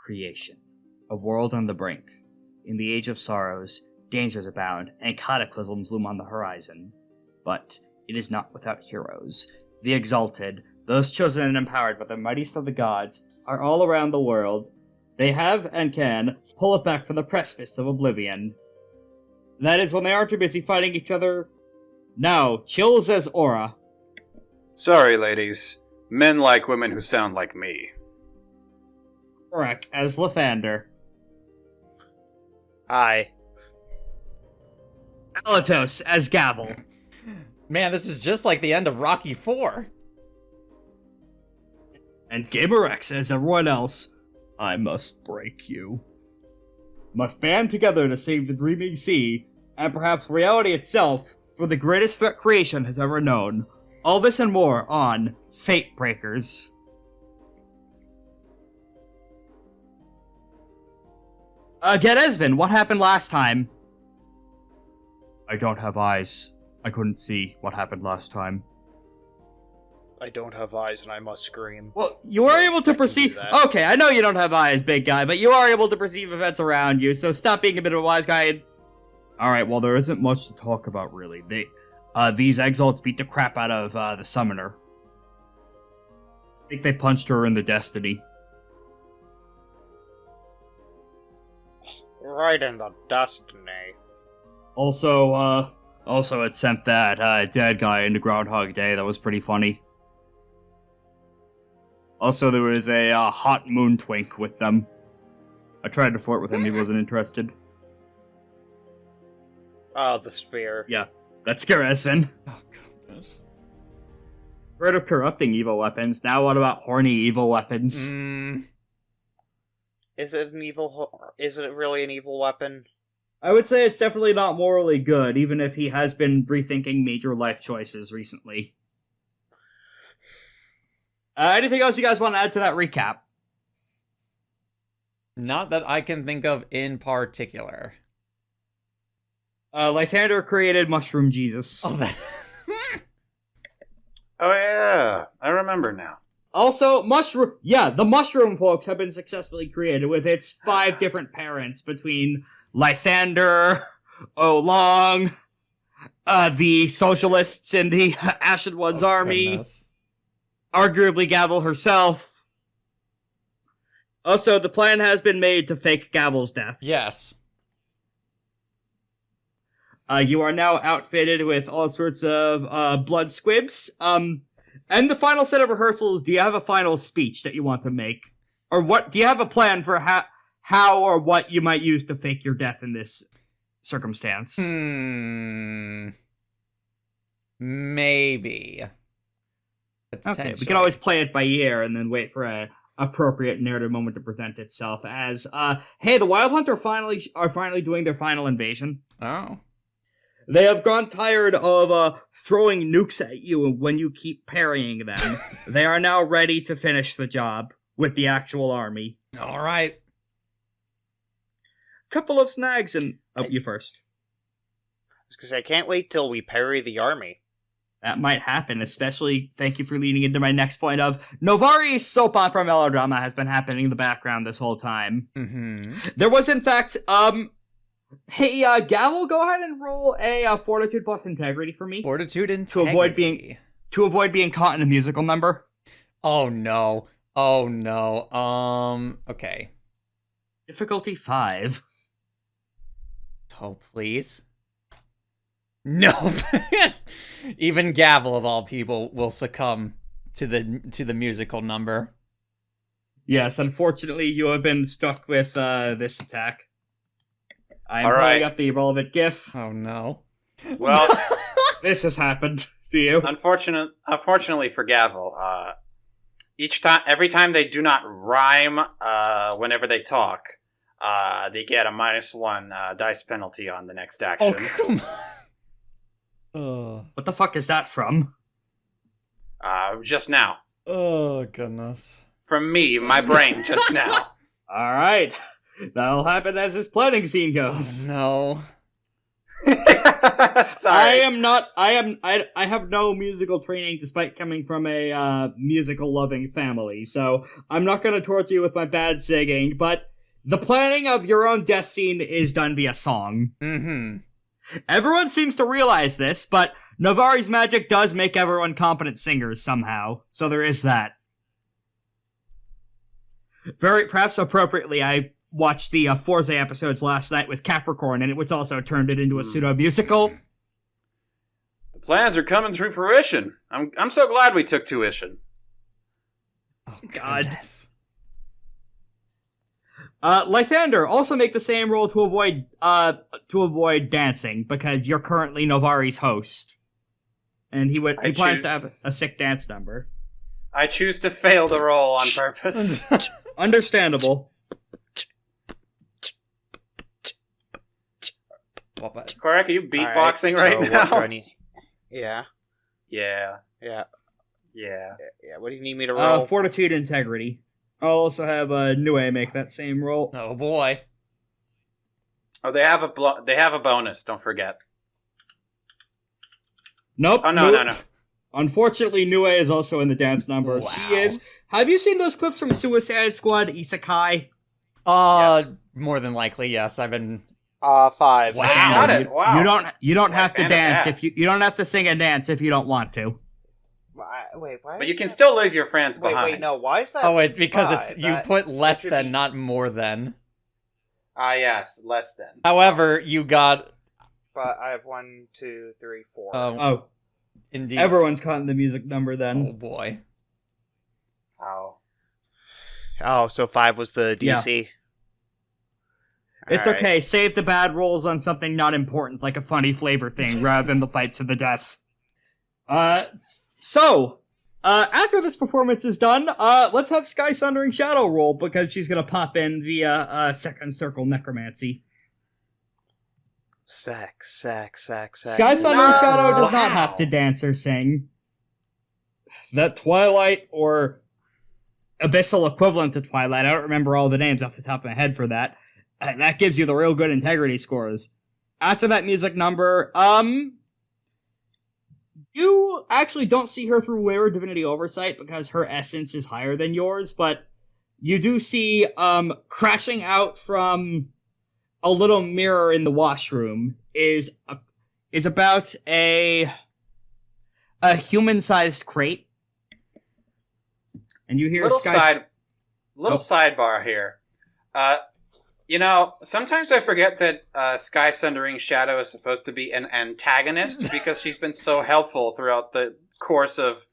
creation, a world on the brink. In the age of sorrows, dangers abound, and cataclysms loom on the horizon. But it is not without heroes. The exalted, those chosen and empowered by the mightiest of the gods, are all around the world. They have and can pull it back from the precipice of oblivion. That is when they aren't too busy fighting each other. Now, chills as aura. Sorry, ladies. Men like women who sound like me. Correct, as Lythander. Hi. Alatos as Gavel. Man, this is just like the end of Rocky 4. And Gamerex as everyone else. I must break you. Must band together to save the dreaming sea, and perhaps reality itself, for the greatest threat creation has ever known. All this and more on FateBreakers. Get Esvin, what happened last time? I don't have eyes. I couldn't see what happened last time. I don't have eyes and I must scream. Well, you are able to perceive... Okay, I know you don't have eyes, big guy, but you are able to perceive events around you, so stop being a bit of a wise guy and... Alright, well, there isn't much to talk about, really. These exiles beat the crap out of, the summoner. I think they punched her in the destiny. Right in the destiny. Also it sent that, dead guy into Groundhog Day. That was pretty funny. Also, there was a, hot moon twink with them. I tried to flirt with him, he wasn't interested. Oh, the spear. Yeah, that's Esvin. Oh, goodness. Rid of corrupting evil weapons, now what about horny evil weapons? Is it really an evil weapon? I would say it's definitely not morally good, even if he has been rethinking major life choices recently. Anything else you guys want to add to that recap? Not that I can think of in particular. Lythander created Mushroom Jesus. Oh, that... Oh yeah, I remember now. Also, the Mushroom folks have been successfully created with its 5 different parents between Lythander, Oolong, the Socialists in the Ashen Ones army, goodness. Arguably Gavel herself. Also, the plan has been made to fake Gavel's death. Yes. You are now outfitted with all sorts of blood squibs. And the final set of rehearsals, do you have a final speech that you want to make? Or what? Do you have a plan for how or what you might use to fake your death in this circumstance? Maybe. Okay, we can always play it by ear and then wait for a appropriate narrative moment to present itself as, hey, the Wyld Hunt are finally doing their final invasion. Oh. They have grown tired of throwing nukes at you when you keep parrying them. They are now ready to finish the job with the actual army. All right. Couple of snags and... Oh, you first. I was gonna say, I can't wait till we parry the army. That might happen, especially, thank you for leading into my next point of, Novari's soap opera melodrama has been happening in the background this whole time. Mm-hmm. There was, in fact, hey, Gavel, go ahead and roll a Fortitude plus Integrity for me. Fortitude Integrity. To avoid being caught in a musical number. Oh, no. Okay. Difficulty 5. Oh, please. No. Even Gavel, of all people, will succumb to the musical number. Yes, unfortunately, you have been stuck with this attack. I'm All pulling right. up the relevant GIF. Oh, no. Well, This has happened to you. unfortunately for Gavel, every time they do not rhyme, whenever they talk, they get a -1 dice penalty on the next action. Oh, come on. What the fuck is that from? Just now. Oh, goodness. From me, my brain, just now. Alright. That'll happen as this planning scene goes. No. Sorry. I have no musical training despite coming from a musical loving family, so I'm not gonna torture you with my bad singing, but the planning of your own death scene is done via song. Mm-hmm. Everyone seems to realize this, but Navari's magic does make everyone competent singers somehow, so there is that. Very, perhaps appropriately, I watched the Forza episodes last night with Capricorn, and it was also turned it into a pseudo-musical. The plans are coming through fruition. I'm so glad we took tuition. Oh, God. goodness. Lythander, also make the same roll to avoid dancing, because you're currently Novari's host. And he plans to have a sick dance number. I choose to fail the roll on purpose. Understandable. Correct? Are you beatboxing Alright, right so now? What do I need? Yeah. Yeah. Yeah. Yeah. Yeah. What do you need me to roll? Fortitude, integrity. I'll also have Nue make that same roll. Oh boy. Oh, they have a bonus. Don't forget. Nope. Oh no, nope. no. Unfortunately, Nue is also in the dance number. Wow. She is. Have you seen those clips from Suicide Squad Isekai? Yes. More than likely, yes. I've been. 5. Wow. Got it. Wow. You don't have to Like dance Anna's if you don't have to sing and dance if you don't want to. Wait, why? But you can still leave your friends Wait, behind. wait, no. Why is that? Oh wait, because 5? it's you put less should than, be- not more than. Ah, yes, less than. However, you got. But I have 1, 2, 3, 4. Oh, Indeed. everyone's caught in the music number Oh then. boy. Ow. Oh, so 5 was the DC. It's Alright. okay. Save the bad rolls on something not important, like a funny flavor thing, rather than the fight to the death. So, after this performance is done, let's have Sky Sundering Shadow roll, because she's gonna pop in via, Second Circle Necromancy. Sack. Sky Sundering Shadow does not have to dance or sing. That Twilight, or Abyssal equivalent to Twilight, I don't remember all the names off the top of my head for that. That gives you the real good integrity scores. After that music number, you actually don't see her through Wayward Divinity Oversight because her essence is higher than yours, but you do see, crashing out from a little mirror in the washroom is about a human-sized crate. And you hear Little sidebar here. Sometimes I forget that Sky Sundering Shadow is supposed to be an antagonist because she's been so helpful throughout the course of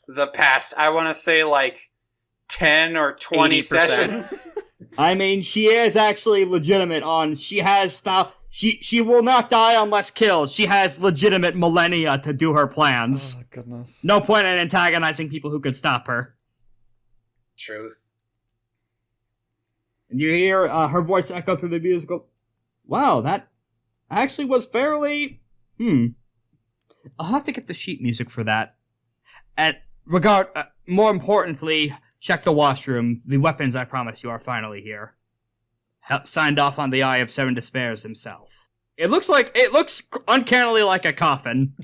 the past, I want to say, 10 or 20 80%. sessions. I mean, she is actually legitimate she will not die unless killed. She has legitimate millennia to do her plans. Oh goodness. No point in antagonizing people who could stop her. Truth. And you hear her voice echo through the musical. Wow, that actually was fairly... I'll have to get the sheet music for that. And more importantly, check the washroom. The weapons, I promise you, are finally here. Signed off on the Eye of Seven Despairs himself. It looks uncannily like a coffin.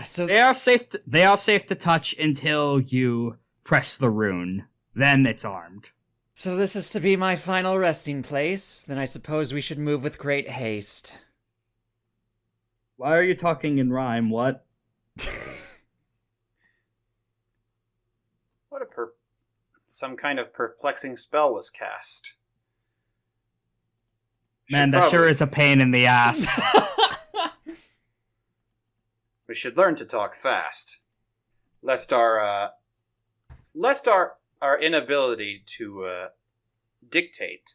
So They are safe to touch until you press the rune. Then it's armed. So this is to be my final resting place. Then I suppose we should move with great haste. Why are you talking in rhyme? What? What some kind of perplexing spell was cast. Man, that sure is a pain in the ass. We should learn to talk fast, lest our inability to dictate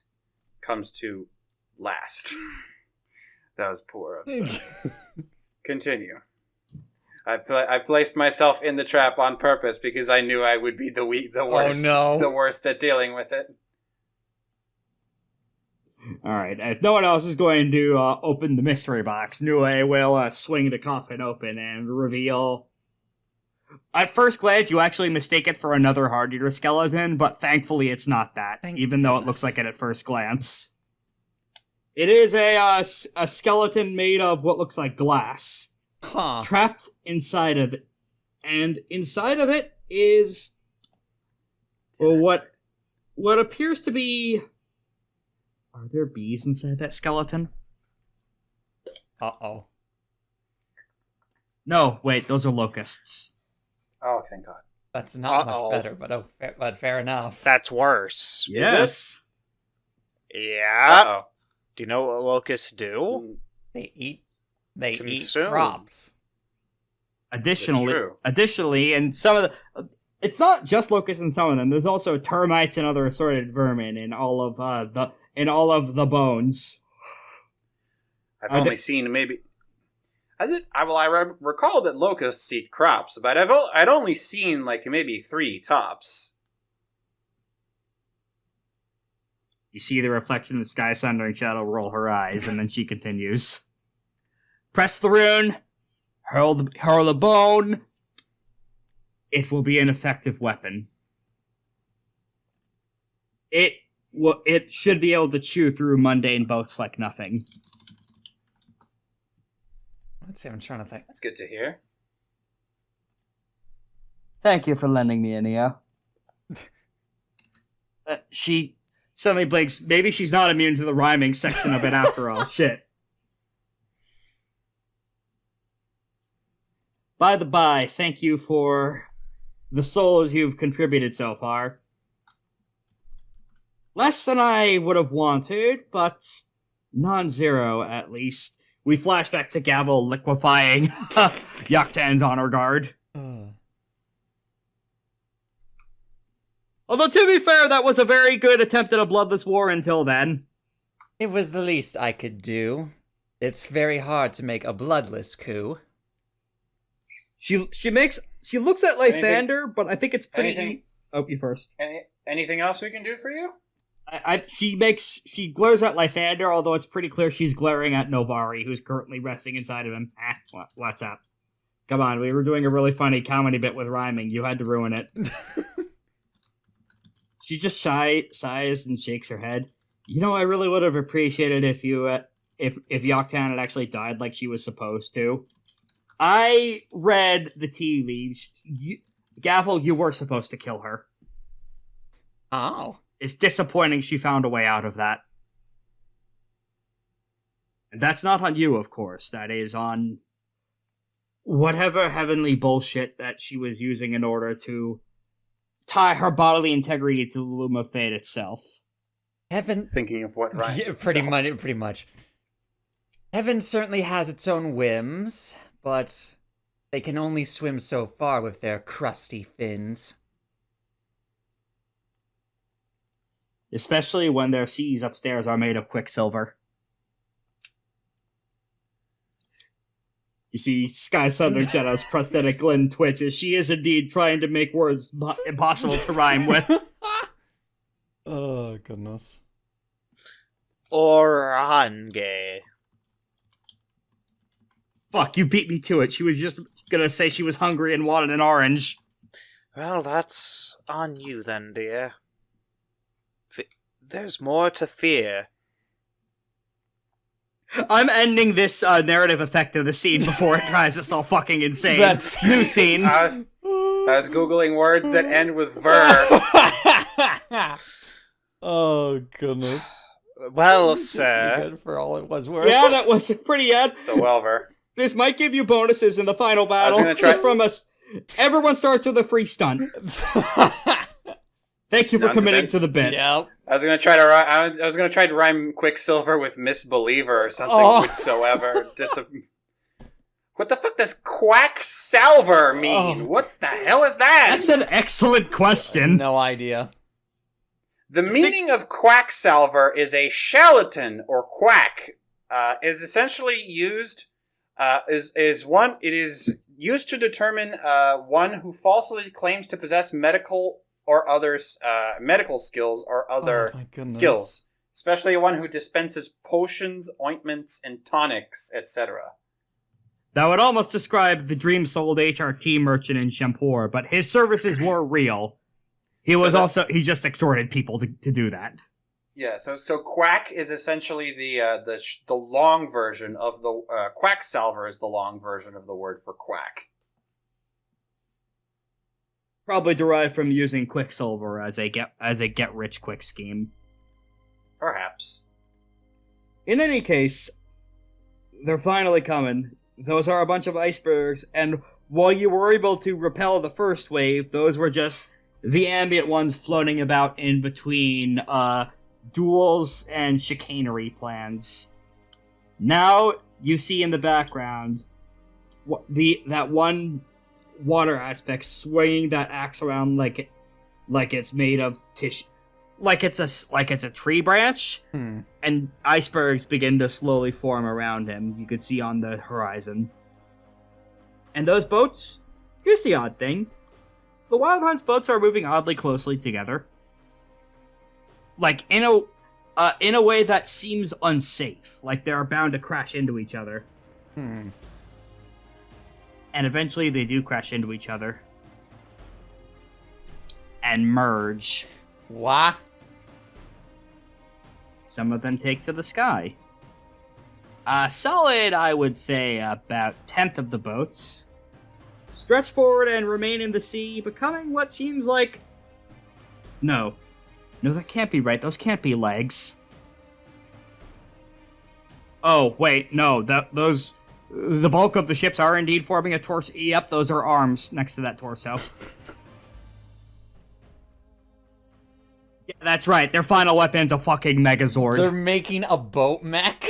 comes to last. That was poor. I'm sorry. Continue. I placed myself in the trap on purpose because I knew I would be the worst. Oh, no. The worst at dealing with it. Alright, if no one else is going to open the mystery box, Nue will swing the coffin open and reveal... At first glance, you actually mistake it for another Hard-Eater skeleton, but thankfully it's not that, Thank even though it goodness. looks like it at first glance. It is a skeleton made of what looks like glass, trapped inside of it, and inside of it is what appears to be. Are there bees inside that skeleton? Uh-oh. No, wait, those are locusts. Oh, thank God. That's not much better, but fair enough. That's worse. Yes. Yeah. Uh-oh. Do you know what locusts do? They eat Consume. crops. Additionally, and some of the, it's not just locusts in some of them. There's also termites and other assorted vermin in all of the bones. I've only seen maybe. I recall that locusts eat crops, but I'd only seen like maybe 3 tops. You see the reflection of Sky Sundering Shadow roll her eyes, and then she continues. Press the rune, hurl the bone. It will be an effective weapon. It should be able to chew through mundane boats like nothing. Let's see, I'm trying to think. That's good to hear. Thank you for lending me an ear. She suddenly blinks. Maybe she's not immune to the rhyming section of it after all. Shit. By the by, thank you for the souls you've contributed so far. Less than I would have wanted, but non-zero at least. We flash back to Gavel liquefying Joktan's honor guard. Although, to be fair, that was a very good attempt at a bloodless war until then. It was the least I could do. It's very hard to make a bloodless coup. She looks at Lythander, but I think it's pretty... Oh, you first. Anything else we can do for you? She glares at Lythander, although it's pretty clear she's glaring at Novari, who's currently resting inside of him. What's up? Come on, we were doing a really funny comedy bit with rhyming. You had to ruin it. She just sighs and shakes her head. You know, I really would have appreciated if Joktan had actually died like she was supposed to. I read the tea leaves. Gavel, you were supposed to kill her. Oh. It's disappointing she found a way out of that. And that's not on you, of course. That is on whatever heavenly bullshit that she was using in order to tie her bodily integrity to the loom of fate itself. Heaven... Thinking of what rhymes yeah, pretty much. Heaven certainly has its own whims, but they can only swim so far with their crusty fins. Especially when their seas upstairs are made of quicksilver. You see Sky Sundering Shadow's prosthetic grin twitches. She is indeed trying to make words impossible to rhyme with. Oh, goodness. Orange. Fuck, you beat me to it. She was just gonna say she was hungry and wanted an orange. Well, that's on you then, dear. There's more to fear. I'm ending this narrative effect of the scene before it drives us all fucking insane. That's new scene. I was Googling words that end with ver. Oh, goodness. Well, sir. Good for all it was worth. Yeah, that was pretty good. So well, ver. This might give you bonuses in the final battle. Just from us. Everyone starts with a free stunt. Thank you for committing to the bit. Yep. I was gonna try to rhyme Quicksilver with Misbeliever or something whatsoever. What the fuck does Quacksalver mean? What the hell is that? That's an excellent question. No idea. The meaning of Quacksalver is a charlatan or quack. Is essentially used. It is used to determine one who falsely claims to possess medical skills or other skills, especially one who dispenses potions, ointments, and tonics, etc. That would almost describe the dream-souled HRT merchant in Shampur, but his services were real. He just extorted people to do that. Yeah, so quack is essentially the long version of the quacksalver is the long version of the word for quack. Probably derived from using Quicksilver as a get rich quick scheme. Perhaps. In any case, they're finally coming. Those are a bunch of icebergs, and while you were able to repel the first wave, those were just the ambient ones floating about in between duels and chicanery plans. Now you see in the background that one water aspect swinging that axe around like it's made of tissue, like it's a tree branch, and icebergs begin to slowly form around him. You could see on the horizon. And those boats, here's the odd thing. The Wyld Hunt's boats are moving oddly closely together. Like, in a way that seems unsafe. Like, they're bound to crash into each other. And eventually they do crash into each other. And merge. What? Some of them take to the sky. Solid, I would say, about 10th of the boats stretch forward and remain in the sea, becoming what seems like... No, that can't be right. Those can't be legs. Oh, wait, no, those... The bulk of the ships are indeed forming a torso. Yep, those are arms next to that torso. Yeah, that's right. Their final weapon's a fucking Megazord. They're making a boat mech?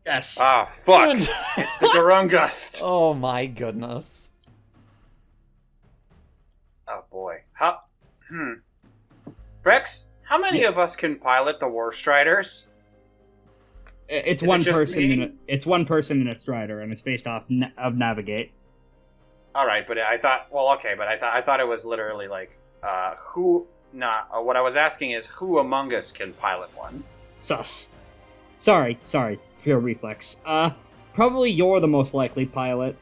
Yes. Ah, fuck. It's the Garungust. Oh my goodness. Oh boy. Brex, how many of us can pilot the War Striders? It's Is one it just person. It's one person in a Strider, and it's based off of Navigate. All right, but I thought. Well, okay, but I thought it was literally like who. Nah. What I was asking is who among us can pilot one. Sus. Sorry. Pure reflex. Probably you're the most likely pilot.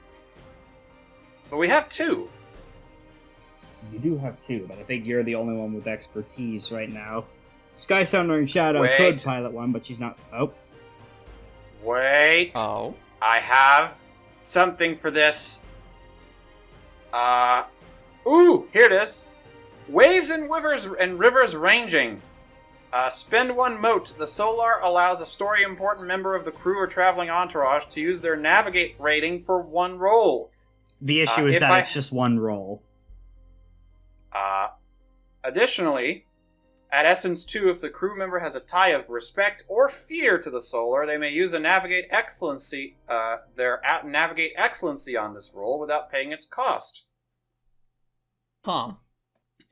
But we have two. You do have two, but I think you're the only one with expertise right now. Sky Sundering Shadow Wait. could pilot one, but she's not. Oh. Wait. Oh. I have something for this. Ooh, here it is. Waves and rivers ranging. Spend one mote. The Solar allows a story important member of the crew or traveling entourage to use their navigate rating for one roll. The issue is that it's just one roll. Additionally, at Essence 2, if the crew member has a tie of respect or fear to the Solar, they may use a Navigate Excellency, Navigate Excellency on this roll without paying its cost. Huh.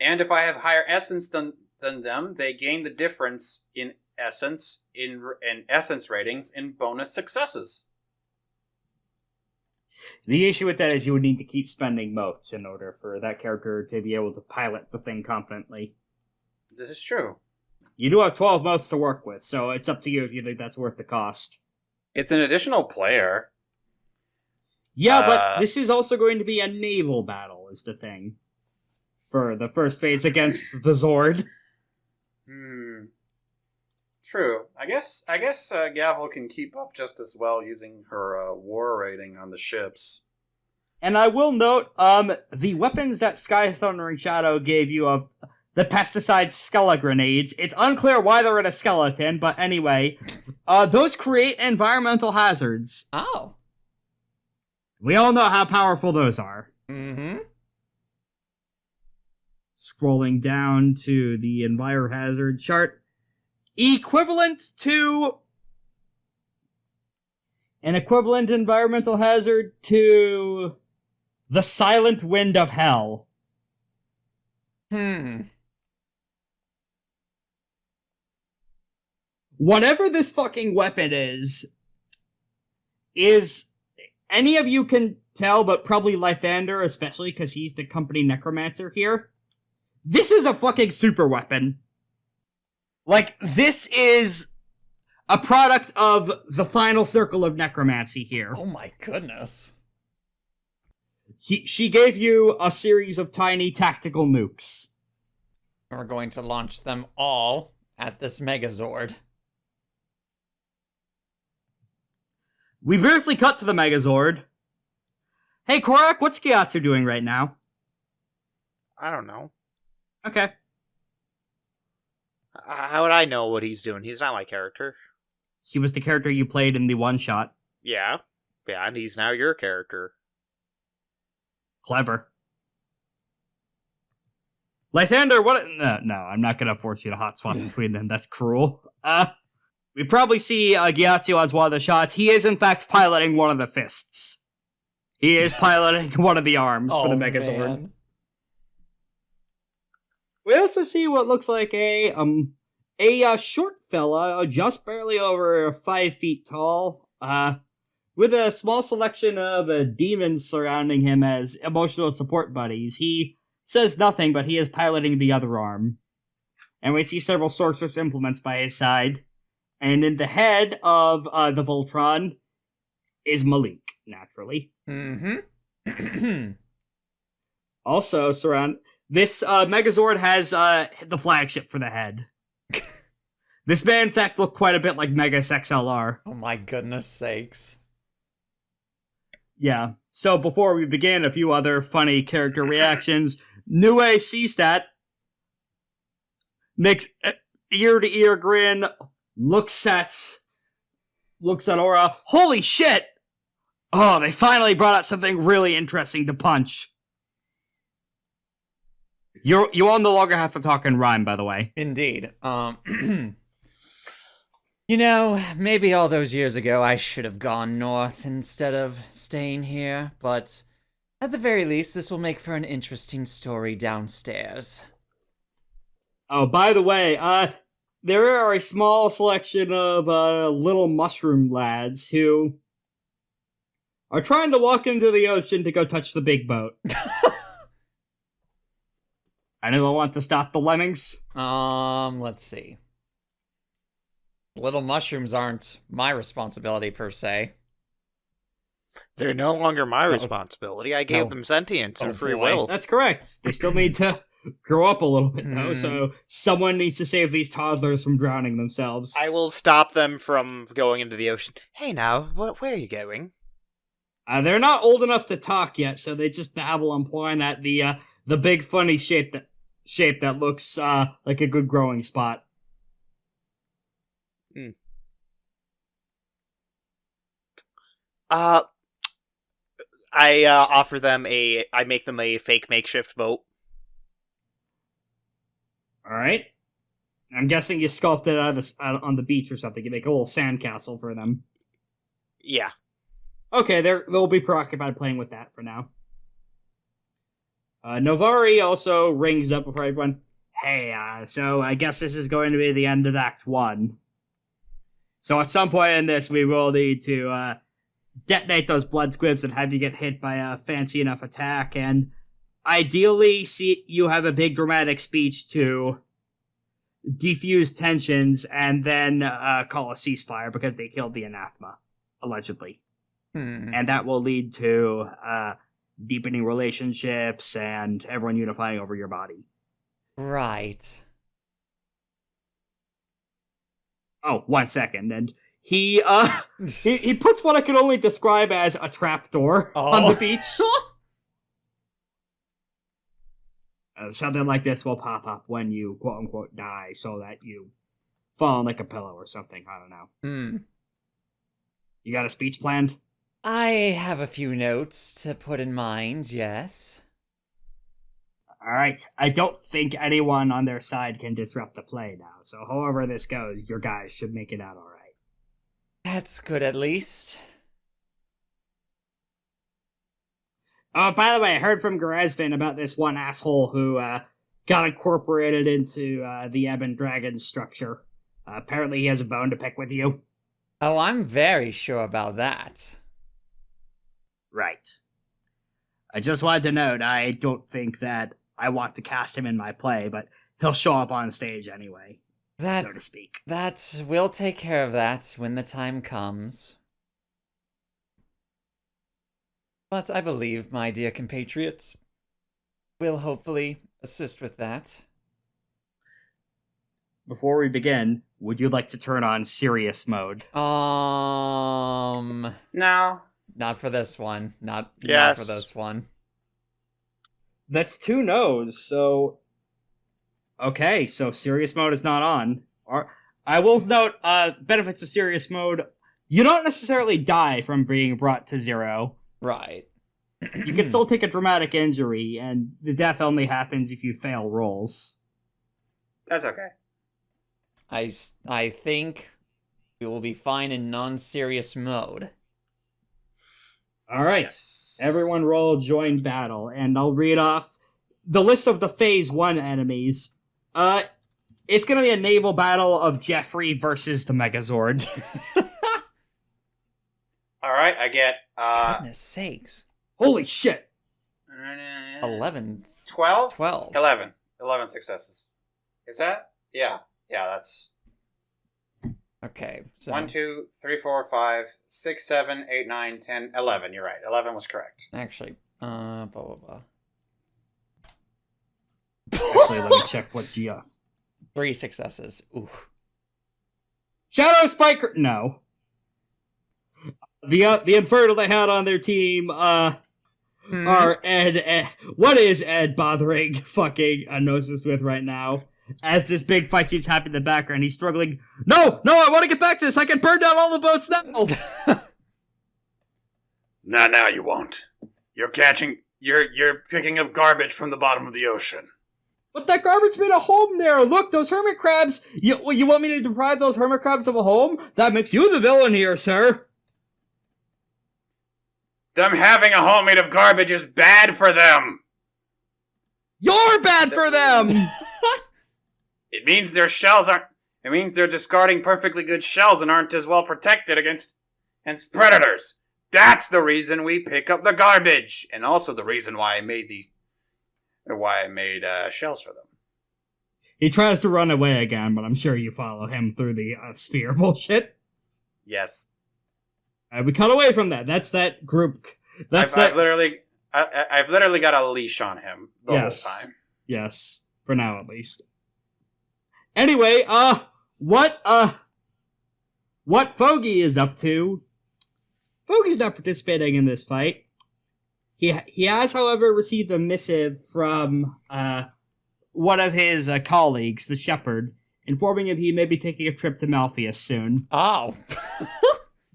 And if I have higher Essence than them, they gain the difference in Essence in Essence ratings in bonus successes. The issue with that is you would need to keep spending motes in order for that character to be able to pilot the thing competently. This is true. You do have 12 motes to work with, so it's up to you if you think that's worth the cost. It's an additional player. Yeah, but this is also going to be a naval battle, is the thing. For the first phase against the Zord. True. I guess Gavel can keep up just as well using her war rating on the ships. And I will note, the weapons that Sky Sundering Shadow gave you of the pesticide Skella grenades, it's unclear why they're in a skeleton, but anyway, those create environmental hazards. Oh. We all know how powerful those are. Mm-hmm. Scrolling down to the Enviro Hazard chart. Equivalent to... An equivalent environmental hazard to... the Silent Wind of Hell. Whatever this fucking weapon is any of you can tell, but probably Lythander, especially because he's the company necromancer here. This is a fucking super weapon. Like, this is a product of the final circle of necromancy here. Oh my goodness. She gave you a series of tiny tactical nukes. We're going to launch them all at this Megazord. We briefly cut to the Megazord. Hey, Korak, what's Giatsu doing right now? I don't know. Okay. How would I know what he's doing? He's not my character. He was the character you played in the one-shot. Yeah. Yeah, and he's now your character. Clever. Lythander, what? No, I'm not gonna force you to hot swap between them. That's cruel. We probably see Giatsu as one of the shots. He is, in fact, piloting one of the fists. He is piloting one of the arms for the Megazord. Man. We also see what looks like a short fella, just barely over 5 feet tall, with a small selection of demons surrounding him as emotional support buddies. He says nothing, but he is piloting the other arm. And we see several sorceress implements by his side. And in the head of the Voltron is Malik, naturally. Mm-hmm. Also, this Megazord has the flagship for the head. This may, in fact, look quite a bit like Megas XLR. Oh my goodness sakes. Yeah. So before we begin, a few other funny character reactions. Nue sees that, makes ear-to-ear grin, looks at Aura. Holy shit! Oh, they finally brought out something really interesting to punch. You all no longer have to talk in rhyme, by the way. Indeed. You know, maybe all those years ago I should have gone north instead of staying here, but at the very least this will make for an interesting story downstairs. Oh, by the way, there are a small selection of little mushroom lads who are trying to walk into the ocean to go touch the big boat. Anyone want to stop the lemmings? Let's see. Little mushrooms aren't my responsibility per se. They're no longer my responsibility. I gave No. them sentience Oh, and free boy. will. That's correct. They still need to grow up a little bit, though, so someone needs to save these toddlers from drowning themselves. I will stop them from going into the ocean. Hey now, where are you going? They're not old enough to talk yet, so they just babble and point at the big funny shape that looks like a good growing spot. I offer them I make them a fake makeshift boat. Alright. I'm guessing you sculpted out on the beach or something. You make a little sandcastle for them. Yeah. Okay, they'll be preoccupied playing with that for now. Novari also rings up before everyone. Hey, so I guess this is going to be the end of Act 1. So at some point in this, we will need to detonate those blood squibs and have you get hit by a fancy enough attack, and ideally see you have a big dramatic speech to defuse tensions and then call a ceasefire because they killed the anathema, allegedly. And that will lead to deepening relationships and everyone unifying over your body. Right. Oh, 1 second, and he puts what I can only describe as a trapdoor on the beach. Something like this will pop up when you quote-unquote die, so that you fall on like a pillow or something. I don't know. You got a speech planned? I have a few notes to put in mind, yes. Alright, I don't think anyone on their side can disrupt the play now, so however this goes, your guys should make it out alright. That's good at least. Oh, by the way, I heard from Garazvin about this one asshole who got incorporated into the Ebon Dragon structure. Apparently he has a bone to pick with you. Oh, I'm very sure about that. Right. I just wanted to note, I don't think that I want to cast him in my play, but he'll show up on stage anyway, so to speak. We'll take care of that when the time comes. But I believe, my dear compatriots, will hopefully assist with that. before we begin, would you like to turn on serious mode? No. Not for this one. Not Yes. for this one. That's 2 no's, so... Okay, so serious mode is not on. I will note, benefits of serious mode, you don't necessarily die from being brought to 0. Right. You can still take a dramatic injury, and the death only happens if you fail rolls. That's okay. I think we will be fine in non-serious mode. Alright, Yes. everyone roll join battle, and I'll read off the list of the Phase 1 enemies. It's gonna be a naval battle of Jeffrey versus the Megazord. Alright, I get, Goodness sakes. Holy shit! 11. 12? 12. 11. 11 successes. Is that? Yeah. Yeah, that's Okay, so 1, 2, 3, 4, 5, 6, 7, 8, 9, 10, 11. You're right. 11 was correct. actually, blah blah blah. Actually, let me check what Gia... 3 successes. Ooh. Shadow Spiker... No. The Infernal they had on their team, are Ed... What is Ed bothering fucking Gnosis with right now? As this big fight scene's happening in the background, he's struggling. No, I want to get back to this. I can burn down all the boats now. Now you won't. You're picking up garbage from the bottom of the ocean. But that garbage made a home there. Look, those hermit crabs. You want me to deprive those hermit crabs of a home? That makes you the villain here, sir. Them having a home made of garbage is bad for them. You're bad for them. It means their shells aren't... It means they're discarding perfectly good shells and aren't as well protected against predators. That's the reason we pick up the garbage. And also the reason why I made shells for them. He tries to run away again, but I'm sure you follow him through the spear bullshit. Yes. We cut away from that. That's that group. I've literally got a leash on him the whole time. Yes. For now, at least. Anyway, what Foggy is up to? Foggy's not participating in this fight. He has, however, received a missive from, one of his colleagues, the Shepherd, informing him he may be taking a trip to Malfeas soon. Oh.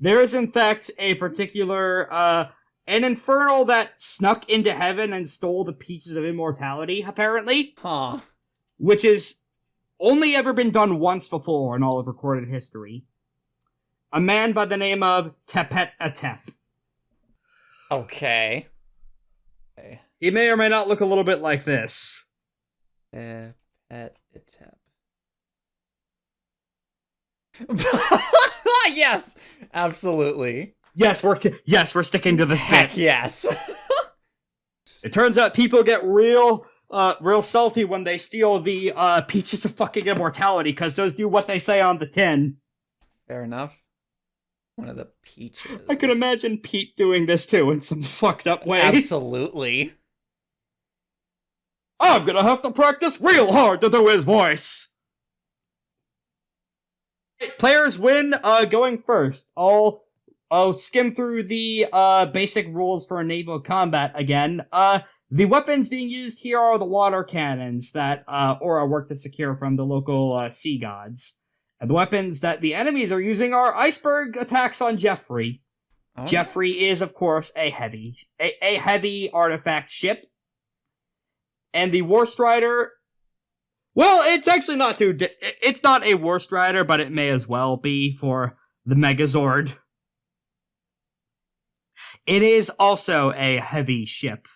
There is, in fact, a particular, an infernal that snuck into heaven and stole the pieces of immortality, apparently. Huh. Which is only ever been done once before in all of recorded history. A man by the name of Tepet Atep. Okay. He may or may not look a little bit like this. Yes, absolutely. Yes, we're sticking to this Heck bit. yes. It turns out people get real salty when they steal the peaches of fucking immortality, because those do what they say on the tin. Fair enough. One of the peaches. I could imagine Pete doing this too in some fucked up way. Absolutely. I'm gonna have to practice real hard to do his voice. Players win going first. I'll skim through the basic rules for naval combat again. The weapons being used here are the water cannons that Aura worked to secure from the local sea gods. And the weapons that the enemies are using are iceberg attacks on Jeffrey. Oh. Jeffrey is, of course, a heavy artifact ship. And the War Strider... Well, it's actually not it's not a War Strider, but it may as well be for the Megazord. It is also a heavy ship.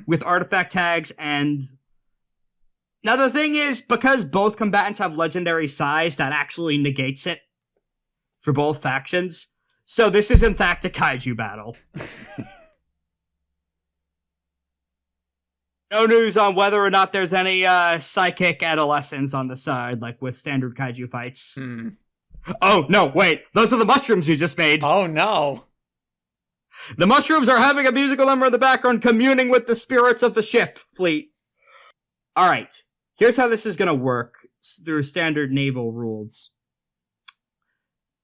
With artifact tags and... Now the thing is, because both combatants have legendary size, that actually negates it for both factions. So this is in fact a kaiju battle. No news on whether or not there's any psychic adolescents on the side, like with standard kaiju fights. Oh, no, wait. Those are the mushrooms you just made. Oh, no. The mushrooms are having a musical number in the background, communing with the spirits of the ship fleet. Alright, here's how this is gonna work. through standard naval rules.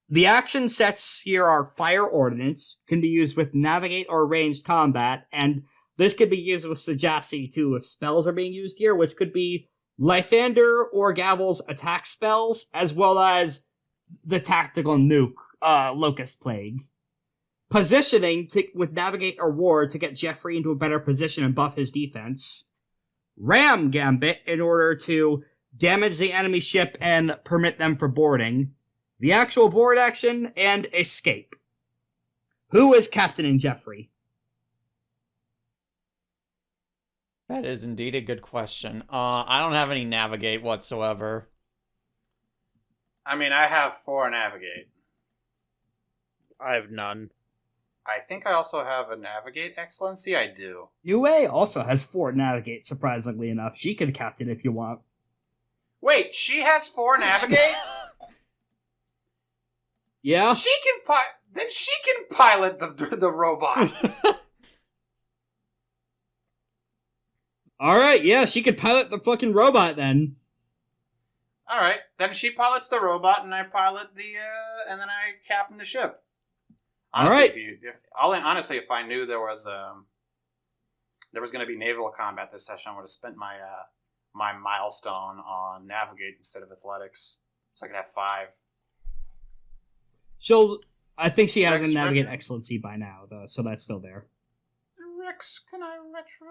The action sets here are Fire Ordnance, can be used with Navigate or ranged combat, and this could be used with Sagacity too if spells are being used here, which could be Lythander or Gavel's attack spells, as well as the tactical nuke, Locust Plague. Positioning with Navigate or Ward to get Jeffrey into a better position and buff his defense. Ram Gambit in order to damage the enemy ship and permit them for boarding. The actual board action, and Escape. Who is captaining Jeffrey? That is indeed a good question. I don't have any Navigate whatsoever. I mean, I have 4 Navigate. I have none. I think I also have a Navigate Excellency. I do. Yue also has 4 Navigate, surprisingly enough. She can captain if you want. Wait, she has 4 Navigate? Yeah? Then she can pilot the robot. Alright, yeah, she could pilot the fucking robot then. Alright, then she pilots the robot and I pilot and then I captain the ship. Honestly, Alright. If I knew there was going to be naval combat this session, I would have spent my my milestone on Navigate instead of Athletics. So I could have 5. I think she has Rex a Navigate Ritter. Excellency by now, though, so that's still there. Rex, can I retro?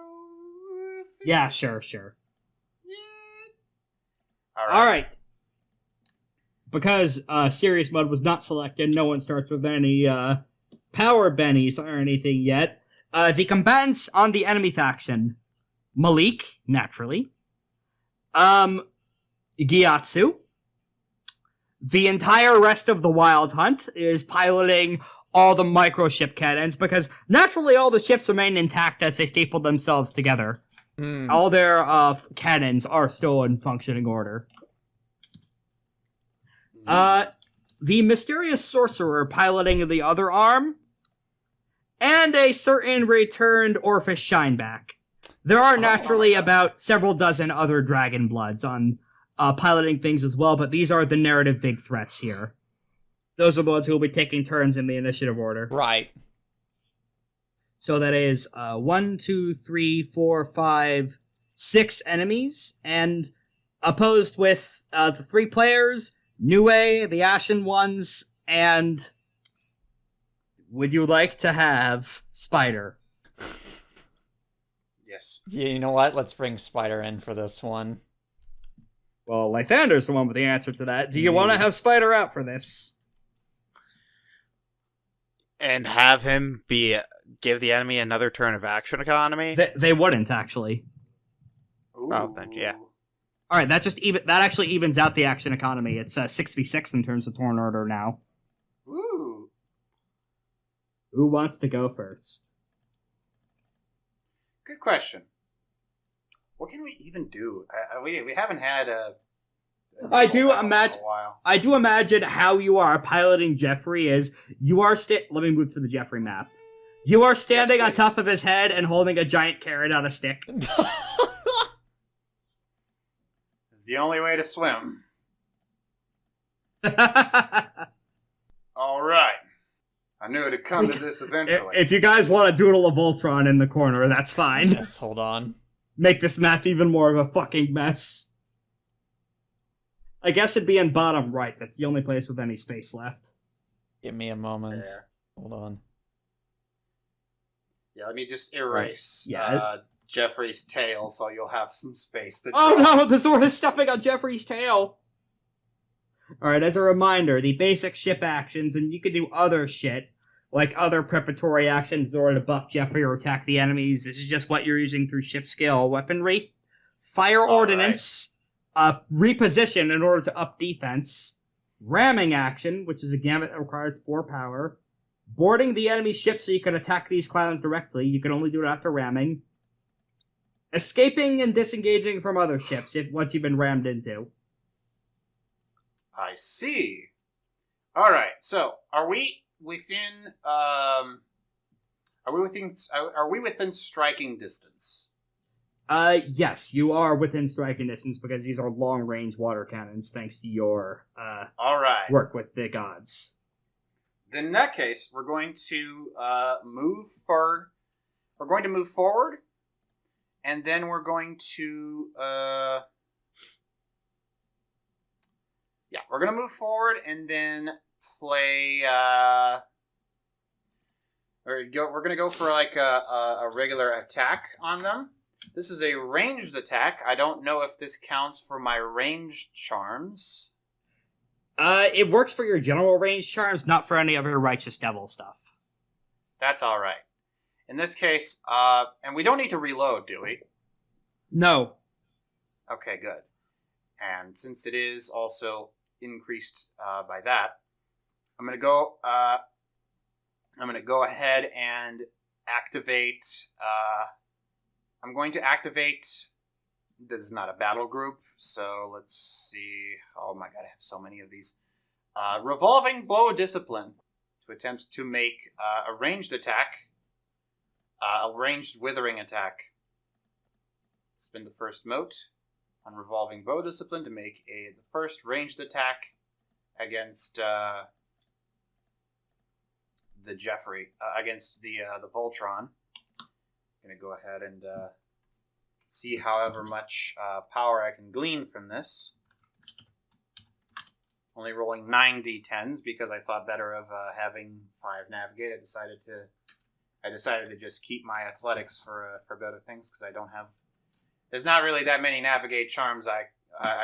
Yeah, sure. Yeah. Alright. Because Serious Mode was not selected, no one starts with any power bennies or anything yet. The combatants on the enemy faction. Malik, naturally. Giatsu. The entire rest of the Wyld Hunt is piloting all the microship cannons, because naturally all the ships remain intact as they staple themselves together. All their cannons are still in functioning order. The mysterious sorcerer piloting the other arm, and a certain returned Orphis Shineback. There are naturally about several dozen other Dragonbloods on piloting things as well, but these are the narrative big threats here. Those are the ones who will be taking turns in the initiative order. Right. So that is 1, 2, 3, 4, 5, 6 enemies, and opposed with the 3 players, Nue, the Ashen Ones, and would you like to have Spider? Yes. Yeah, you know what? Let's bring Spider in for this one. Well, Lythander's the one with the answer to that. Do you want to have Spider out for this? And have him give the enemy another turn of action economy? They wouldn't, actually. Ooh. Oh, then, yeah. Alright, that actually evens out the action economy. It's 6v6 in terms of turn order now. Ooh. Who wants to go first? Good question. What can we even do? We haven't had a I do battle imagine. in a while. I do imagine how you are piloting Jeffrey is you are let me move to the Jeffrey map. You are standing Yes, on top of his head and holding a giant carrot on a stick. It's the only way to swim. All right. I knew it'd come to this eventually. If you guys want to doodle a Voltron in the corner, that's fine. Yes, hold on. Make this map even more of a fucking mess. I guess it'd be in bottom right. That's the only place with any space left. Give me a moment. There. Hold on. Yeah, let me just erase Yeah. Jeffrey's tail so you'll have some space to Oh draw. no, the sword is stepping on Jeffrey's tail! Alright, as a reminder, the basic ship actions, and you can do other shit, like other preparatory actions in order to buff Jeffrey or attack the enemies. This is just what you're using through ship skill weaponry. Fire ordnance, reposition in order to up defense. Ramming action, which is a gambit that requires 4 power. Boarding the enemy ship so you can attack these clowns directly. You can only do it after ramming. Escaping and disengaging from other ships once you've been rammed into. I see. All right. So, are we within striking distance? Yes, you are within striking distance because these are long-range water cannons thanks to your, All right. work with the gods. Then in that case, we're going to move forward, and then we're going to we're going to move forward and then play. We're going to go for like a regular attack on them. This is a ranged attack. I don't know if this counts for my ranged charms. It works for your general range charms, not for any of your Righteous Devil stuff. That's all right. In this case, and we don't need to reload, do we? No. Okay, good. And since it is also increased by that, I'm going to go ahead and activate. I'm going to activate. This is not a battle group, so let's see. Oh my god, I have so many of these. Revolving Blow Discipline to attempt to make a ranged attack, a ranged withering attack. Spend the first mote on Revolving Bow Discipline to make the first ranged attack against the Jeffrey, against the Voltron. I'm going to go ahead and see however much power I can glean from this. Only rolling 9 d10s because I thought better of having 5 navigate. I decided to just keep my athletics for better things because I don't have. There's not really that many navigate charms I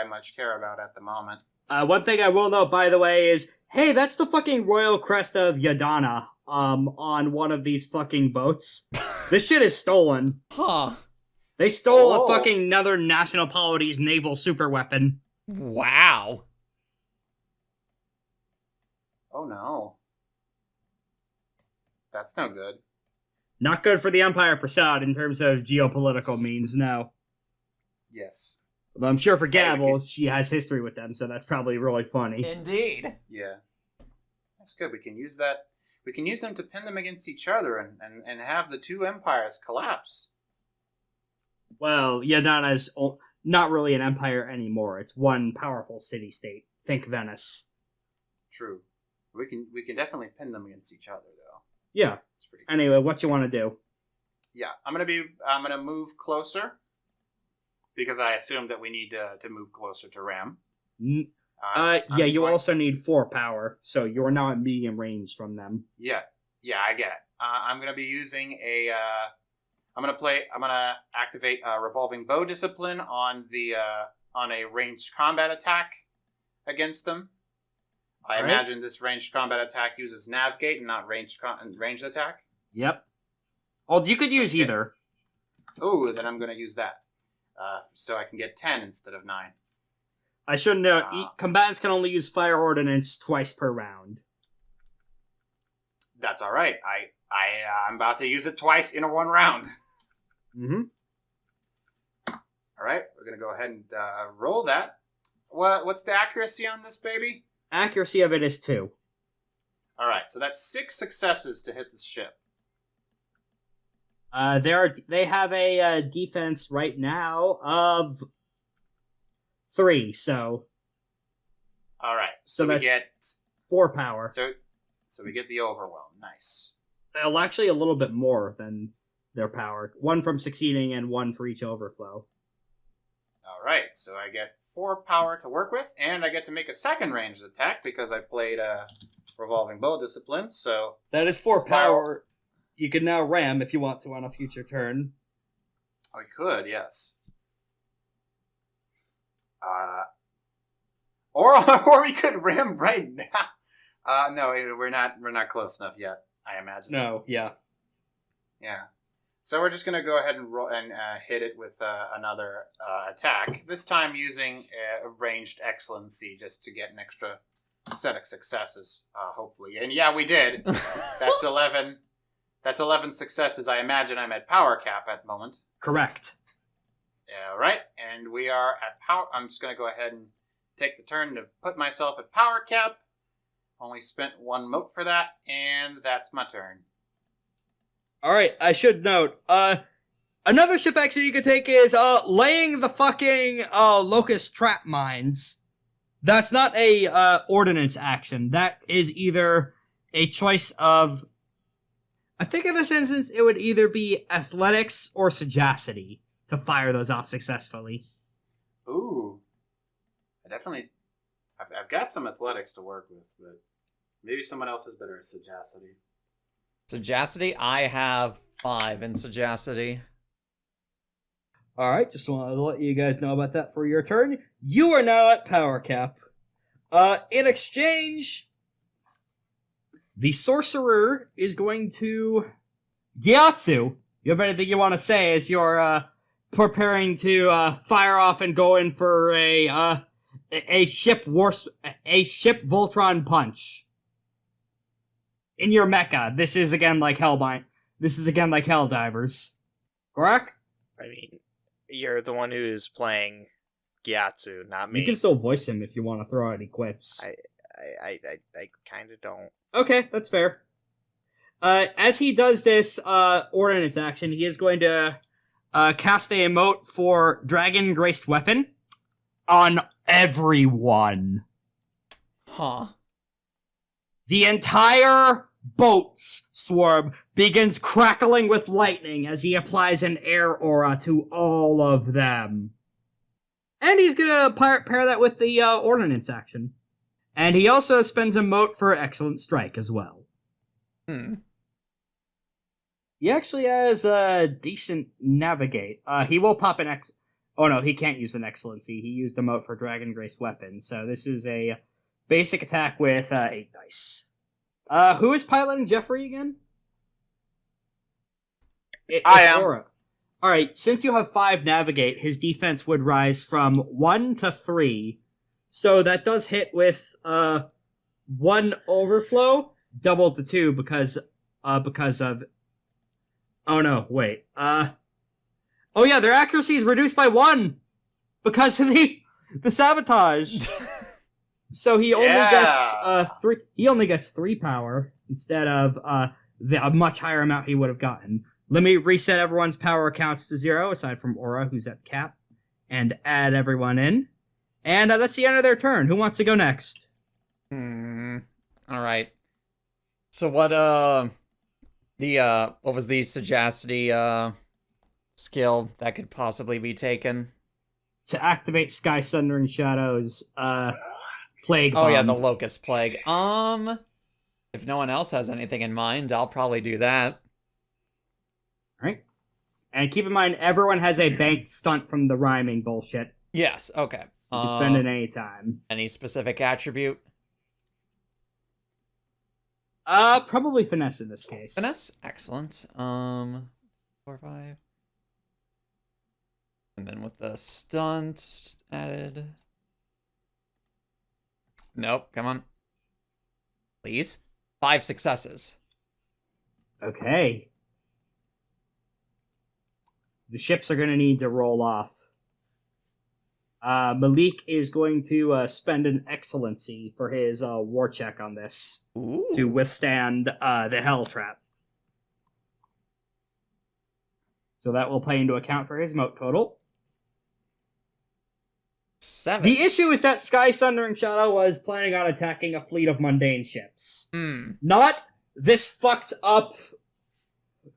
much care about at the moment. One thing I will note, by the way, is hey, that's the fucking royal crest of Yadana. On one of these fucking boats. This shit is stolen. Huh. They stole a fucking another national polity's naval superweapon. Wow. Oh no. That's no good. Not good for the Empire Prasad in terms of geopolitical means, no. Yes. Although I'm sure for Gavel, she has history with them, so that's probably really funny. Indeed. Yeah. That's good. We can use that. We can use them to pin them against each other and have the two empires collapse. Well, Yadana's not really an empire anymore. It's one powerful city-state. Think Venice. True. We can definitely pin them against each other, though. Yeah. It's pretty cool. Anyway, what you want to do? Yeah, I'm gonna move closer because I assumed that we need to move closer to Ram. You also need 4 power, so you're now at medium range from them. Yeah, I get it. I'm gonna be using a. I'm gonna activate Revolving Bow Discipline on a ranged combat attack against them. I imagine this ranged combat attack uses navigate and not ranged attack. Yep. Oh, you could use either. Oh, then I'm gonna use that, so I can get 10 instead of 9. I should note, combatants can only use Fire Ordnance twice per round. That's all right. I'm about to use it twice in one round. Mm-hmm. All right, we're gonna go ahead and roll that. What's the accuracy on this baby? Accuracy of it is 2. All right, so that's 6 successes to hit this ship. They have a defense right now of 3, so. All right, so we that's get 4 power. So we get the overwhelm. Nice. Well, actually, a little bit more than their power. 1 from succeeding and 1 for each overflow. All right, so I get 4 power to work with, and I get to make a second ranged attack because I played Revolving Bow Discipline. So that is 4 power. You can now ram if you want to on a future turn. I could, yes. Or we could ram right now. No, we're not close enough yet. I imagine. No, yeah. Yeah. So we're just gonna go ahead and roll and hit it with another attack. This time using ranged excellency just to get an extra set of successes, hopefully. And yeah, we did. That's 11. That's 11 successes. I imagine I'm at power cap at the moment. Correct. All right, and we are at power. I'm just gonna go ahead and take the turn to put myself at power cap. Only spent 1 mote for that, and that's my turn. Alright, I should note, Another ship action you could take is laying the fucking locust trap mines. That's not a ordnance action. That is either a choice of... I think in this instance it would either be athletics or sagacity to fire those off successfully. Ooh. I've got some athletics to work with, but maybe someone else is better at sagacity. Sagacity? I have 5 in sagacity. Alright, just wanted to let you guys know about that for your turn. You are now at power cap. In exchange, the sorcerer is going to... Giatsu, you have anything you want to say as you're preparing to fire off and go in for a ship Voltron punch. In your mecha. This is again like Helldivers. Correct? I mean, you're the one who's playing Giatsu, not me. You can still voice him if you want to throw out any quips. I kind of don't. Okay, that's fair. As he does this ordnance action, he is going to cast a emote for Dragon Graced Weapon on everyone. Huh. The entire boat's swarm begins crackling with lightning as he applies an air aura to all of them. And he's gonna pair that with the ordnance action. And he also spends a mote for Excellent Strike as well. He actually has a decent navigate. He will pop an Oh no, he can't use an Excellency. He used a mote for Dragon Graced Weapon. So this is a basic attack with 8 dice. Who is piloting Jeffrey again? I am. Aura. Alright, since you have 5 navigate, his defense would rise from 1 to 3. So that does hit with 1 overflow, doubled to 2 because of... Oh no, wait. Oh yeah, their accuracy is reduced by 1 because of the sabotage. So he only gets 3. He only gets 3 power instead of the much higher amount he would have gotten. Let me reset everyone's power counts to 0, aside from Aura, who's at cap, and add everyone in. And that's the end of their turn. Who wants to go next? Alright. So what, what was the sagacity, skill that could possibly be taken? To activate Sky Sundering Shadow's, Plague Bomb. Oh yeah, the Locust Plague. If no one else has anything in mind, I'll probably do that. Alright. And keep in mind, everyone has a banked stunt from the rhyming bullshit. Yes, okay. You can spend it any time. Any specific attribute? Probably finesse in this case. Finesse? Excellent. 4, 5. And then with the stunt added. Nope, come on. Please. 5 successes. Okay. The ships are going to need to roll off. Malik is going to spend an Excellency for his war check on this. Ooh. To withstand the Hell Trap. So that will play into account for his mote total. 7. The issue is that Sky Sundering Shadow was planning on attacking a fleet of mundane ships. Not this fucked up...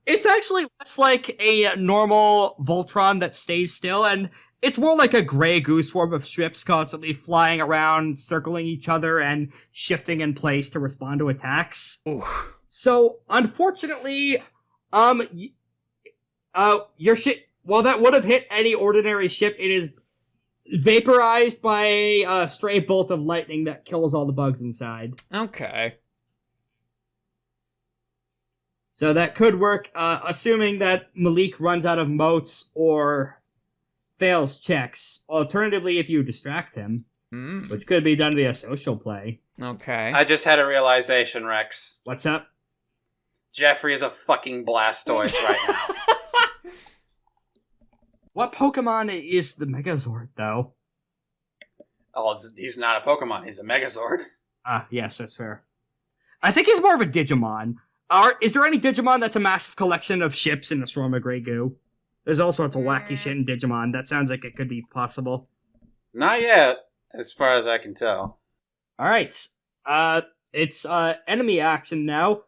It's actually less like a normal Voltron that stays still, and it's more like a gray goose swarm of ships constantly flying around, circling each other, and shifting in place to respond to attacks. Ooh. So, unfortunately, your ship, while that would have hit any ordinary ship, it is vaporized by a stray bolt of lightning that kills all the bugs inside. Okay. So that could work, assuming that Malik runs out of motes or fails checks. Alternatively, if you distract him, which could be done via social play. Okay. I just had a realization, Rex. What's up? Jeffrey is a fucking Blastoise right now. What Pokemon is the Megazord, though? Oh, he's not a Pokemon, he's a Megazord. Yes, that's fair. I think he's more of a Digimon. Is there any Digimon that's a massive collection of ships in a swarm of gray goo? There's all sorts of wacky shit in Digimon. That sounds like it could be possible. Not yet, as far as I can tell. Alright. It's enemy action now.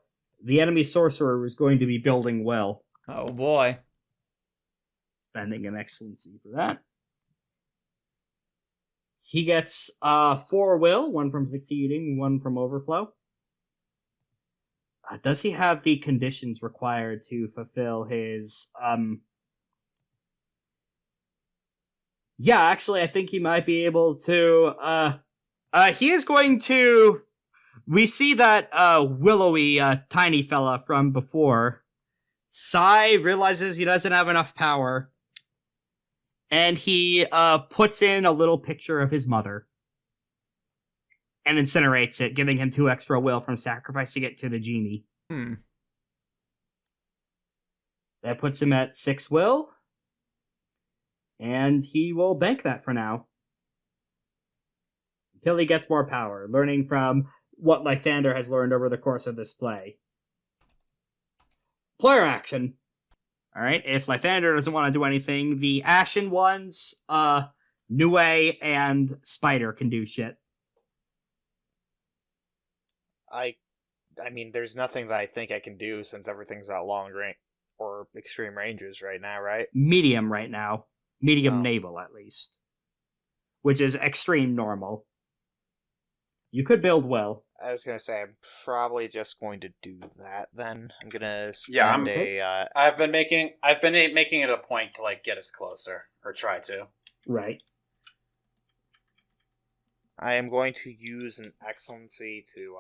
The enemy sorcerer is going to be building well. Oh boy. Spending an excellency for that. He gets 4 will, 1 from succeeding, 1 from overflow. Does he have the conditions required to fulfill his Yeah, actually, I think he might be able to. He is going to. We see that willowy, tiny fella from before. Sai realizes he doesn't have enough power, and he puts in a little picture of his mother and incinerates it, giving him 2 extra will from sacrificing it to the genie. That puts him at 6 will. And he will bank that for now. Until he gets more power, learning from what Lythander has learned over the course of this play. Player action. Alright, if Lythander doesn't want to do anything, the Ashen Ones, Nue, and Spider can do shit. I mean, there's nothing that I think I can do since everything's at long range or extreme ranges right now, right? Medium right now. Medium Oh. naval, at least. Which is extreme normal. You could build well. I was gonna say I'm probably just going to do that then. I'm gonna spend Yeah, I'm- I've been making it a point to like get us closer, or try to. Right. I am going to use an excellency to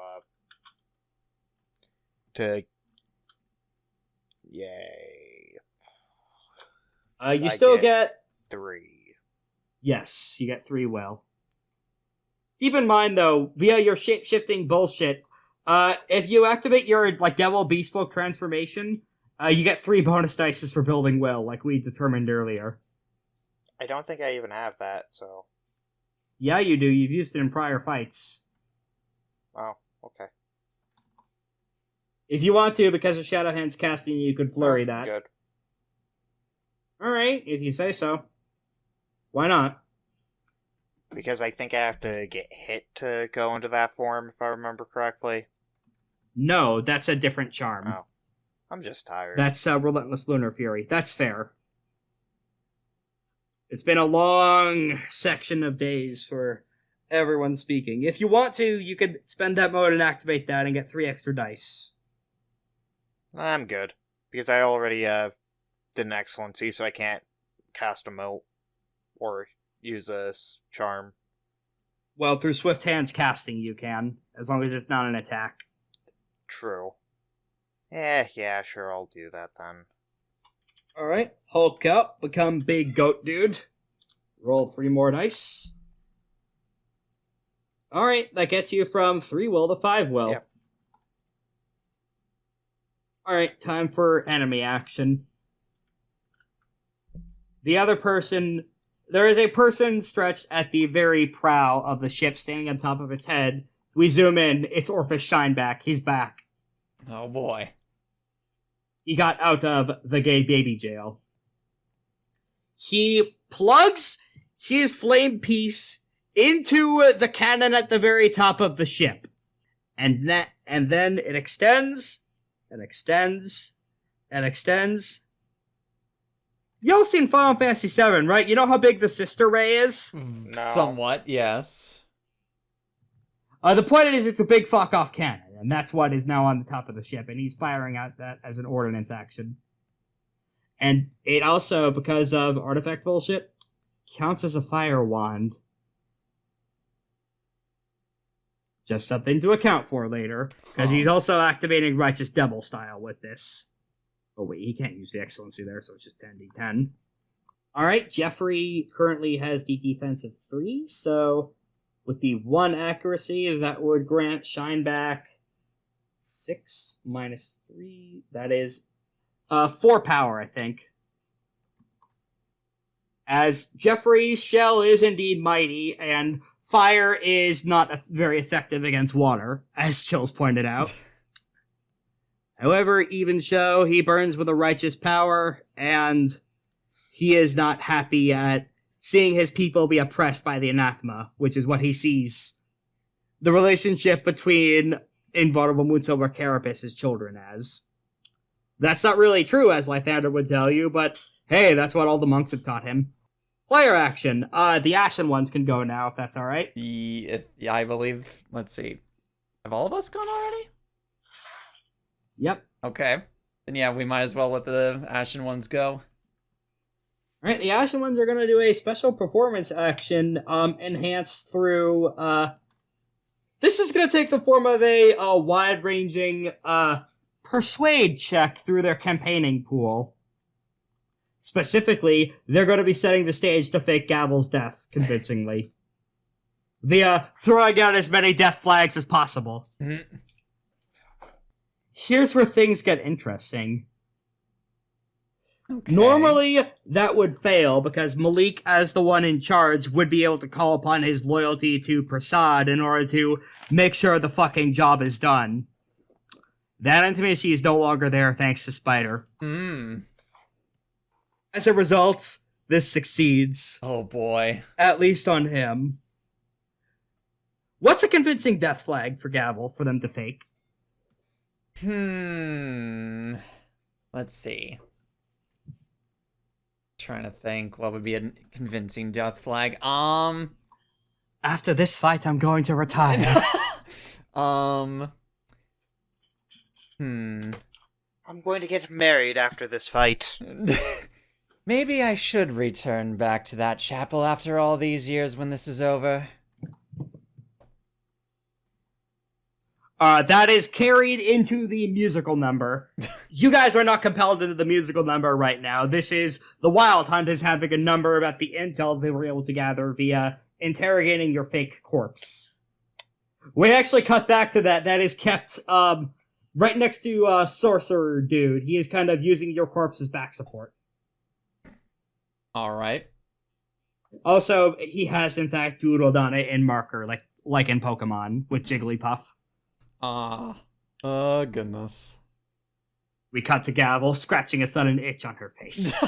yay. You I still get- get 3. Yes, you get 3 will. Keep in mind, though, via your shape-shifting bullshit, if you activate your Devil Beastfolk transformation, you get 3 bonus dices for building will, like we determined earlier. I don't think I even have that, so Yeah, you do. You've used it in prior fights. oh, okay. If you want to, because of Shadowhand's casting, you could flurry that. Good. Alright, if you say so. Why not? Because I think I have to get hit to go into that form, if I remember correctly. No, that's a different charm. Oh. I'm just tired. That's Relentless Lunar Fury. That's fair. It's been a long section of days for everyone speaking. If you want to, you could spend that mode and activate that and get 3 extra dice. I'm good. Because I already did an excellency, so I can't cast a moat or use a charm. Well, through Swift Hands casting you can, as long as it's not an attack. True. Yeah, sure, I'll do that then. Alright, Hulk up, become Big Goat Dude. Roll 3 more dice. Alright, that gets you from 3 will to 5 will. Yep. Alright, time for enemy action. The other person... There is a person stretched at the very prow of the ship, standing on top of its head. We zoom in, it's Orphis Shineback. He's back. Oh boy. He got out of the gay baby jail. He plugs his flame piece into the cannon at the very top of the ship. And then it extends, and extends, and extends. You've seen Final Fantasy VII, right? You know how big the sister ray is? No. Somewhat, yes. The point is, it's a big fuck-off cannon, and that's what is now on the top of the ship, and he's firing out that as an ordnance action. And it also, because of artifact bullshit, counts as a fire wand. Just something to account for later, because he's also activating Righteous Devil style with this. Oh wait, he can't use the excellency there, so it's just 10d10. Alright, Jeffrey currently has the defense of 3, so with the 1 accuracy, that would grant Shineback 6 minus 3. That is 4 power, I think. As Jeffrey's shell is indeed mighty, and fire is not very effective against water, as Chills pointed out. However, even so, he burns with a righteous power, and he is not happy at seeing his people be oppressed by the anathema, which is what he sees the relationship between invulnerable Moonsilver Carapace's children as. That's not really true, as Lythander would tell you, but hey, that's what all the monks have taught him. Player action. The Ashen Ones can go now, if that's alright. Yeah, I believe. Let's see. Have all of us gone already? Yep. Okay. Then yeah, we might as well let the Ashen Ones go. Alright, the Ashen Ones are going to do a special performance action enhanced through... This is going to take the form of a wide-ranging persuade check through their campaigning pool. Specifically, they're going to be setting the stage to fake Gavel's death convincingly. Throwing out as many death flags as possible. Mm-hmm. Here's where things get interesting. Okay. Normally, that would fail because Malik, as the one in charge, would be able to call upon his loyalty to Prasad in order to make sure the fucking job is done. That intimacy is no longer there thanks to Spider. As a result, this succeeds. Oh boy. At least on him. What's a convincing death flag for Gavel for them to fake? Let's see. Trying to think what would be a convincing death flag. After this fight, I'm going to retire. I'm going to get married after this fight. Maybe I should return back to that chapel after all these years when this is over. That is carried into the musical number. You guys are not compelled into the musical number right now. This is the Wyld Hunt is having a number about the intel they were able to gather via interrogating your fake corpse. We actually cut back to that. That is kept right next to Sorcerer Dude. He is kind of using your corpse as back support. All right. Also, he has in fact doodled on it in marker, like in Pokemon with Jigglypuff. Goodness. We cut to Gavel scratching a sudden itch on her face.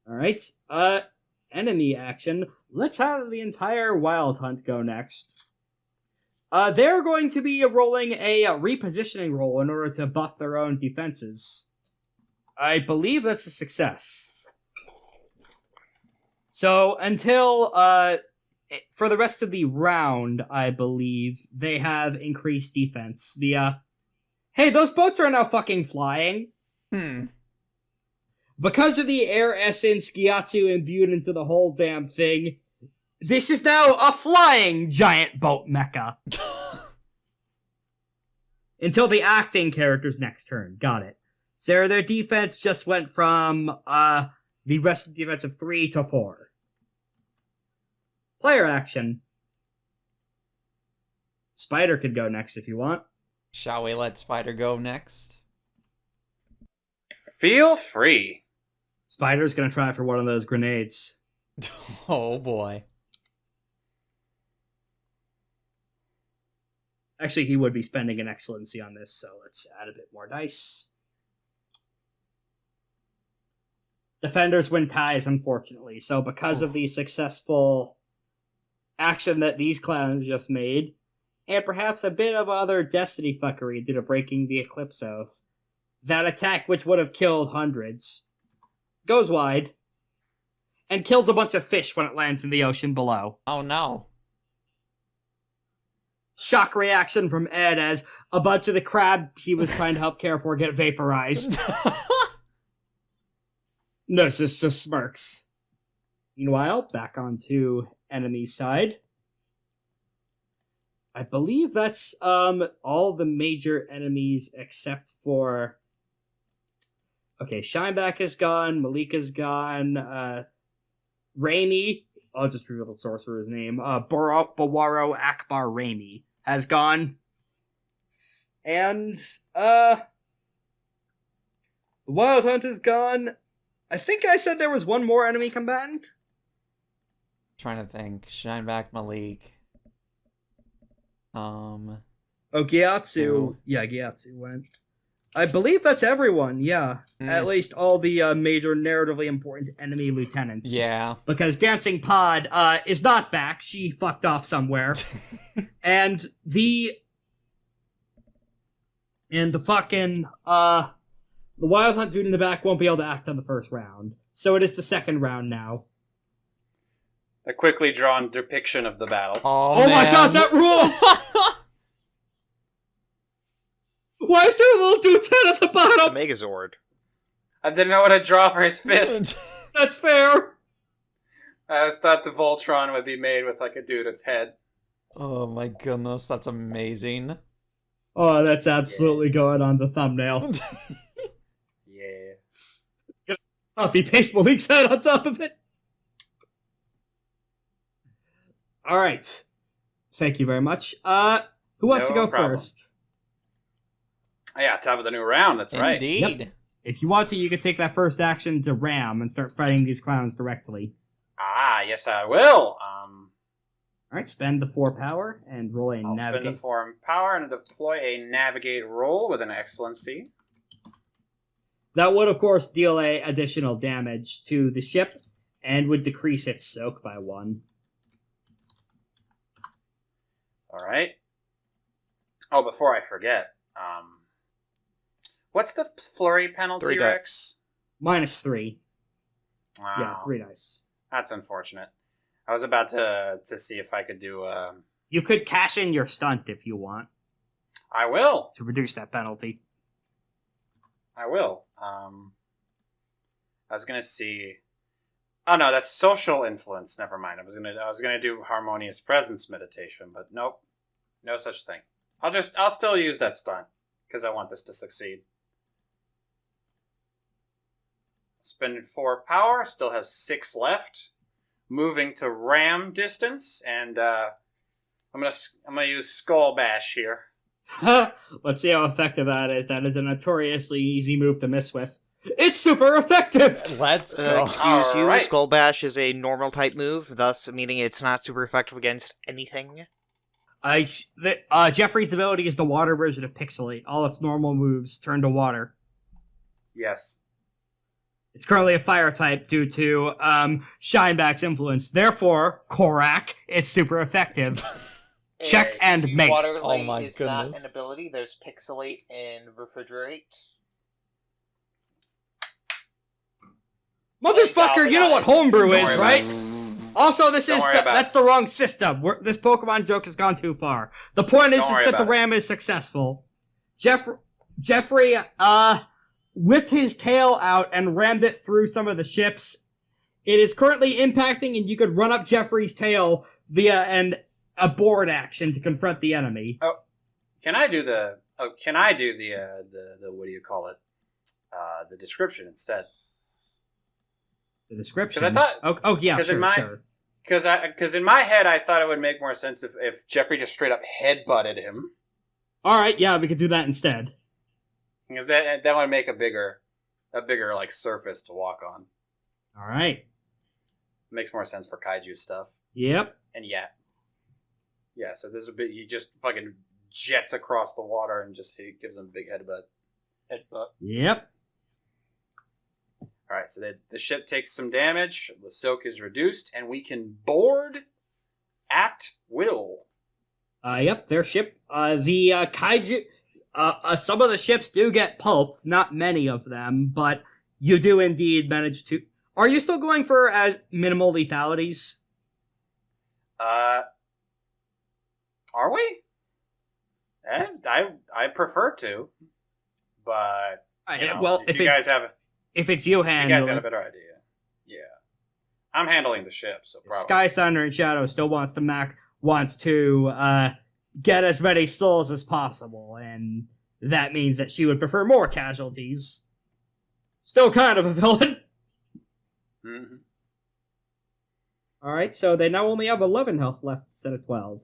Alright, enemy action. Let's have the entire Wyld Hunt go next. They're going to be rolling a repositioning roll in order to buff their own defenses. I believe that's a success. So, until, for the rest of the round, I believe, they have increased defense. Hey, those boats are now fucking flying. Because of the air essence Giatsu imbued into the whole damn thing, this is now a flying giant boat mecha. Until the acting character's next turn. Got it. So their defense just went from, the rest of the defense of 3 to 4. Player action. Spider could go next if you want. Shall we let Spider go next? Feel free. Spider's gonna try for one of those grenades. Oh boy. Actually, he would be spending an excellency on this, so let's add a bit more dice. Defenders win ties, unfortunately. So because of the successful action that these clowns just made, and perhaps a bit of other destiny fuckery due to breaking the Eclipse Oath, that attack, which would have killed hundreds, goes wide, and kills a bunch of fish when it lands in the ocean below. Oh no. Shock reaction from Ed as a bunch of the crab he was trying to help care for get vaporized. Gnosis just smirks. Meanwhile, back onto enemy side. I believe that's all the major enemies except for... Okay, Shineback is gone, Malik is gone, Raimi, I'll just reveal the sorcerer's name, Bawaro Akbar Raimi has gone. And, the Wyld Hunt is gone. I think I said there was one more enemy combatant. Trying to think. Shineback, Malik. Oh, Giatsu. Oh. Yeah, Giatsu went. I believe that's everyone, yeah. Mm. At least all the major narratively important enemy lieutenants. Yeah. Because Dancing Pod is not back. She fucked off somewhere. And the fucking, the Wyld Hunt dude in the back won't be able to act on the first round. So it is the second round now. A quickly drawn depiction of the battle. Oh my god, that rules! Why is there a little dude's head at the bottom? The Megazord. I didn't know what to draw for his fist. That's fair. I always thought the Voltron would be made with like a dude's head. Oh my goodness, that's amazing. Oh, that's absolutely going on the thumbnail. Yeah. Copy paste Malik's head on top of it. Alright. Thank you very much. Who wants to No go problem. first? Yeah, top of the new round, that's right. Indeed. Yep. If you want to, you can take that first action to ram and start fighting these clowns directly. Ah, yes I will. Alright, spend the 4 power and roll a I'll spend navigate. the 4 power and deploy a navigate roll with an excellency. That would, of course, deal a additional damage to the ship and would decrease its soak by 1. Alright. Oh, before I forget, what's the flurry penalty, 3 Rex? -3. Wow. Yeah, 3 dice. That's unfortunate. I was about to see if I could do, You could cash in your stunt if you want I will. to reduce that penalty. I will. I was gonna see. Oh no, that's social influence. Never mind. I was gonna do harmonious presence meditation, but nope, no such thing. I'll still use that stunt because I want this to succeed. Spend 4 power. Still have 6 left. Moving to ram distance, and I'm gonna use Skull Bash here. Let's see how effective that is. That is a notoriously easy move to miss with. It's super effective! Let's go. Excuse you, Alright. Skull Bash is a normal type move, thus meaning it's not super effective against anything. Jeffrey's ability is the water version of Pixelate. All its normal moves turn to water. Yes. It's currently a fire type due to Shineback's influence. Therefore, Korak, it's super effective. Check and mate. Water Oh Light my is goodness. not an ability. There's Pixelate and Refrigerate. Motherfucker, you know what homebrew Don't is, worry right? Also, Don't worry about that's the wrong system. This Pokemon joke has gone too far. The point is Don't worry that the about it. ram is successful. Jeffrey, whipped his tail out and rammed it through some of the ships. It is currently impacting, and you could run up Jeffrey's tail via a board action to confront the enemy. Can I do the what do you call it? The description instead. The description. 'Cause I thought- Oh yeah, 'cause in sure, my- sure. Because in my head I thought it would make more sense if Jeffrey just straight up headbutted him. All right, yeah, we could do that instead. Because that would make a bigger like surface to walk on. All right. Makes more sense for kaiju stuff. Yep. And yeah. So this would be he just fucking jets across the water and he gives him a big headbutt. Yep. Alright, so the ship takes some damage, the soak is reduced, and we can board at will. Yep, their ship. The kaiju. Some of the ships do get pulped, not many of them, but you do indeed manage to. Are you still going for minimal lethalities? Are we? I prefer to, but Well, if you guys have a better idea, yeah, I'm handling the ship, so probably. Sky Sundering Shadow still wants to get as many souls as possible, and that means that she would prefer more casualties. Still kind of a villain. Mm-hmm. Alright, so they now only have 11 health left instead of 12.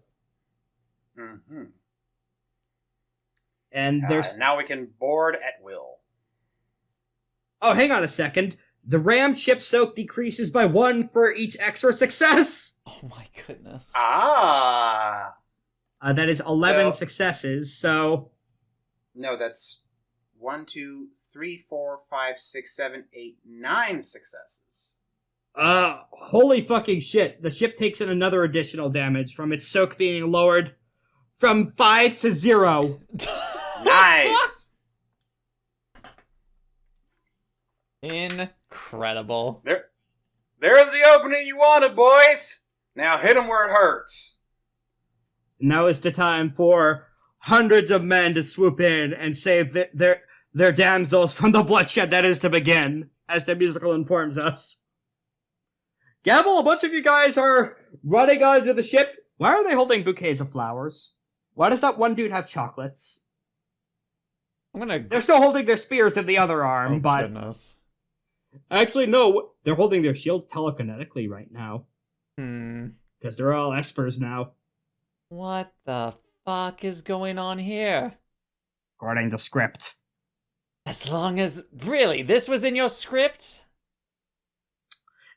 Mm-hmm. And there's... now we can board at will. Oh, hang on a second. The ram chip soak decreases by 1 for each extra success! Oh my goodness. That is 11 So- successes, so... No, that's 1, 2, 3, 4, 5, 6, 7, 8, 9 successes. Holy fucking shit. The ship takes in another additional damage from its soak being lowered from 5 to 0. Nice! Incredible. There's the opening you wanted, boys! Now hit them where it hurts. Now is the time for hundreds of men to swoop in and save their damsels from the bloodshed that is to begin, as the musical informs us. Gavel, a bunch of you guys are running onto the ship. Why are they holding bouquets of flowers? Why does that one dude have chocolates? They're still holding their spears in the other arm, but... Goodness. Actually, no, they're holding their shields telekinetically right now. Because they're all espers now. What the fuck is going on here? According to script. As long as... Really, this was in your script?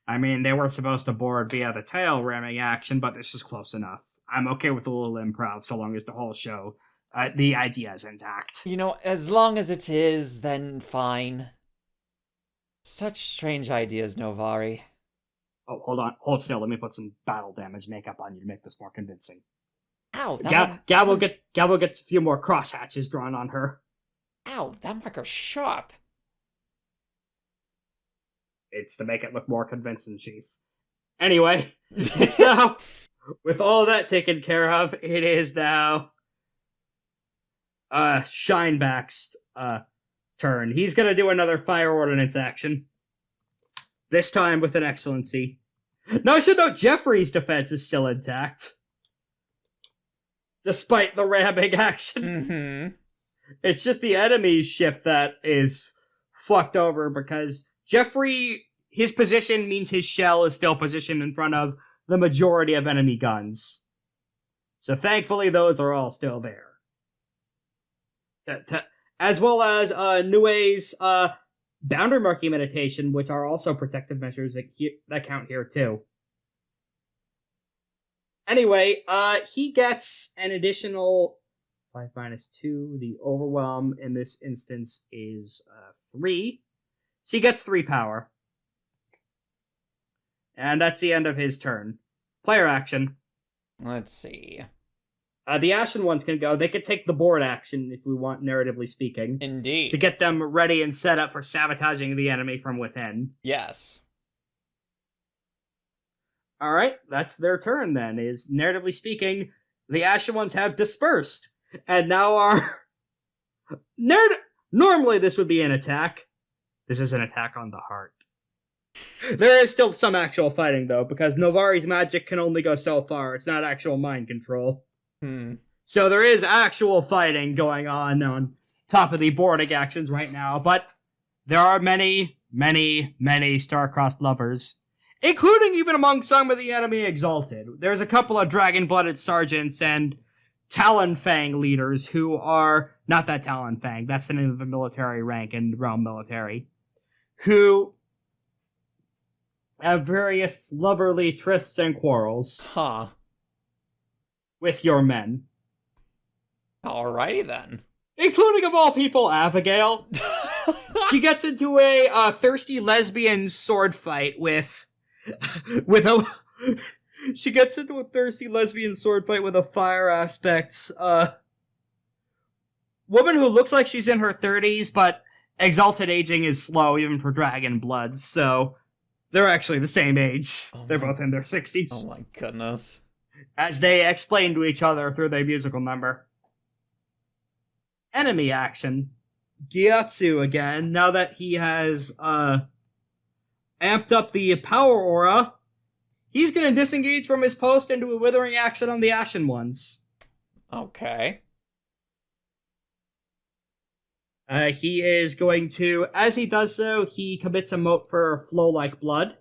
I mean, they were supposed to board via the tail ramming action, but this is close enough. I'm okay with a little improv, so long as the whole show, the idea is intact. You know, as long as it is, then fine. Such strange ideas, Novari. Oh, hold on. Hold still. Let me put some battle damage makeup on you to make this more convincing. Ow, Gavel gets a few more crosshatches drawn on her. Ow, that marker's sharp. It's to make it look more convincing, Chief. Anyway, it's now, with all that taken care of, it is now Shineback's turn. He's gonna do another fire ordnance action. This time with an excellency. Now I should note Jeffrey's defense is still intact. Despite the ramming action. It's just the enemy's ship that is fucked over because Jeffrey, his position means his shell is still positioned in front of the majority of enemy guns. So thankfully those are all still there. As well as Nue's boundary marking meditation, which are also protective measures that count here too. Anyway, he gets an additional 5 minus 2. The overwhelm in this instance is 3. So he gets 3 power. And that's the end of his turn. Player action. Let's see. The Ashen Ones can go. They could take the board action, if we want, narratively speaking. Indeed. To get them ready and set up for sabotaging the enemy from within. Yes. Alright, that's their turn then, is, narratively speaking, the Ashen Ones have dispersed. And now are... Normally this would be an attack. This is an attack on the heart. There is still some actual fighting, though, because Novari's magic can only go so far. It's not actual mind control. So there is actual fighting going on top of the boarding actions right now, but there are many, many, many star-crossed lovers, including even among some of the enemy exalted. There's a couple of Dragonblooded sergeants and Talonfang leaders who are... Not that Talonfang, that's the name of a military rank in the realm military. Who have various loverly trysts and quarrels. With your men. Alrighty then. Including, of all people, Abigail. She gets into a thirsty lesbian sword fight with a... She gets into a thirsty lesbian sword fight with a fire aspect. Woman who looks like she's in her 30s, but exalted aging is slow even for dragon blood, so they're actually the same age. They're both in their 60s. Oh my goodness. As they explain to each other through their musical number. Enemy action. Giatsu again, now that he has amped up the power aura, he's gonna disengage from his post and do a withering action on the Ashen Ones. Okay. He is going to, as he does so, he commits a mote for flow like blood.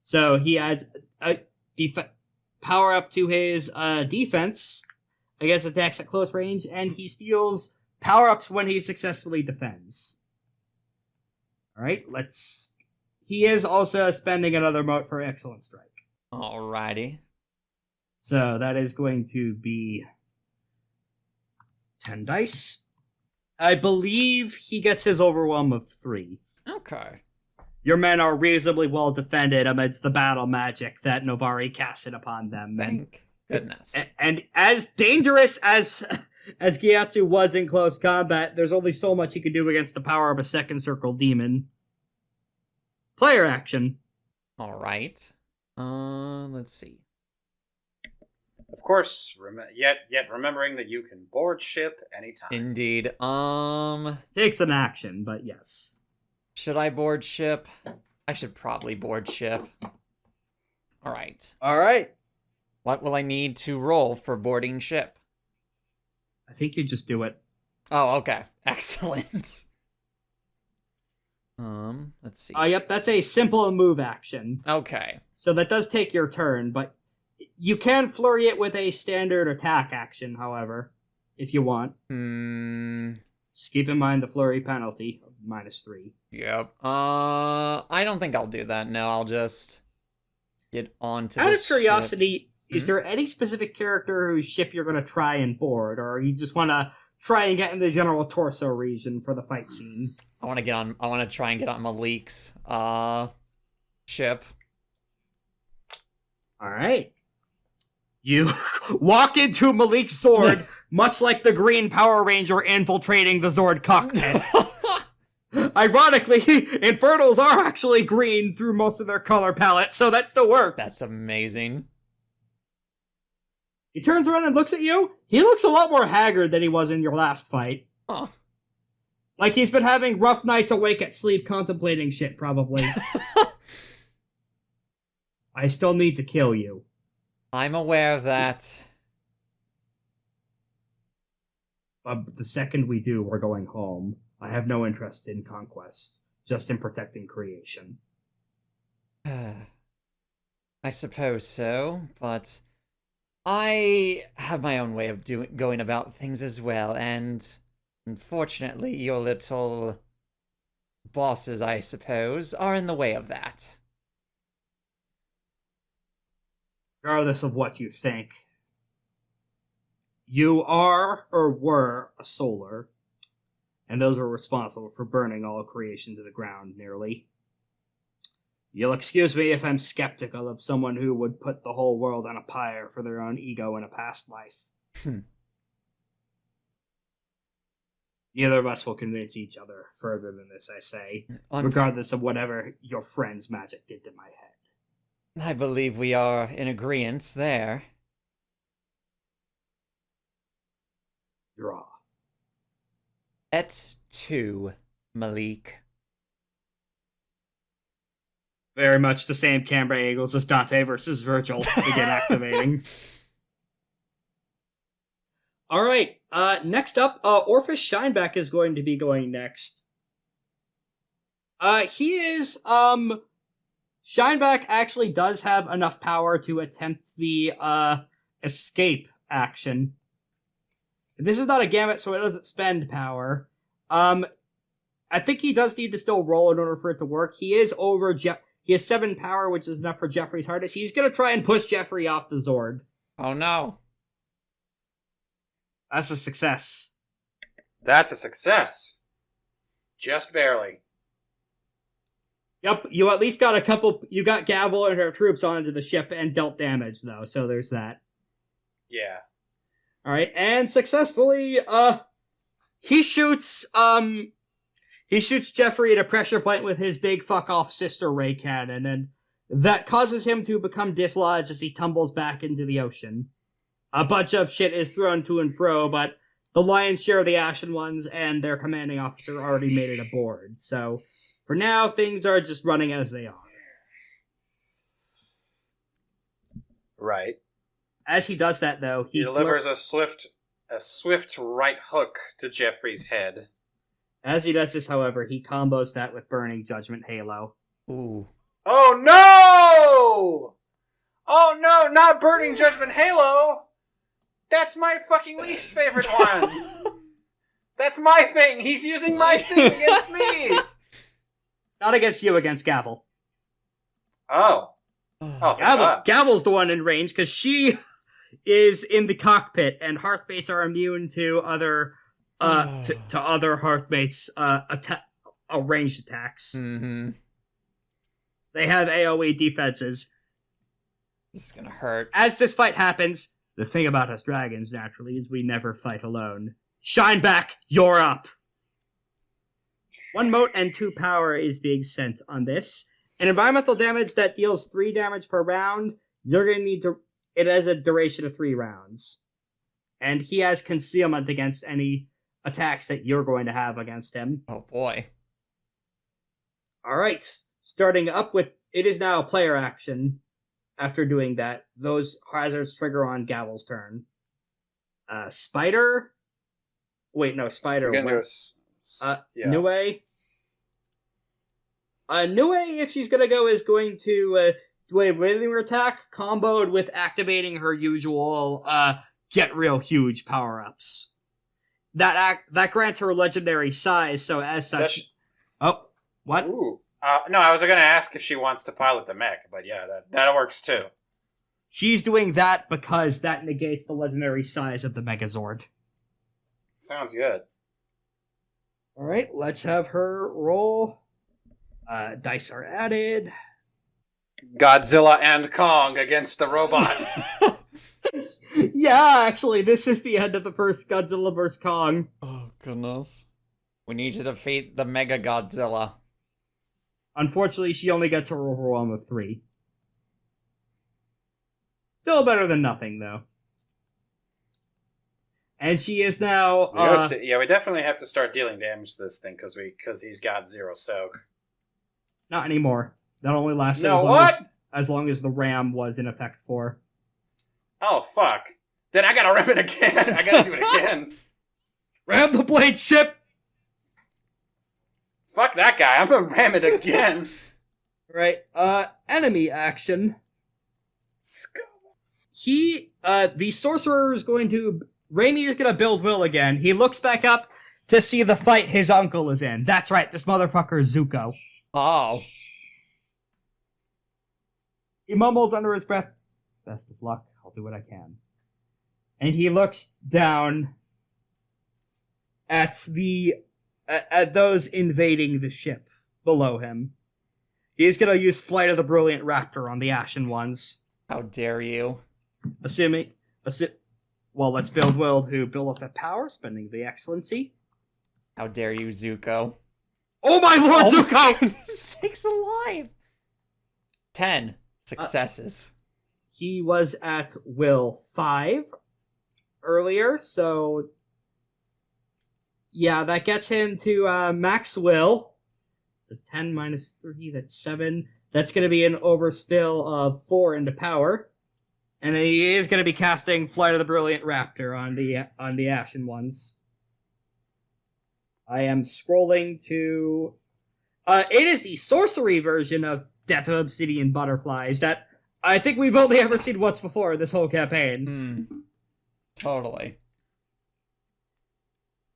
So he adds a power up to his defense against attacks at close range, and he steals power-ups when he successfully defends. Alright, he is also spending another mote for Excellent Strike. Alrighty. So that is going to be 10 dice. I believe he gets his overwhelm of 3. Okay. Your men are reasonably well defended amidst the battle magic that Novari casted upon them. Thank goodness. And as dangerous as Giatsu was in close combat, there's only so much he could do against the power of a second circle demon. Player action. All right. Let's see. Of course, yet remembering that you can board ship anytime. Indeed. Takes an action, but yes. Should I board ship? I should probably board ship. All right. All right. What will I need to roll for boarding ship? I think you just do it. Oh, okay. Excellent. Let's see. Yep, that's a simple move action. Okay. So that does take your turn, but you can flurry it with a standard attack action, however, if you want. Just keep in mind the flurry penalty of -3. Yep. I don't think I'll do that. No, I'll just get on to Out the of curiosity, ship. is there any specific character whose ship you're going to try and board, or you just want to try and get in the general torso region for the fight scene? I want to try and get on Malik's ship. All right. You walk into Malik's Zord, much like the Green Power Ranger infiltrating the Zord cockpit. Ironically, Infernals are actually green through most of their color palette, so that still works. That's amazing. He turns around and looks at you. He looks a lot more haggard than he was in your last fight. Huh. Like he's been having rough nights awake at sleep contemplating shit, probably. I still need to kill you. I'm aware of that. The second we do, we're going home. I have no interest in conquest, just in protecting creation. I suppose so, but I have my own way of going about things as well, and unfortunately your little bosses, I suppose, are in the way of that. Regardless of what you think, you are or were a solar, and those are responsible for burning all creation to the ground, nearly. You'll excuse me if I'm skeptical of someone who would put the whole world on a pyre for their own ego in a past life. Neither of us will convince each other further than this, I say, regardless of whatever your friend's magic did to my head. I believe we are in agreement there. Draw. Et tu, Malik. Very much the same camera angles as Dante versus Virgil begin activating. Alright, next up, Orphis Shineback is going to be going next. He is, Shineback actually does have enough power to attempt the, escape action. This is not a gamut, so it doesn't spend power. I think he does need to still roll in order for it to work. He is over he has 7 power, which is enough for Jeffrey's hardest. He's gonna try and push Jeffrey off the Zord. Oh no. That's a success. That's a success. Just barely. Yep, you at least got you got Gavel and her troops onto the ship and dealt damage, though, so there's that. Yeah. Alright, and successfully, he shoots Jeffrey at a pressure point with his big fuck-off sister ray cannon, and that causes him to become dislodged as he tumbles back into the ocean. A bunch of shit is thrown to and fro, but the lion's share of the Ashen Ones and their commanding officer already made it aboard, so for now, things are just running as they are. Right. As he does that, though, he delivers a swift right hook to Jeffrey's head. As he does this, however, he combos that with Burning Judgment Halo. Ooh. Oh no! Oh no, not Burning Judgment Halo! That's my fucking least favorite one! That's my thing! He's using my thing against me! Not against you, against Gavel. Oh. Oh, Gavel's the one in range, because she is in the cockpit, and Hearthbaits are immune to other to other Hearthmates ranged attacks. Mm-hmm. They have AoE defenses. This is gonna hurt. As this fight happens, the thing about us dragons, naturally, is we never fight alone. Shineback, you're up! 1 mote and 2 power is being sent on this. An environmental damage that deals 3 damage per round, you're gonna need to... It has a duration of 3 rounds. And he has concealment against any attacks that you're going to have against him. Oh boy. Alright, starting up with... It is now a player action. After doing that, those hazards trigger on Gavel's turn. Spider? Wait, no, Spider. We're gonna Nue? Nue, if she's gonna go, is going to do a withering attack comboed with activating her usual get real huge power-ups. That grants her legendary size, so as such... Oh, what? Ooh. No, I was going to ask if she wants to pilot the mech, but yeah, that works too. She's doing that because that negates the legendary size of the Megazord. Sounds good. Alright, let's have her roll. Dice are added. Godzilla and Kong against the robot. Yeah, actually, this is the end of the first Godzilla vs. Kong. Oh, goodness. We need to defeat the Mega Godzilla. Unfortunately, she only gets a overwhelm of 3. Still better than nothing, though. And she is now... we definitely have to start dealing damage to this thing, because he's got 0 soak. Not anymore. That only lasted as long as the ram was in effect for. Oh, fuck. Then I gotta ram it again. I gotta do it again. Ram the blade ship! Fuck that guy. I'm gonna ram it again. Right. Enemy action. The sorcerer is going to... Raimi is gonna build Will again. He looks back up to see the fight his uncle is in. That's right, this motherfucker is Zuko. Oh. He mumbles under his breath, "Best of luck, I'll do what I can." And he looks down at at those invading the ship below him. He's gonna use Flight of the Brilliant Raptor on the Ashen Ones. How dare you? Well, let's build Wyld, who build up that power, spending the excellency. How dare you, Zuko? Oh my lord, Zuko! 6 alive! 10 successes. He was at Will 5 earlier, so... Yeah, that gets him to max Will. The 10 minus 3, that's 7. That's going to be an overspill of 4 into power. And he is going to be casting Flight of the Brilliant Raptor on the Ashen Ones. I am scrolling to... it is the sorcery version of Death of Obsidian Butterflies that I think we've only ever seen once before this whole campaign. Totally.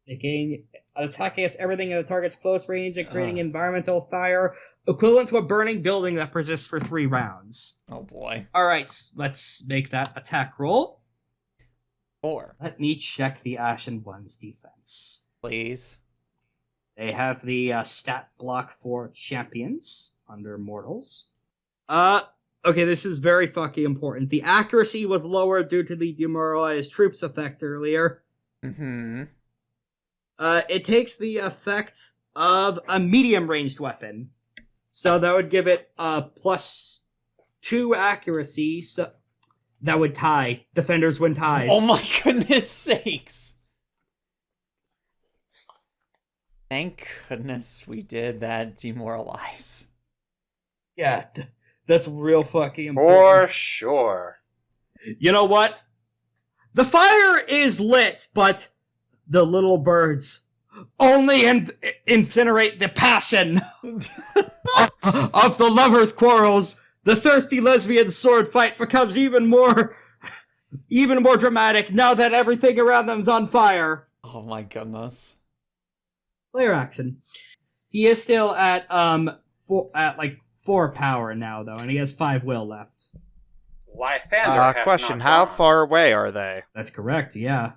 Making an attack against everything in the target's close range and creating environmental fire equivalent to a burning building that persists for 3 rounds. Oh boy. Alright, let's make that attack roll. 4. Let me check the Ashen Ones defense. Please. They have the stat block for champions under mortals. Okay, this is very fucking important. The accuracy was lower due to the demoralized troops effect earlier. Mm-hmm. It takes the effect of a medium-ranged weapon. So that would give it +2 accuracy, so that would tie. Defenders win ties. Oh my goodness sakes! Thank goodness we did that demoralize. Yeah, that's real fucking important. For sure. You know what? The fire is lit, but the little birds only incinerate the passion of the lovers' quarrels. The thirsty lesbian sword fight becomes even more dramatic now that everything around them's on fire. Oh my goodness. Player action. He is still at 4 power now though, and he has 5 will left. Lythander Question, how far away are they? That's correct, yeah.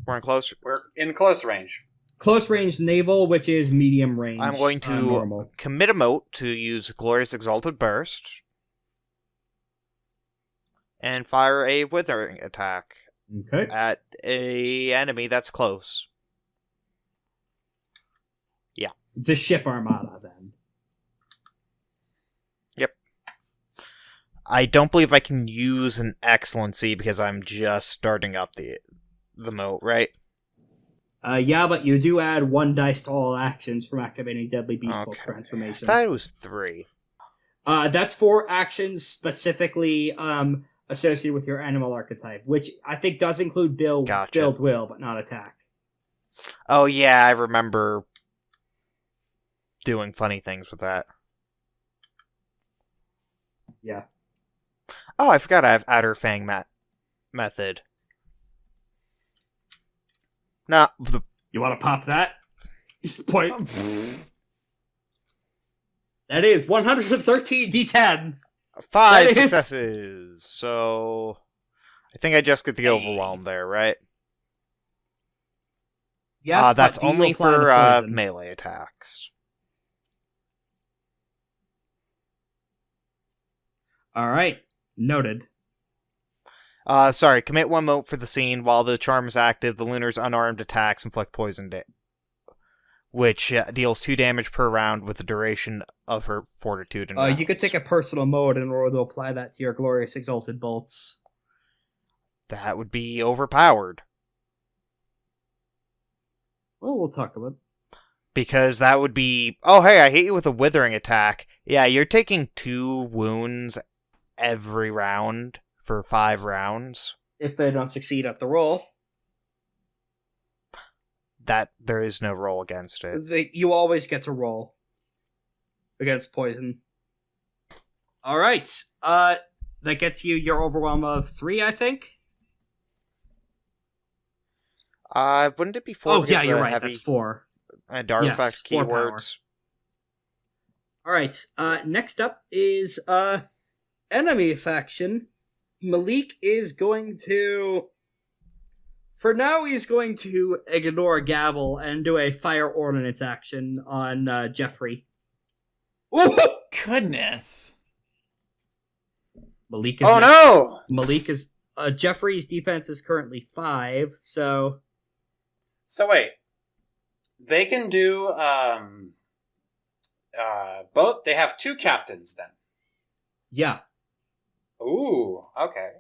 We're in close. We're in close range. Close range naval, which is medium range. I'm going to normal. commit a mote to use Glorious Exalted Burst and fire a withering attack Okay. at a enemy that's close. The ship armada, then. I don't believe I can use an Excellency because I'm just starting up the moat, right? Yeah, but you do add 1 dice to all actions from activating Deadly Beastful Transformation. I thought it was 3. That's for actions specifically associated with your animal archetype, which I think does include build will, but not attack. Oh yeah, I remember doing funny things with that. Yeah. Oh, I forgot I have Adder Fang method. Nah, You want to pop that? Point. That is 113 D10. 5 That is- successes. So I think I just get the overwhelm there, right? Yes, that's but do you only apply the for poison? melee attacks. All right, noted. Sorry, commit 1 mote for the scene. While the charm is active, the Lunar's unarmed attacks inflict poison which deals 2 damage per round with the duration of her fortitude and rounds. You could take a personal mode in order to apply that to your Glorious Exalted Bolts. That would be overpowered. Well, we'll talk about it. Because that would be... Oh, hey, I hit you with a withering attack. Yeah, you're taking 2 wounds every round for 5 rounds. If they don't succeed at the roll. That there is no roll against it. You always get to roll against poison. All right. That gets you your overwhelm of 3, I think. Wouldn't it be 4? Oh, because yeah, you're the right. heavy That's 4. Dark Yes, effects 4 power. keywords. All right. Next up is enemy faction. Malik is going to... For now, he's going to ignore Gavel and do a fire ordnance action on Jeffrey. Ooh! Goodness. Malik is Oh no! Malik is Jeffrey's defense is currently 5, so So wait, they can do both. They have 2 captains then. yeah. Ooh, okay.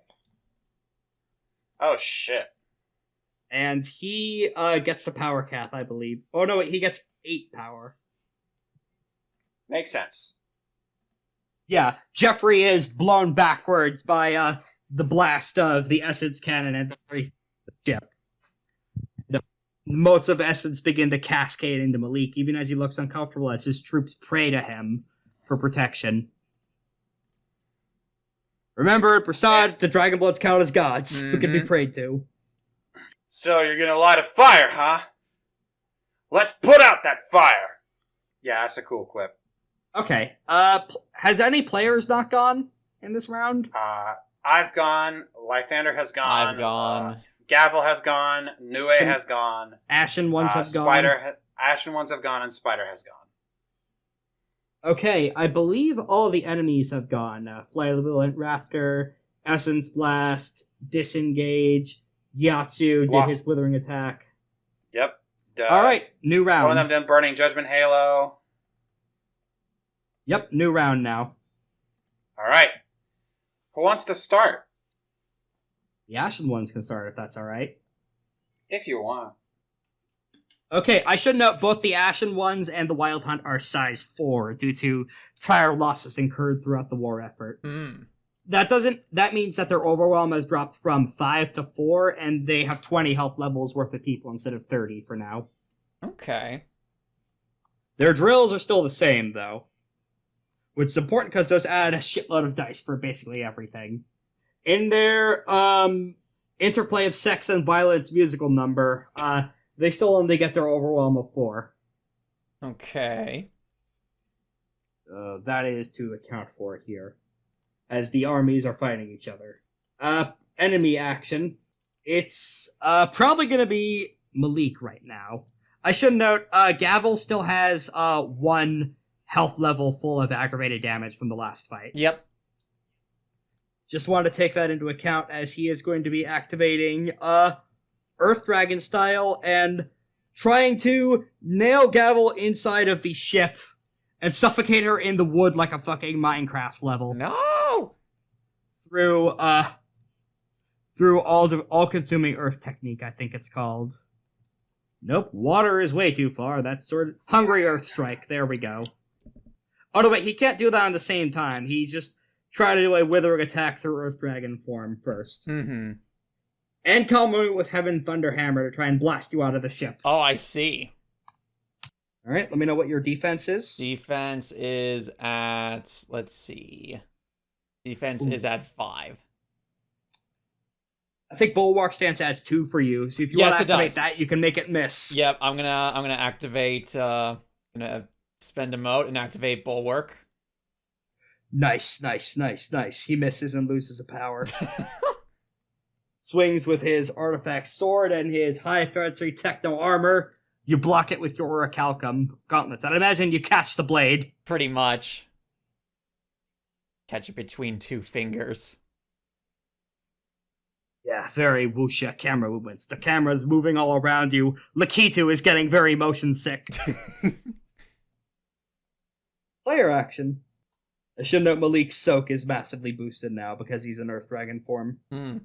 Oh shit. And he gets the power cap, I believe. Oh no, wait, he gets 8 power. Makes sense. Yeah, Jeffrey is blown backwards by the blast of the essence cannon and the ship. The motes of essence begin to cascade into Malik, even as he looks uncomfortable as his troops pray to him for protection. Remember, Prasad, the Dragonbloods count as gods who can be prayed to. So you're gonna light a fire, huh? Let's put out that fire! Yeah, that's a cool quip. Okay, has any players not gone in this round? I've gone, Lythander has gone. I've gone. Gavel has gone, Nue has gone. Ashen Ones have gone. Ashen Ones have gone, and Spider has gone. Okay, I believe all the enemies have gone. Flammable Raptor, Essence Blast, Disengage, Giatsu did his Withering Attack. Yep. Alright, new round. One of them done Burning Judgment Halo. Yep, new round now. Alright. Who wants to start? The Ashen Ones can start if that's alright. If you want. Okay, I should note both the Ashen Ones and the Wyld Hunt are size 4 due to prior losses incurred throughout the war effort. That means that their overwhelm has dropped from 5 to 4, and they have 20 health levels worth of people instead of 30 for now. Okay. Their drills are still the same, though. Which is important because those add a shitload of dice for basically everything. In their, interplay of sex and violence musical number, they still only get their overwhelm of 4. Okay. That is to account for here, as the armies are fighting each other. Enemy action. It's probably going to be Malik right now. I should note, Gavel still has 1 health level full of aggravated damage from the last fight. Yep. Just want to take that into account as he is going to be activating Earth Dragon style and trying to nail Gavel inside of the ship and suffocate her in the wood like a fucking Minecraft level. No! Through all-consuming earth technique, I think it's called. Nope, water is way too far. That's sort of hungry earth strike. There we go. Oh no, wait, he can't do that on the same time. He just try to do a withering attack through Earth Dragon form first. Mm-hmm. And combo with Heaven Thunderhammer to try and blast you out of the ship. Oh, I see. Alright, let me know what your defense is. Defense is at, let's see. Defense is at 5. I think Bulwark Stance adds 2 for you, so if you want to activate that, you can make it miss. Yep, I'm gonna activate, gonna spend a mote and activate Bulwark. Nice. He misses and loses a power. Swings with his artifact sword and his high efficiency techno armor. You block it with your orichalcum gauntlets. I'd imagine you catch the blade. Pretty much. Catch it between 2 fingers. Yeah, very wuxia camera movements. The camera's moving all around you. Lakitu is getting very motion sick. Player action. I should note Malik's soak is massively boosted now because he's in Earth Dragon form. Hmm.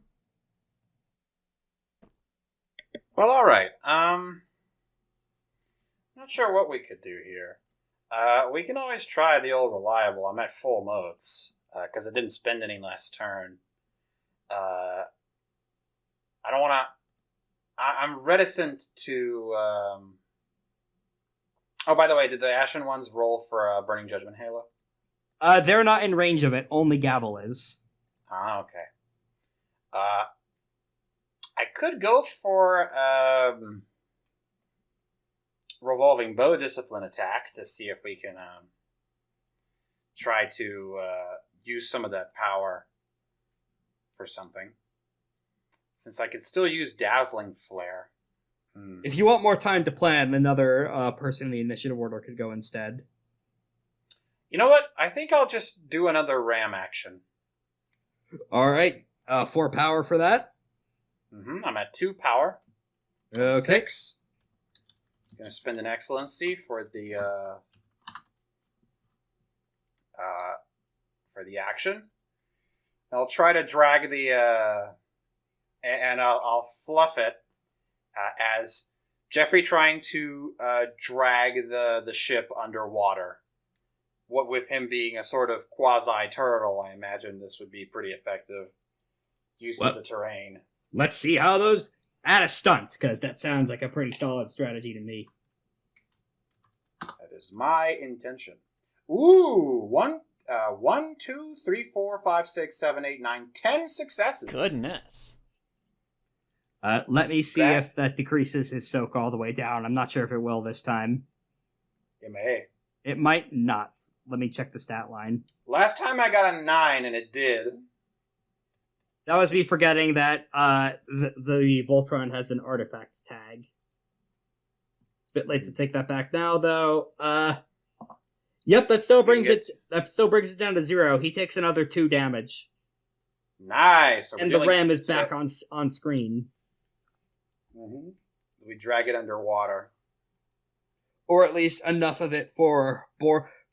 Well, alright. Not sure what we could do here. We can always try the old reliable. I'm at full motes, because I didn't spend any last turn. I don't want to... I'm reticent to... Oh, by the way, did the Ashen Ones roll for Burning Judgment Halo? They're not in range of it. Only Gavel is. Ah, okay. I could go for revolving bow discipline attack to see if we can try to use some of that power for something. Since I could still use dazzling flare. If you want more time to plan, another person in the initiative order could go instead. You know what? I think I'll just do another ram action. Alright, 4 power for that. I'm at 2 power. Okay. 6. Gonna spend an excellency for the action. I'll try to drag the and I'll fluff it as Jeffrey trying to drag the ship underwater. What with him being a sort of quasi-turtle, I imagine this would be pretty effective use of the terrain. Let's see how those... Add a stunt, because that sounds like a pretty solid strategy to me. That is my intention. Ooh, 1, 2, 3, 4, 5, 6, 7, 8, 9, 10 successes. Goodness. Let me see if that decreases his soak all the way down. I'm not sure if it will this time. It may. It might not. Let me check the stat line. Last time I got a 9, and it did. That was me forgetting that the Voltron has an artifact tag. Bit late to take that back now, though. Yep, that still brings it down to 0. He takes another 2 damage. Nice. And the ram is back on screen. We drag it underwater. Or at least enough of it for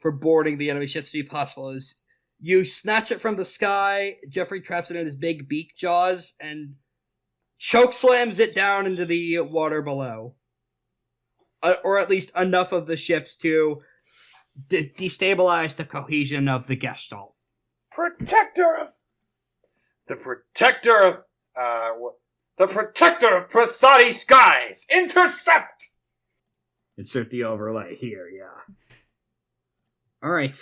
boarding the enemy ships to be possible. Is you snatch it from the sky, Jeffrey traps it in his big beak jaws, and choke slams it down into the water below. Or at least enough of the ships to destabilize the cohesion of the Gestalt. The protector of Prasadi skies! Intercept! Insert the overlay here, yeah. Alright,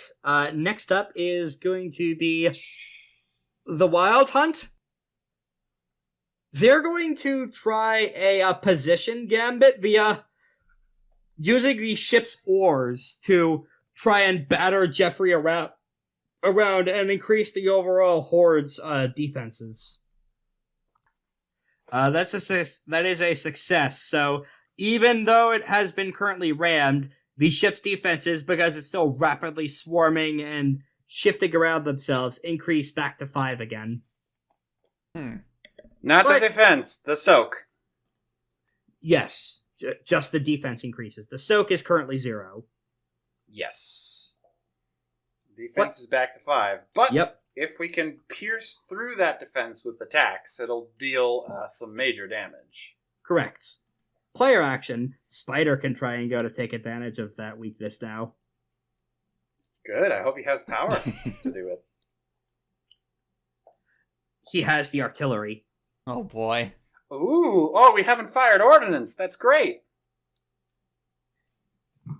next up is going to be the Wyld Hunt. They're going to try a position gambit via using the ship's oars to try and batter Jeffrey around and increase the overall horde's defenses. That is a success. So even though it has been currently rammed, the ship's defenses, because it's still rapidly swarming and shifting around themselves, increase back to 5 again. Not But- the defense, the soak. Yes, just the defense increases. The soak is currently 0. Yes. Defense is back to 5. But Yep. if we can pierce through that defense with attacks, it'll deal some major damage. Correct. Player action. Spider can try and go to take advantage of that weakness now. Good, I hope he has power to do it. He has the artillery. Oh boy. Ooh, we haven't fired ordnance. That's great.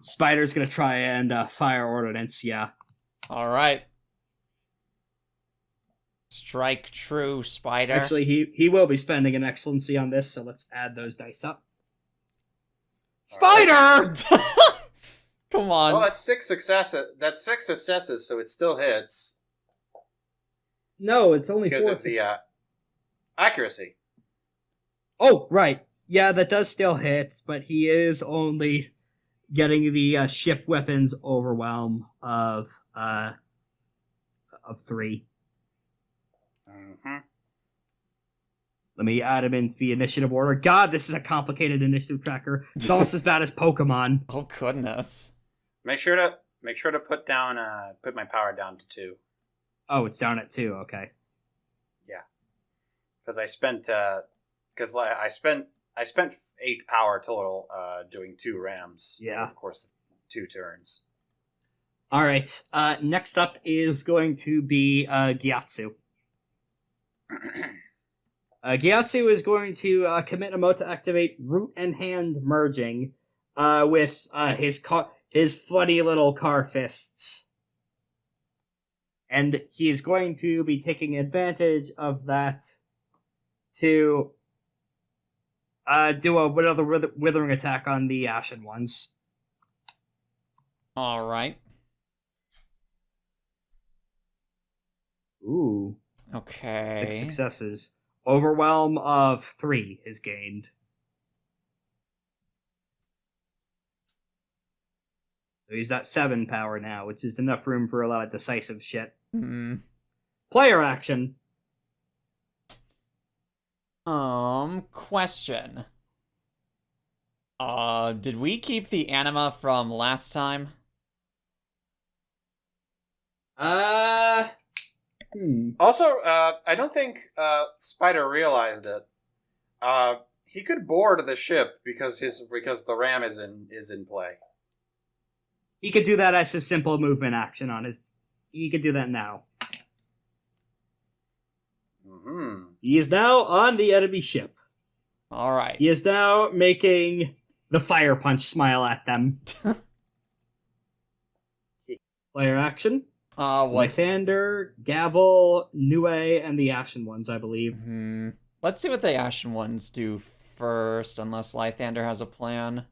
Spider's gonna try and fire ordnance, yeah. All right. Strike true, Spider. Actually, he will be spending an excellency on this, so let's add those dice up. Spider! Come on. Well, that's 6 successes. That's 6 successes, so it still hits No, it's only because 4. of the accuracy. Oh, right. Yeah, that does still hit, but he is only getting the ship weapons overwhelm of 3. Mm-hmm. Let me add him in the initiative order. God, this is a complicated initiative tracker. It's almost as bad as Pokemon. Oh goodness. Make sure to put my power down to 2. Oh, it's down at 2. Okay. Because I spent 8 power total doing 2 rams. Yeah. Over the course of 2 turns. All right. Next up is going to be Giatsu. Giatsu is going to commit a mode to activate Root and Hand merging with his funny little car fists. And he is going to be taking advantage of that to do another withering attack on the Ashen Ones. All right. Ooh. Okay. 6 successes. Overwhelm of 3 is gained. So he's got 7 power now, which is enough room for a lot of decisive shit. Player action. Question. Did we keep the anima from last time? Also, I don't think Spider realized it. He could board the ship because the ram is in play. He could do that as his simple movement action on his... He could do that now. Mm-hmm. He is now on the enemy ship. All right. He is now making the fire punch smile at them. Player action. What? Lythander, Gavel, Nue, and the Ashen Ones, I believe. Let's see what the Ashen Ones do first, unless Lythander has a plan.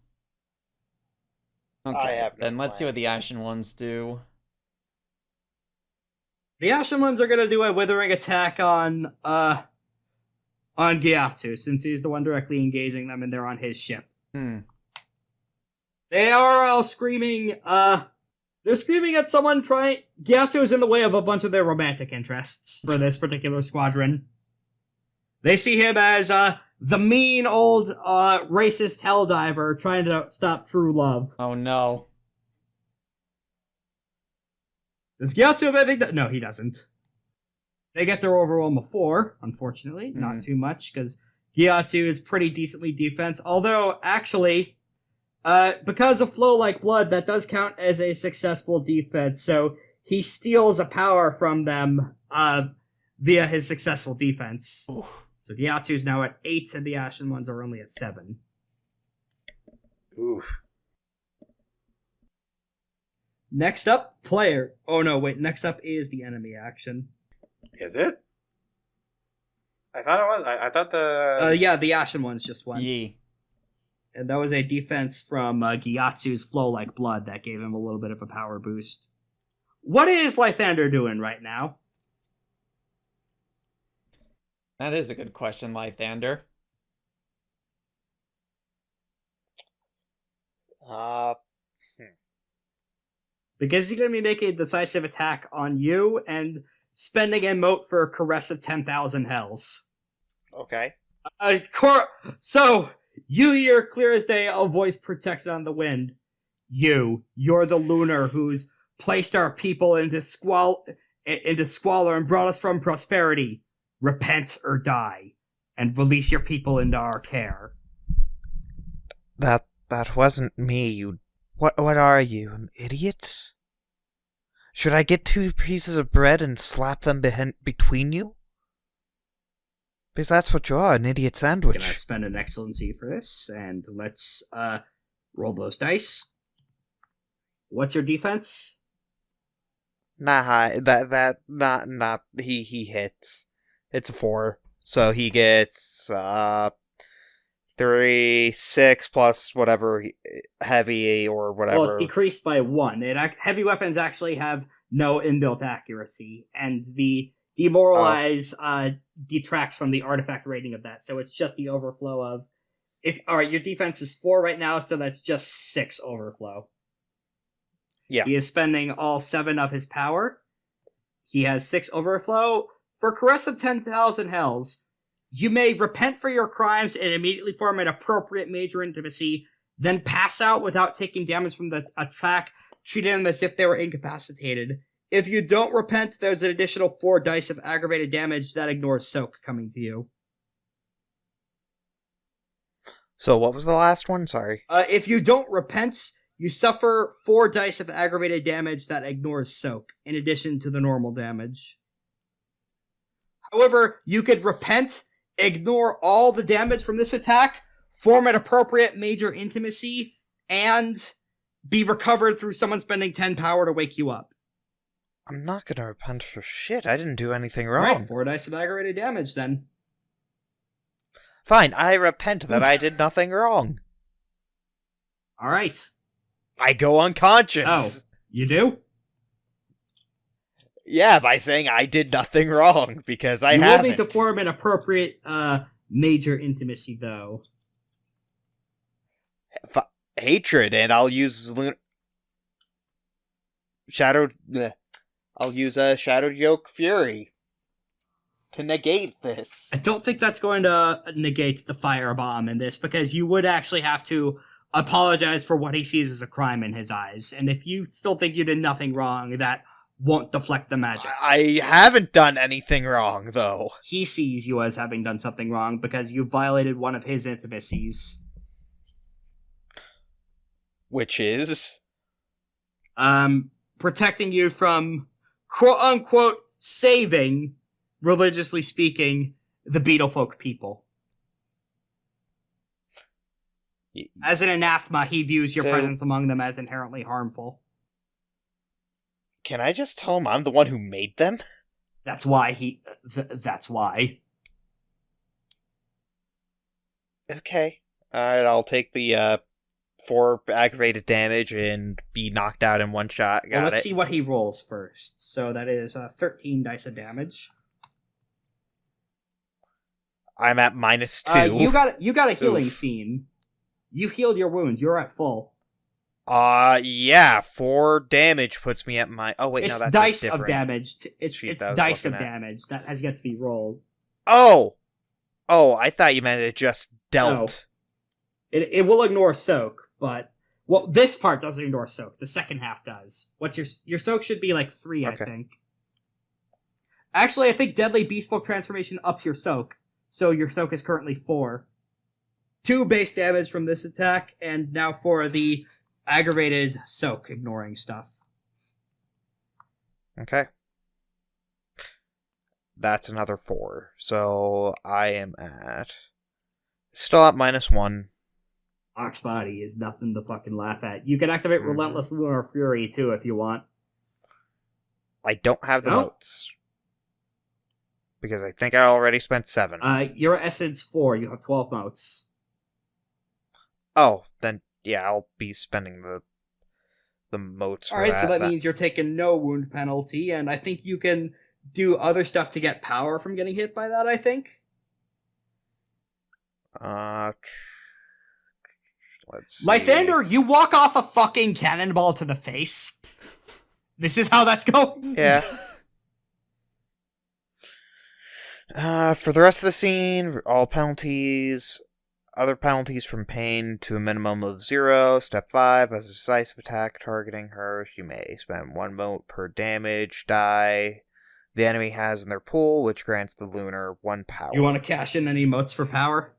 Okay, I have no then let's see plan. what the Ashen Ones do. The Ashen Ones are gonna do a withering attack on Giatsu, since he's the one directly engaging them and they're on his ship. They are all screaming, they're screaming at someone trying... Giatsu is in the way of a bunch of their romantic interests for this particular squadron. They see him as, the mean old, racist helldiver trying to stop true love. Oh no. Does Giatsu have anything no, he doesn't. They get their overwhelm of 4, unfortunately. Not too much, because Giatsu is pretty decently defense. Although, actually, because of Flow Like Blood, that does count as a successful defense, so he steals a power from them via his successful defense. Oof. So Giatsu is now at 8, and the Ashen Ones are only at 7. Oof. Next up, player. Oh no, wait. Next up is the enemy action. Is it? I thought it was. I thought the. Yeah, the Ashen Ones just won. Yee. And that was a defense from Giatsu's Flow Like Blood that gave him a little bit of a power boost. What is Lythander doing right now? That is a good question, Lythander. Because he's going to be making a decisive attack on you and spending a mote for a caress of 10,000 hells. Okay. So, you hear clear as day a voice protected on the wind. You're the lunar who's placed our people into squalor and brought us from prosperity. Repent or die, and release your people into our care. That wasn't me, you... What are you, an idiot? Should I get 2 pieces of bread and slap them between you? Because that's what you are, an idiot sandwich. I'm gonna spend an excellency for this, and let's roll those dice. What's your defense? Nah, he hits. It's a 4. So he gets 3, 6 plus whatever heavy or whatever. Well, it's decreased by 1. Heavy weapons actually have no inbuilt accuracy, and the demoralize detracts from the artifact rating of that. So it's just the overflow of. Alright, your defense is 4 right now, so that's just 6 overflow. Yeah. He is spending all 7 of his power. He has 6 overflow. For Caress of 10,000 Hells, you may repent for your crimes and immediately form an appropriate major intimacy, then pass out without taking damage from the attack, treating them as if they were incapacitated. If you don't repent, there's an additional 4 dice of aggravated damage that ignores soak coming to you. So what was the last one? Sorry. If you don't repent, you suffer 4 dice of aggravated damage that ignores soak, in addition to the normal damage. However, you could repent, ignore all the damage from this attack, form an appropriate major intimacy, and be recovered through someone spending 10 power to wake you up. I'm not gonna repent for shit. I didn't do anything wrong. Right, 4 dice of aggravated damage, then. Fine, I repent that I did nothing wrong. Alright. I go unconscious. Oh, you do? Yeah, by saying I did nothing wrong, because I You will haven't. need to form an appropriate major intimacy, though. Hatred, and I'll use I'll use a Shadowed Yoke Fury to negate this. I don't think that's going to negate the firebomb in this, because you would actually have to apologize for what he sees as a crime in his eyes. And if you still think you did nothing wrong, that won't deflect the magic. I haven't done anything wrong, though. He sees you as having done something wrong because you violated one of his intimacies. Which is? Protecting you from, quote-unquote, saving, religiously speaking, the Beetlefolk people. As an anathema, he views your presence among them as inherently harmful. Can I just tell him I'm the one who made them? That's why that's why. Okay. Alright, I'll take the 4 aggravated damage and be knocked out in one shot. Let's see what he rolls first. So that is 13 dice of damage. I'm at -2. You got a healing scene. You healed your wounds. You're at full. Yeah, 4 damage puts me at my... Oh, wait, it's no, that's dice different. of damage. It's dice of damage. That has yet to be rolled. Oh, I thought you meant it just dealt. No. It will ignore soak, but... Well, this part doesn't ignore soak. The second half does. What's your soak should be like 3, I think. Actually, I think Deadly Beastfolk Transformation ups your soak. So your soak is currently 4. 2 base damage from this attack, and now for the aggravated soak, ignoring stuff. Okay. That's another 4. So I am still at -1. Oxbody is nothing to fucking laugh at. You can activate Relentless Lunar Fury, too, if you want. I don't have the notes. Because I think I already spent 7. You're at Essence 4. You have 12 motes. Oh, then, yeah, I'll be spending the motes for that. Alright, so that means you're taking no wound penalty, and I think you can do other stuff to get power from getting hit by that, I think. Let's see. Lythander, you walk off a fucking cannonball to the face. This is how that's going? Yeah. For the rest of the scene, all penalties, other penalties from pain to a minimum of 0. Step 5, as a decisive attack targeting her, you may spend 1 mote per damage die the enemy has in their pool, which grants the Lunar 1 power. You want to cash in any motes for power?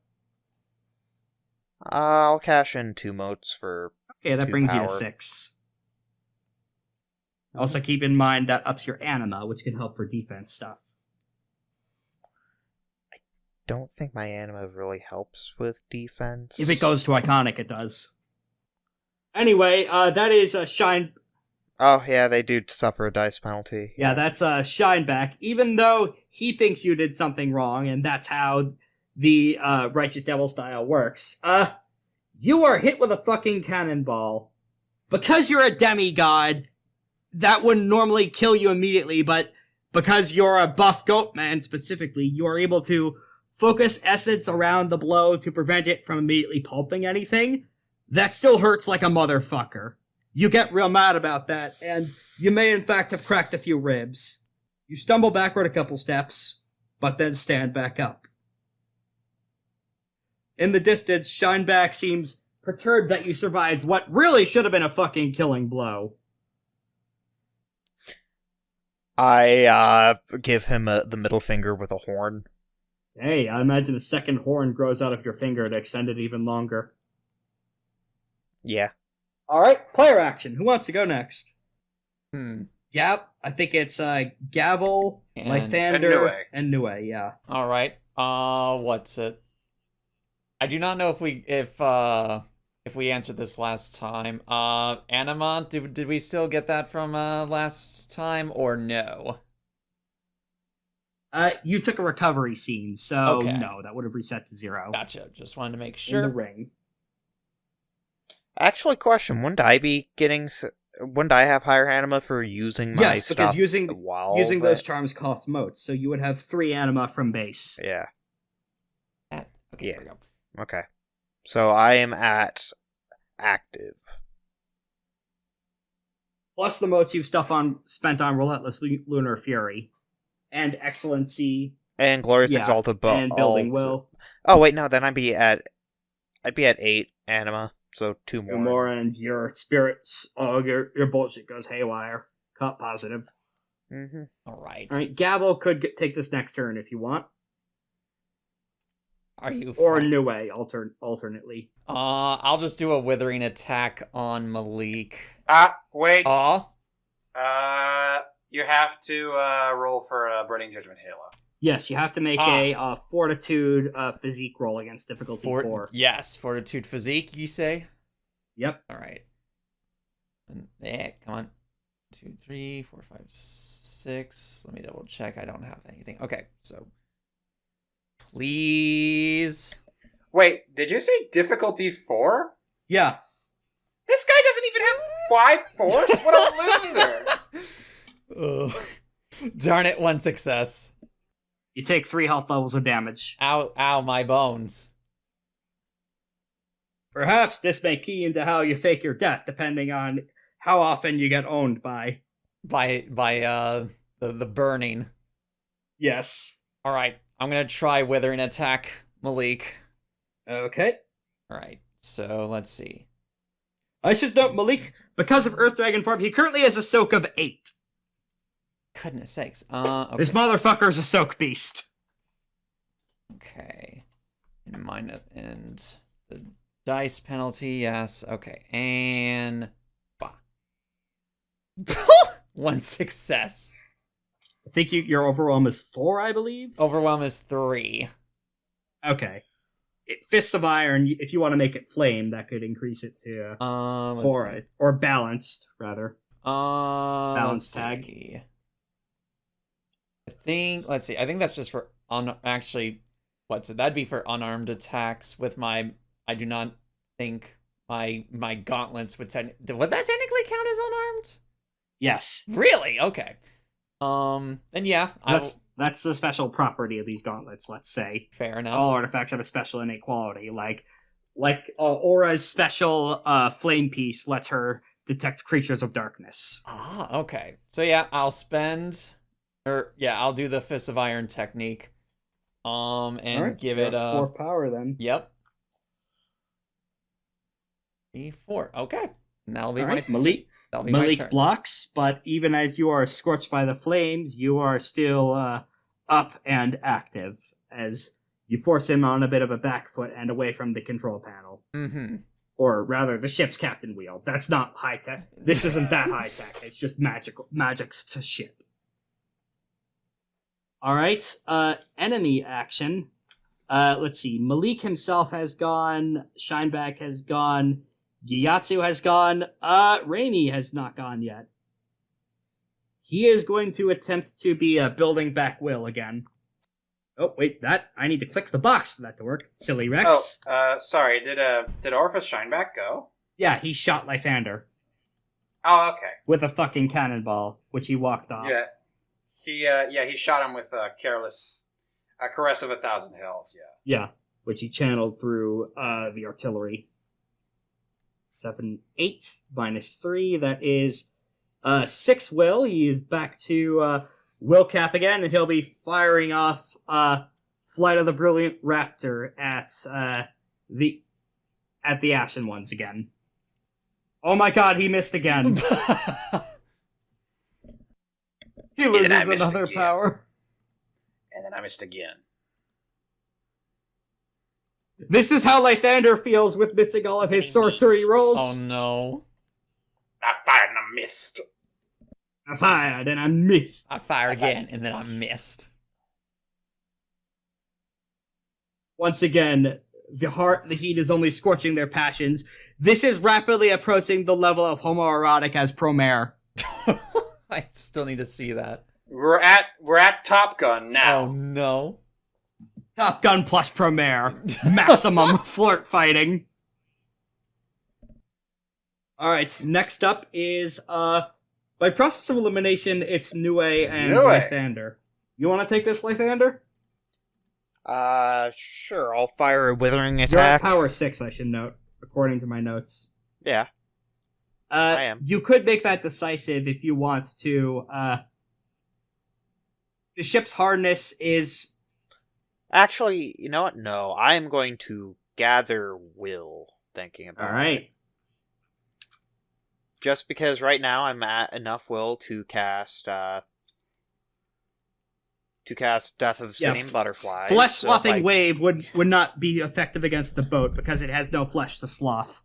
I'll cash in 2 motes for Okay, that 2 brings you power. to 6. Also keep in mind that ups your anima, which can help for defense stuff. Don't think my anima really helps with defense. If it goes to iconic, it does. Anyway, that is a shine. Oh, yeah, they do suffer a dice penalty. Yeah, that's a Shineback. Even though he thinks you did something wrong, and that's how the Righteous Devil style works. You are hit with a fucking cannonball. Because you're a demigod, that wouldn't normally kill you immediately, but because you're a buff goat man specifically, you are able to focus essence around the blow to prevent it from immediately pulping anything. That still hurts like a motherfucker. You get real mad about that, and you may in fact have cracked a few ribs. You stumble backward a couple steps, but then stand back up. In the distance, Shineback seems perturbed that you survived what really should have been a fucking killing blow. I give him the middle finger with a horn. Hey, I imagine the second horn grows out of your finger to extend it even longer. Yeah. Alright, player action. Who wants to go next? Yep, I think it's Gavel, And- Lythander, and Nue, yeah. All right. What's it? I do not know if we answered this last time. Anima, did we still get that from last time or no? You took a recovery scene, so Okay. no, that would have reset to 0. Gotcha. Just wanted to make In the sure. ring. Actually, question: wouldn't I have higher anima for using my Yes, stuff because using while those charms costs motes, so you would have 3 anima from base. Yeah. Okay, Yeah. there we go. Okay. So I am at active. Plus the motes you've spent on Relentless Lunar Fury, and Excellency, And Glorious yeah, Exalted and Building Will. Oh wait, no, then I'd be at 8 anima, so 2 more. 2 more, and your spirits, your bullshit goes haywire. Caught positive. Mm-hmm. All right. Alright, Gavel could take this next turn if you want. Are you? Or fine? Nue, alternately. I'll just do a withering attack on Malik. Wait. Aw. You have to roll for a Burning Judgment Halo. Yes, you have to make a Fortitude physique roll against difficulty 4. Yes, Fortitude Physique, you say? Yep. All right. Yeah, come on. 2, 3, 4, 5, 6. Let me double check. I don't have anything. Okay, so please. Wait, did you say difficulty 4? Yeah. This guy doesn't even have 5 force? What a loser! Ugh. Darn it, 1 success. You take 3 health levels of damage. Ow, my bones. Perhaps this may key into how you fake your death, depending on how often you get owned by. By the burning. Yes. All right, I'm gonna try withering attack Malik. Okay. All right, so let's see. I should note Malik, because of Earth Dragon form, he currently has a soak of 8. Goodness sakes. Okay. This motherfucker's a soak beast. Okay. And the dice penalty, yes. Okay. And 1 success. I think your overwhelm is 4, I believe? Overwhelm is 3. Okay. Fists of Iron, if you want to make it flame, that could increase it to 4. Let's see. Or balanced, rather. Balance tag. see. Let's see. I think that's just for that'd be for unarmed attacks with my. I do not think my gauntlets would that technically count as unarmed? Yes. Really? Okay. Then yeah, That's the special property of these gauntlets, let's say. fair enough. All artifacts have a special innate quality. Like, Like, Aura's special flame piece lets her detect creatures of darkness. Ah, okay. So yeah, I'll do the Fist of Iron technique. And give it a 4 power then. Yep. E4. Okay. And that'll be All my right, Malik. that'll be my Malik turn. blocks, but even as you are scorched by the flames, you are still up and active as you force him on a bit of a back foot and away from the control panel. Mm-hmm. Or rather, the ship's captain wheel. That's not high tech. This isn't that high tech. It's just magic to ship. All right. Enemy action. Let's see. Malik himself has gone. Shineback has gone. Giatsu has gone. Raimi has not gone yet. He is going to attempt to be building back Will again. Oh, wait, I need to click the box for that to work. Silly Rex. Sorry, did Orphis Shineback go? Yeah, he shot Lythander Oh, okay. with a fucking cannonball, which he walked off. Yeah. He shot him with a caress of 1,000 hells, Yeah, which he channeled through the artillery. 7, 8, -3, that is 6 Will. He is back to Will Cap again, and he'll be firing off Flight of the Brilliant Raptor at the Ashen Ones again. Oh my god, he missed again. He loses another again. power. And then I missed again. This is how Lythander feels with missing all of his sorcery rolls. Oh no. I fired and I missed. I fired and I missed. I fired again, and then I missed. Once again, the heat is only scorching their passions. This is rapidly approaching the level of homoerotic as Promare. I still need to see that. We're at Top Gun now. Oh no. Top Gun plus Promare. Maximum flirt fighting. Alright, next up is, by process of elimination, it's Nue and Lythander. You want to take this, Lythander? Sure, I'll fire a withering You're at attack. power 6, I should note, according to my notes. Yeah. I am. You could make that decisive if you want to. The ship's hardness is... Actually, you know what? No, I'm going to gather will, thinking about it. Alright. Just because right now I'm at enough will to cast Death of Obsidian Butterfly. Flesh sloughing wave would not be effective against the boat because it has no flesh to slough.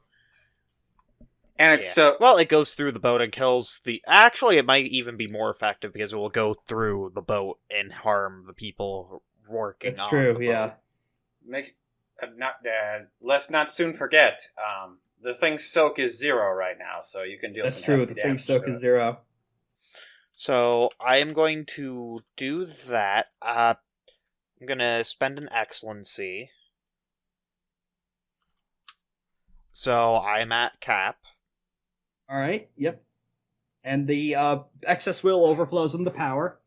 And it's so... Well, it goes through the boat and kills the... Actually, it might even be more effective because it will go through the boat and harm the people working on It's true, the yeah. Let's not soon forget, this thing's soak is 0 right now, so you can deal That's some true, hefty the thing's damage soak to is it. 0. So, I am going to do that. I'm going to spend an Excellency. So, I'm at cap. Alright, yep. And the excess will overflows into power.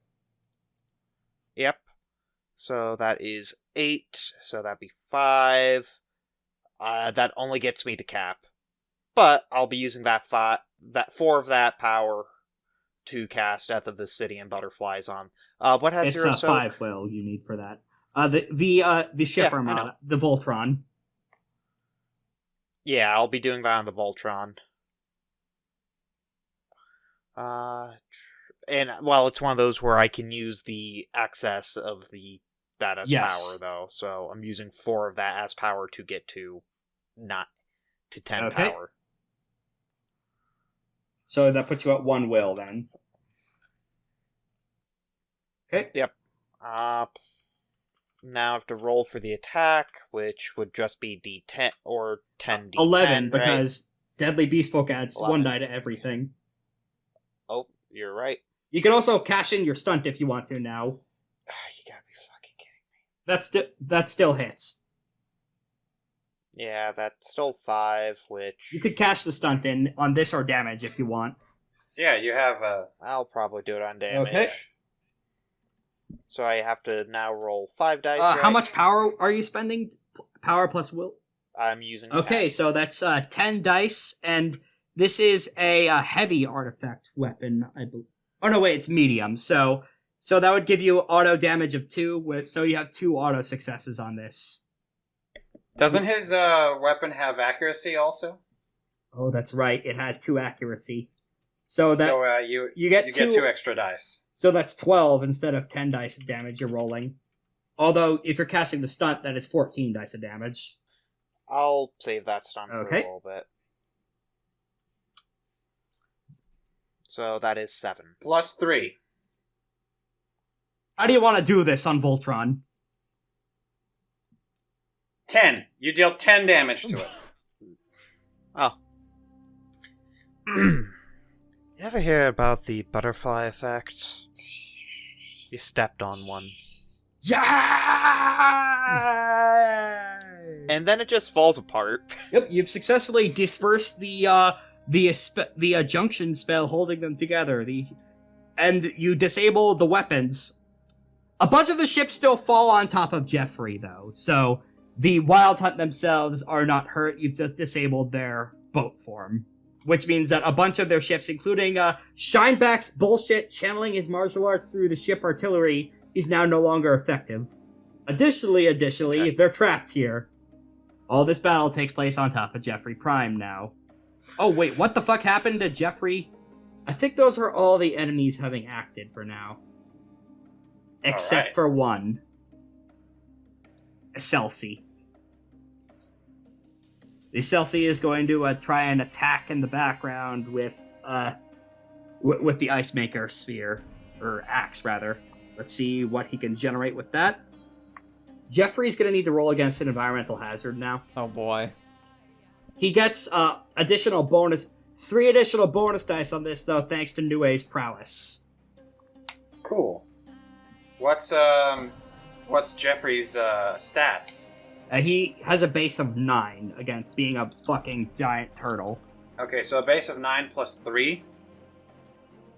Yep. So, that is 8. So, that'd be 5. That only gets me to cap. But, I'll be using that 4 of that power to cast Death of the Obsidian Butterflies on. What has It's 0 a soak? 5 will you need for that. The ship Yeah, I know. armada, the Voltron. Yeah, I'll be doing that on the Voltron. And, well, it's one of those where I can use the excess of that as power, though. So I'm using 4 of that as power to get to 10 Okay. power. So that puts you at 1 will, then. Okay. Yep. Now I have to roll for the attack, which would just be D10 or 10 D10. 11, right? because Deadly Beastfolk adds 1 die 11. to everything. Oh, you're right. You can also cash in your stunt if you want to now. You gotta be fucking kidding me. That still hits. Yeah, that's still 5, which... You could cash the stunt in on this or damage if you want. Yeah, you have I'll probably do it on damage. Okay. So I have to now roll 5 dice. How right? much power are you spending? Power plus will? I'm using. Okay, so that's 10 dice, and this is a heavy artifact weapon, I believe. Oh no, wait, it's medium. So that would give you auto damage of 2. So you have 2 auto successes on this. Doesn't his weapon have accuracy also? Oh, that's right. It has 2 accuracy. So that you get 2 extra dice. So that's 12 instead of 10 dice of damage you're rolling. Although, if you're casting the stunt, that is 14 dice of damage. I'll save that stun for a little bit. So that is 7. Plus 3. How do you want to do this on Voltron? 10. You deal 10 damage to it. Oh. You ever hear about the butterfly effect? You stepped on one. Yeah! And then it just falls apart. Yep, you've successfully dispersed the junction spell holding them together. And you disable the weapons. A bunch of the ships still fall on top of Jeffrey, though. So the Wyld Hunt themselves are not hurt. You've just disabled their boat form. Which means that a bunch of their ships, including Shineback's bullshit channeling his martial arts through the ship artillery, is now no longer effective. Additionally, they're trapped here. All this battle takes place on top of Jeffrey Prime now. Oh wait, what the fuck happened to Jeffrey? I think those are all the enemies having acted for now. Except for one. Cecelyne. The Cecelyne is going to try and attack in the background with the Ice Maker sphere. Or axe, rather. Let's see what he can generate with that. Jeffrey's going to need to roll against an environmental hazard now. Oh boy. He gets 3 additional bonus dice on this, though, thanks to Nue's prowess. Cool. What's Jeffrey's stats? He has a base of 9 against being a fucking giant turtle. Okay, so a base of 9 plus 3?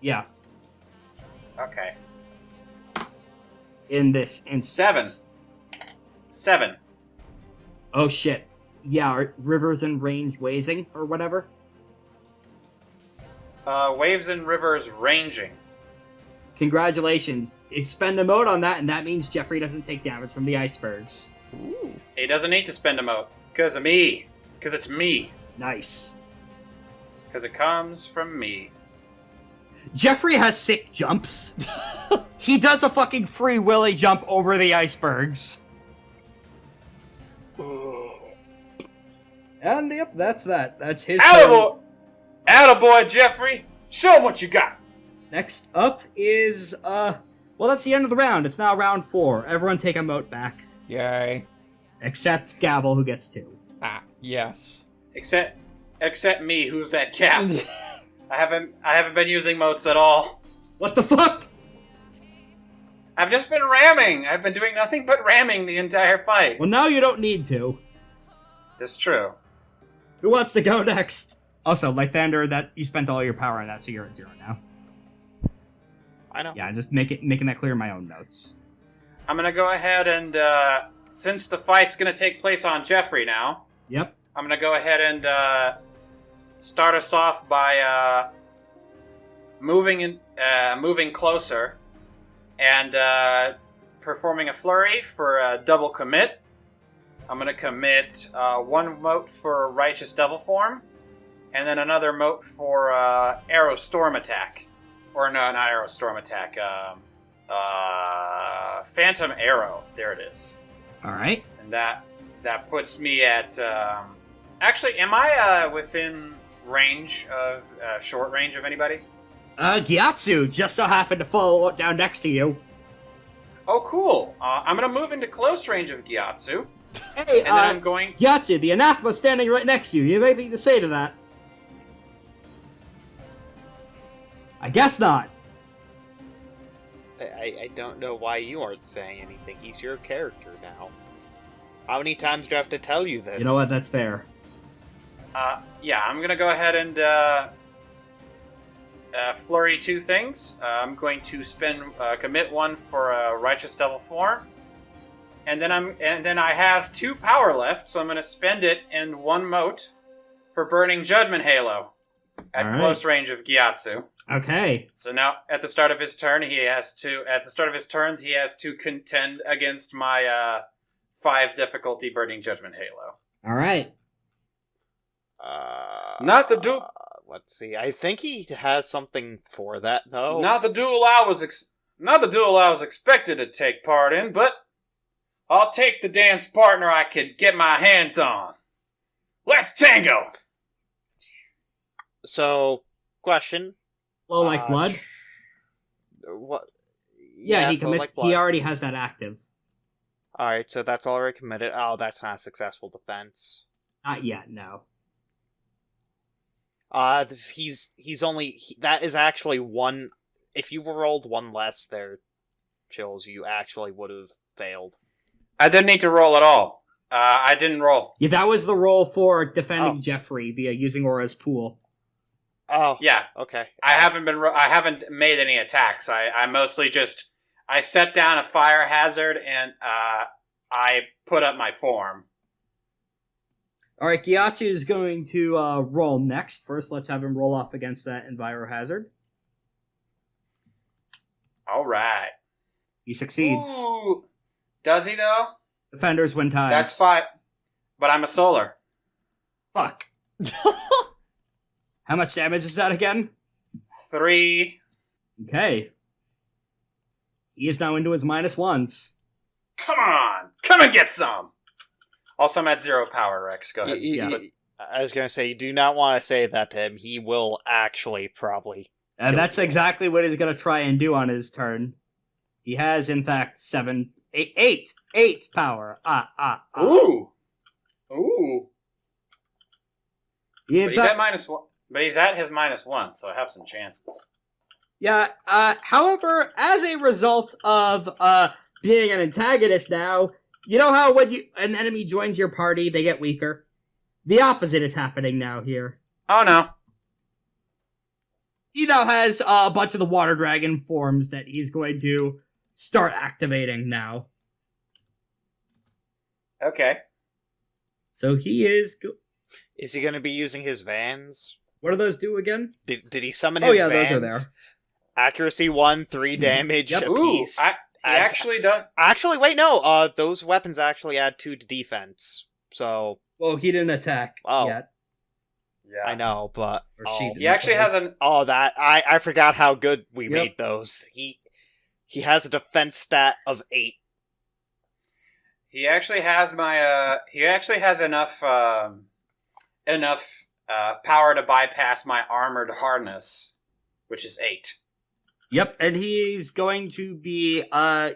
Yeah. Okay. In this instance. 7. Oh shit. Yeah, rivers and range wazing, or whatever. Waves and rivers ranging. Congratulations. Spend a mode on that, and that means Jeffrey doesn't take damage from the icebergs. Ooh. He doesn't need to spend a mote. Because of me. Because it's me. Nice. Because it comes from me. Jeffrey has sick jumps. He does a fucking free willy jump over the icebergs. And yep, that's that. That's his turn. Attaboy, Jeffrey! Show him what you got! Next up is, well, that's the end of the round. It's now round 4. Everyone take a mote back. Yay. Except Gavel, who gets 2. Ah, yes. Except me, who's that cap. I haven't been using motes at all. What the fuck? I've just been ramming. I've been doing nothing but ramming the entire fight. Well, now you don't need to. It's true. Who wants to go next? Also, Lythander, that you spent all your power on that, so you're at 0 now. I know. Yeah, just making that clear in my own notes. I'm gonna go ahead and, since the fight's gonna take place on Jeffrey now, Yep. I'm gonna go ahead and, start us off by, moving closer and, performing a flurry for a double commit. I'm gonna commit, 1 mote for Righteous Devil Form, and then another mote for, Arrow Storm Attack. Or no, not Arrow Storm Attack, Phantom Arrow. There it is. Alright. And that puts me at, actually, am I, within range of, short range of anybody? Giatsu just so happened to fall down next to you. Oh, cool. I'm gonna move into close range of Giatsu. Hey, And then I'm going... Giatsu, the anathema's standing right next to you. You have anything to say to that? I guess not. I don't know why you aren't saying anything. He's your character now. How many times do I have to tell you this? You know what? That's fair. Yeah, I'm gonna go ahead and, flurry 2 things. I'm going to commit 1 for Righteous Devil Form. and then I have 2 power left, so I'm going to spend it in 1 mote for Burning Judgment Halo at close range of Giatsu. Okay. So now, at the start of his turn, he has to contend against my 5 difficulty Burning Judgment Halo. All right. Not the duel. Let's see. I think he has something for that, though. Not the duel I was expected to take part in, but I'll take the dance partner I could get my hands on. Let's tango. So, question. Flow like blood? What? Yeah, he flow commits. like blood. He already has that active. Alright, so that's already committed. Oh, that's not a successful defense. Not yet, no. He's only... that is actually 1... If you rolled 1 less there, Chills, you actually would have failed. I didn't need to roll at all. I didn't roll. Yeah, that was the roll for defending Jeffrey via using Aura's pool. Oh, Yeah. okay. I haven't made any attacks. I mostly just... I set down a fire hazard, and I put up my form. All right, Giatsu is going to roll next. First, let's have him roll off against that Enviro hazard. All right. He succeeds. Ooh. Does he, though? Defenders win ties. That's 5. But I'm a solar. Fuck. How much damage is that again? 3. Okay. He is now into his -1s. Come on! Come and get some! Also, I'm at 0 power, Rex. Go ahead. I was going to say, you do not want to say that to him. He will actually probably... And that's exactly what he's going to try and do on his turn. He has, in fact, 8 power. Ooh! Ooh! Yeah, But he's at -1. But he's at his -1, so I have some chances. Yeah, however, as a result of, being an antagonist now, you know how when an enemy joins your party, they get weaker? The opposite is happening now here. Oh no. He now has a bunch of the water dragon forms that he's going to start activating now. Okay. So he is... Is he going to be using his vans? What do those do again? Did he summon his vans? Those are there. Accuracy 1, 3 damage Yep. apiece. He actually does. Actually, wait, no. Those weapons actually add 2 to defense. So... Well, he didn't attack yet. Yeah. I know, but... Or she didn't. He actually has an... Oh, that... I forgot how good we Yep. made those. He has a defense stat of 8. He actually has my... He actually has enough power to bypass my armored harness, which is 8. Yep, and he's going to be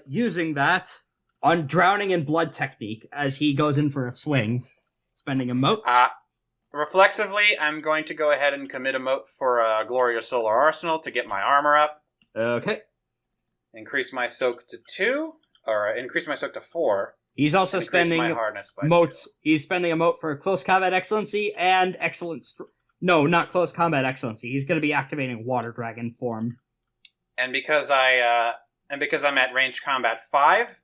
using that on Drowning in Blood technique as he goes in for a swing, spending a moat. Reflexively, I'm going to go ahead and commit a mote for Glorious Solar Arsenal to get my armor up. Okay. Increase my soak to 2, or increase my soak to 4. He's also Increase spending my hardness by motes. 2. He's spending a mote for Close Combat Excellency and Excellent... No, not Close Combat Excellency. He's going to be activating Water Dragon form. And because I'm at range combat 5,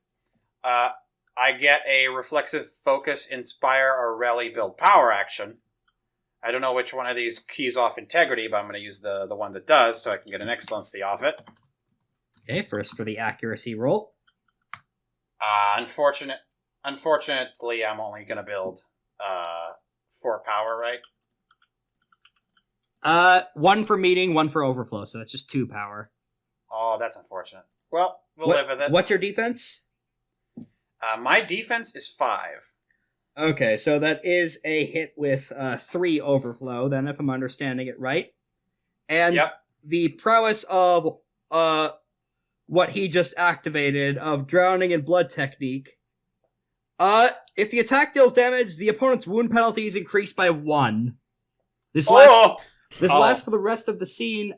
I get a reflexive focus, inspire, or rally build power action. I don't know which one of these keys off integrity, but I'm going to use the one that does, so I can get an excellency off it. Okay, first for the accuracy roll. Unfortunately, I'm only going to build 4 power, right? 1 for meeting, 1 for overflow, so that's just 2 power. Oh, that's unfortunate. Well, we'll live with it. What's your defense? My defense is 5. Okay, so that is a hit with 3 overflow, then, if I'm understanding it right. And the prowess of what he just activated of Drowning in Blood technique. If the attack deals damage, the opponent's wound penalty is increased by 1. This lasts for the rest of the scene.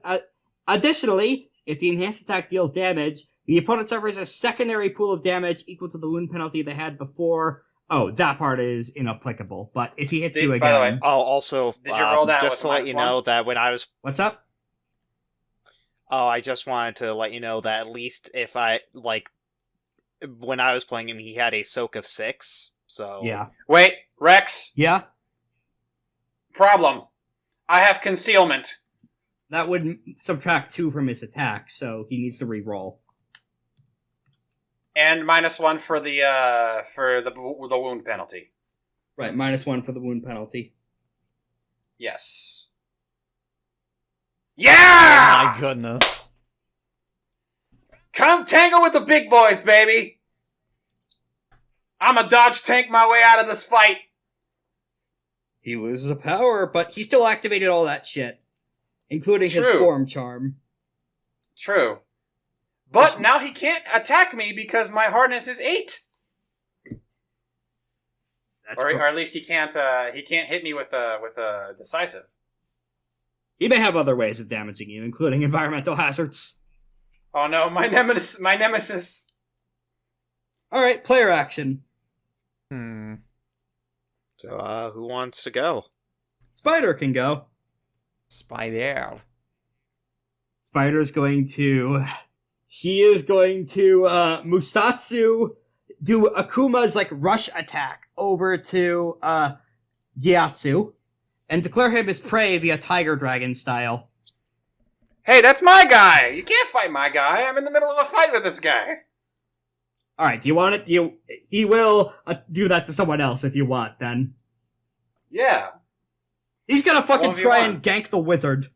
Additionally, if the enhanced attack deals damage, the opponent suffers a secondary pool of damage equal to the wound penalty they had before. Oh, that part is inapplicable. But if he hits you again... By the way, also, did you roll that just to let you know that when I was... What's up? Oh, I just wanted to let you know that at least if I, when I was playing him, he had a soak of 6. So Yeah. Wait, Rex. Yeah? Problem. I have concealment. That would subtract 2 from his attack, so he needs to re-roll. And -1 for the wound penalty. Right, -1 for the wound penalty. Yes. Oh Yeah! my goodness. Come tangle with the big boys, baby! I'm a dodge tank my way out of this fight. He loses a power, but he still activated all that shit. Including his True. form charm. True. But now he can't attack me because my hardness is 8. That's Or cool. at least he can't hit me with a decisive. He may have other ways of damaging you, including environmental hazards. Oh no, my nemesis. Alright, player action. So, who wants to go? Spider can go. Spider. Spider's going to... He is going to, Musatsu do Akuma's, rush attack over to, Giatsu, and declare him as prey via Tiger Dragon style. Hey, that's my guy! You can't fight my guy! I'm in the middle of a fight with this guy! Alright, do you want it? He will do that to someone else if you want, then. Yeah. He's gonna fucking 1v1. try and gank the wizard.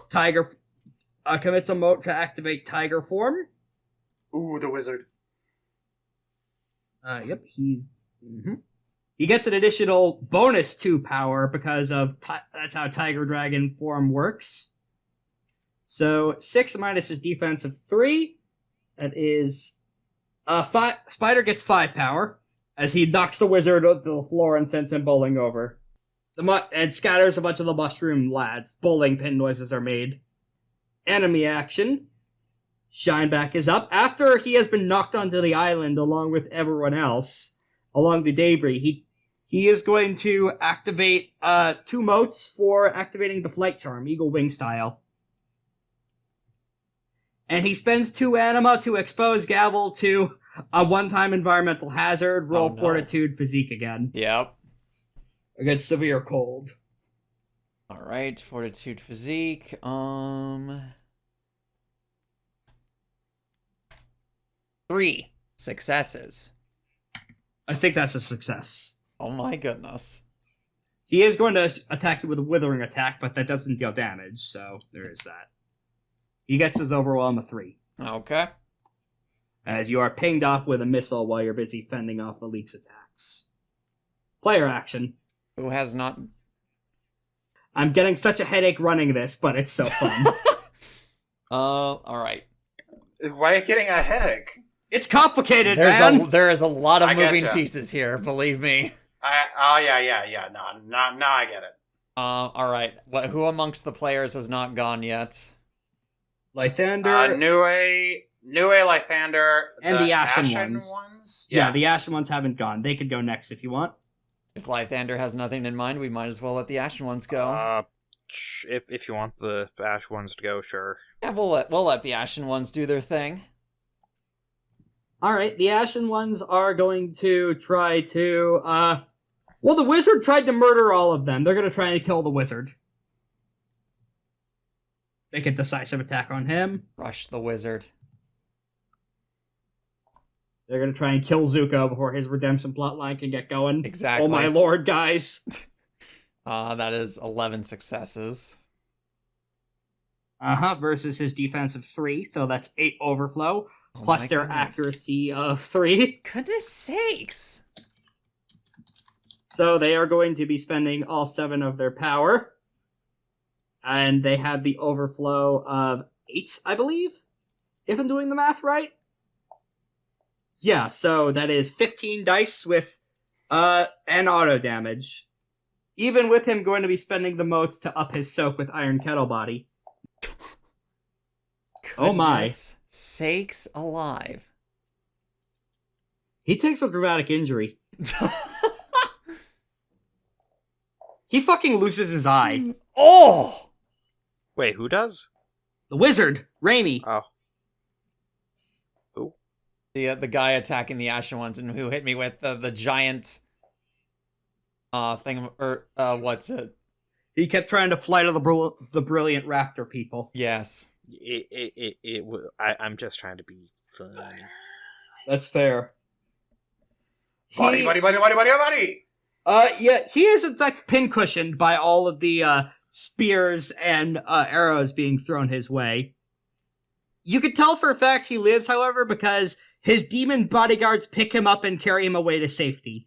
Tiger, commits a mote to activate Tiger form. Ooh, the wizard. Yep, he gets an additional bonus 2 power because of that's how Tiger Dragon form works. So 6 minus his defense of 3. That is 5. Spider gets 5 power as he knocks the wizard to the floor and sends him bowling over. And scatters a bunch of the mushroom lads. Bowling pin noises are made. Enemy action. Shineback is up. After he has been knocked onto the island along with everyone else, along the debris, he is going to activate 2 motes for activating the flight charm, Eagle Wing style. And he spends 2 anima to expose Gavel to a one-time environmental hazard. Roll Oh, no. Fortitude Physique again. Yep. Against severe cold. Alright, Fortitude Physique. 3 successes. I think that's a success. Oh my goodness. He is going to attack you with a withering attack, but that doesn't deal damage, so there is that. He gets his overwhelm of 3. Okay. As you are pinged off with a missile while you're busy fending off Malik's attacks. Player action. Who has not... I'm getting such a headache running this, but it's so fun. Alright. Why are you getting a headache? It's complicated, man! There is a lot of I moving getcha. pieces here, believe me. Yeah. No, I get it. Alright. Who amongst the players has not gone yet? Lythander. Nue, Lythander, And the Ashen Ones. Yeah, the Ashen Ones haven't gone. They could go next if you want. If Lythander has nothing in mind, we might as well let the Ashen Ones go. If you want the Ash ones to go, sure. Yeah, we'll let the Ashen Ones do their thing. Alright, the Ashen Ones are going to try to, well, the wizard tried to murder all of them. They're gonna try and kill the wizard. Make a decisive attack on him. Rush the wizard. They're gonna try and kill Zuko before his redemption plotline can get going. Exactly. Oh my lord, guys. That is 11 successes. Versus his defense of 3, so that's 8 overflow. Oh Plus my their goodness. accuracy of 3. Goodness sakes! So they are going to be spending all 7 of their power. And they have the overflow of 8, I believe? If I'm doing the math right? Yeah, so that is 15 dice with, an auto damage. Even with him going to be spending the motes to up his soak with Iron Kettle Body. Oh my. Goodness sakes alive. He takes a dramatic injury. He fucking loses his eye. Oh! Wait, who does? The wizard, Raimi. Oh. Who? The guy attacking the Ashen Ones and who hit me with the giant thing, or what's it? He kept trying to fly to the brilliant raptor people. Yes. I'm just trying to be fun. That's fair. Buddy. Yeah, he is in fact pincushioned by all of the spears and arrows being thrown his way. You can tell for a fact he lives, however, because his demon bodyguards pick him up and carry him away to safety.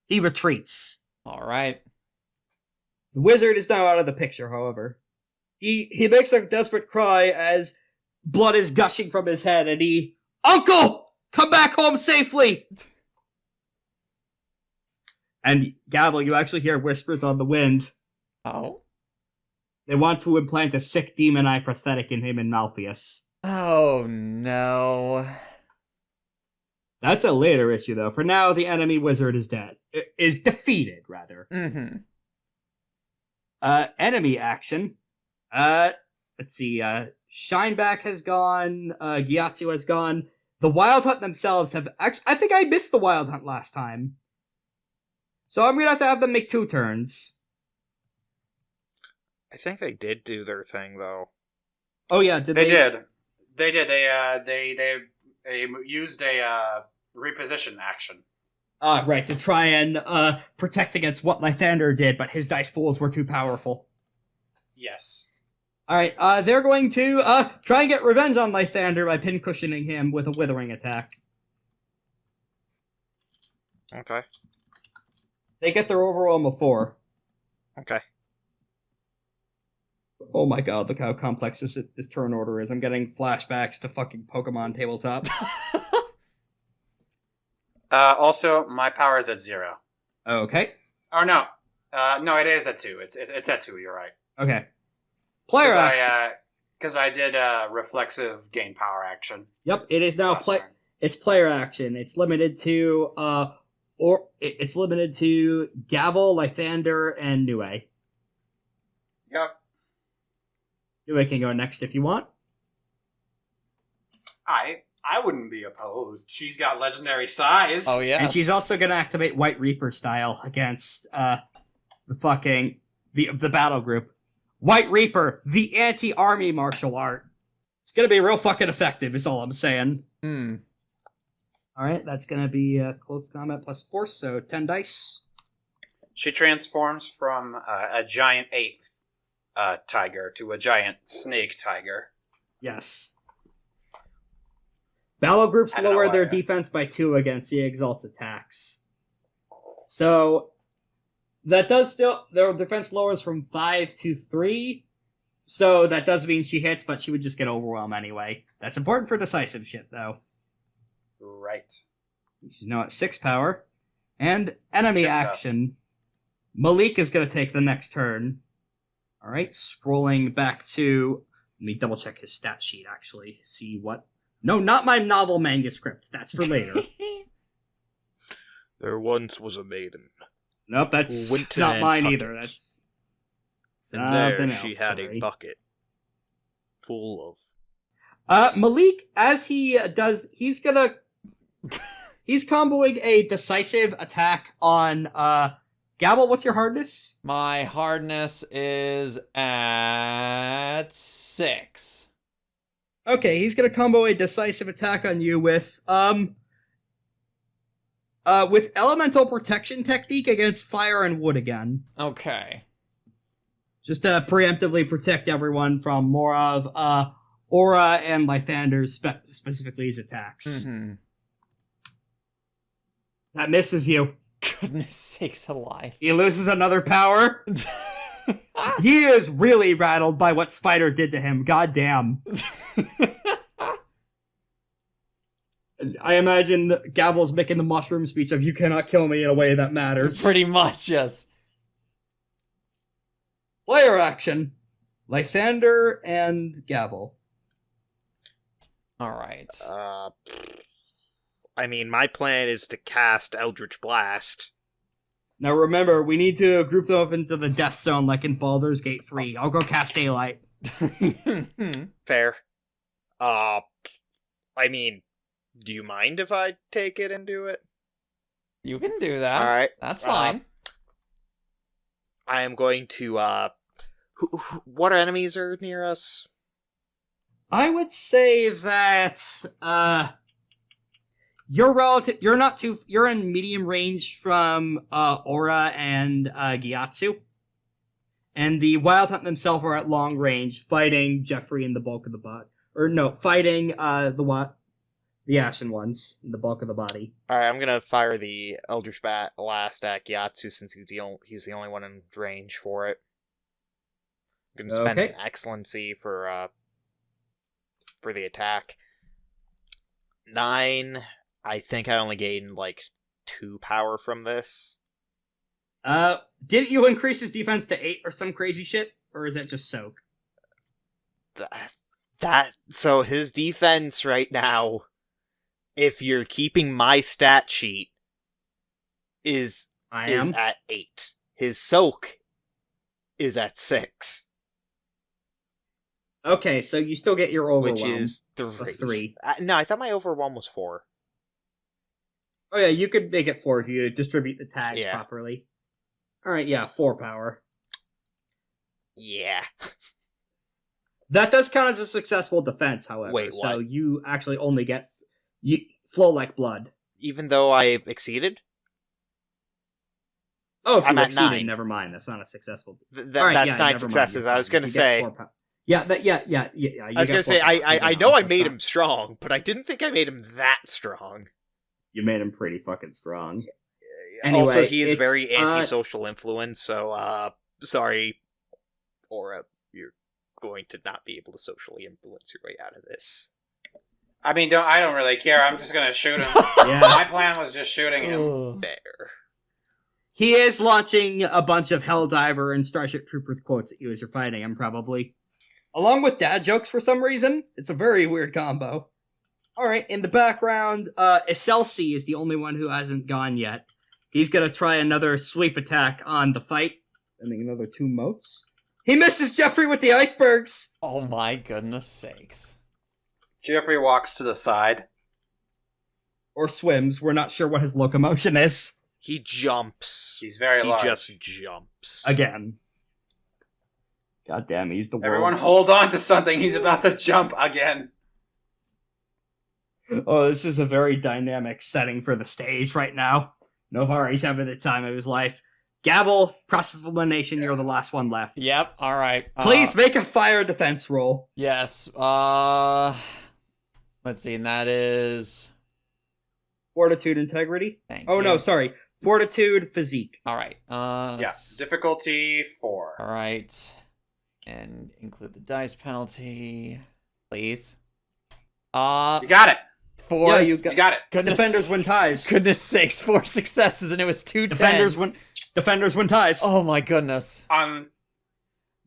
He retreats. All right. The wizard is now out of the picture, however. He makes a desperate cry as blood is gushing from his head, and Uncle! Come back home safely! And Gavel, you actually hear whispers on the wind. Oh? They want to implant a sick demon eye prosthetic in him and Malfeas. Oh, no. That's a later issue, though. For now, the enemy wizard is dead. Is defeated, rather. Mm-hmm. Enemy action. Let's see. Shineback has gone. Giatsu has gone. The Wyld Hunt themselves have actually. I think I missed the Wyld Hunt last time, so I'm gonna have them make 2 turns. I think they did do their thing, though. Oh yeah, They did. They used a reposition action. Right, to try and protect against what Lythander did, but his dice pools were too powerful. Yes. Alright, they're going to try and get revenge on Lythander by pincushioning him with a withering attack. Okay. They get their overwhelm of 4. Okay. Oh my god, look how complex this turn order is. I'm getting flashbacks to fucking Pokemon tabletop. Also, my power is at 0. Okay. Or no. No, it is at 2. It's at 2, you're right. Okay. Player action. Because I did reflexive gain power action. Yep, it is now last turn. It's player action. It's limited to it's limited to Gavel, Lythander, and Nue. Yep. Nue can go next if you want. I wouldn't be opposed. She's got legendary size. Oh, yeah. And she's also gonna activate White Reaper style against the battle group. White Reaper, the anti-army martial art. It's gonna be real fucking effective, is all I'm saying. Alright, that's gonna be close combat plus force, so 10 dice. She transforms from a giant ape tiger to a giant snake tiger. Yes. Battle groups I don't know lower why, their yeah. defense by 2 against the Exalt's attacks. So, that does still... Their defense lowers from 5 to 3. So, that does mean she hits, but she would just get overwhelmed anyway. That's important for decisive shit, though. Right. She's now at 6 power. And enemy Good stuff. action. Malik is going to take the next turn. Alright, scrolling back to... Let me double check his stat sheet, actually. See what... No, not my novel manuscript. That's for later. There once was a maiden. Nope, that's Went to not mine Nantucket. either. That's And there something she else, had sorry. a bucket full of... Malik, as he does, he's comboing a decisive attack on, Gavel, what's your hardness? My hardness is at 6. Okay, he's gonna combo a decisive attack on you with elemental protection technique against fire and wood again. Okay. Just to preemptively protect everyone from more of, Aura and Lythander's specifically his attacks. Mm-hmm. That misses you. Goodness sakes alive. He loses another power. He is really rattled by what Spider did to him. Goddamn. I imagine Gavel's making the mushroom speech of "You cannot kill me in a way that matters." Pretty much, yes. Player action. Lythander and Gavel. Alright. I mean, my plan is to cast Eldritch Blast. Now remember, we need to group them up into the death zone like in Baldur's Gate 3. I'll go cast Daylight. Fair. I mean, do you mind if I take it and do it? You can do that. All right. That's fine. I am going to, what enemies are near us? I would say that you're in medium range from Aura and Giatsu. And the Wyld Hunt themselves are at long range, fighting Jeffrey in the bulk of the body. Or no, fighting the Ashen Ones in the bulk of the body. Alright, I'm gonna fire the Eldritch Blast at Giatsu since he's the only one in range for it. I'm gonna spend an Excellency for the attack. 9. I think I only gained, 2 power from this. Didn't you increase his defense to 8 or some crazy shit? Or is that just soak? So his defense right now, if you're keeping my stat sheet, is at 8. His soak is at 6. Okay, so you still get your overwhelm. Which is 3. 3. No, I thought my overwhelm was 4. Oh yeah, you could make it 4 if you distribute the tags properly. Alright, yeah, 4 power. Yeah. That does count as a successful defense, however. Wait, what? So you actually only get flow like blood. Even though I exceeded? Oh, if I'm you at exceeded, 9. never mind. That's not a successful. That's 9 successes. I was going to say. Yeah. I was going to say, I know I made him strong, but I didn't think I made him that strong. You made him pretty fucking strong. Anyway, also, he is very anti-social influence, so, sorry, Aura, you're going to not be able to socially influence your way out of this. I mean, I don't really care. I'm just gonna shoot him. Yeah. My plan was just shooting him. There. He is launching a bunch of Helldiver and Starship Troopers quotes at you as you're fighting him, probably. Along with dad jokes for some reason. It's a very weird combo. Alright, in the background, Cecelyne is the only one who hasn't gone yet. He's gonna try another sweep attack on the fight. And then another 2 motes. He misses Jeffrey with the icebergs! Oh my goodness sakes. Jeffrey walks to the side. Or swims, we're not sure what his locomotion is. He jumps. He's very large. He just jumps. Again. God damn, he's the world. Everyone hold on to something, he's about to jump again. Oh, this is a very dynamic setting for the stage right now. Novari's having the time of his life. Gavel, process of elimination, you're the last one left. Yep, alright. Please make a fire defense roll. Yes, let's see, and that is... Fortitude, integrity? Thank you. you. No, sorry. Fortitude, physique. Alright, yeah, difficulty 4. Alright, and include the dice penalty, please. You got it! 4. Yeah, you got it. Goodness, Defenders win ties. Goodness sakes, 4 successes, and it was 2 Defenders win ties. Oh my goodness.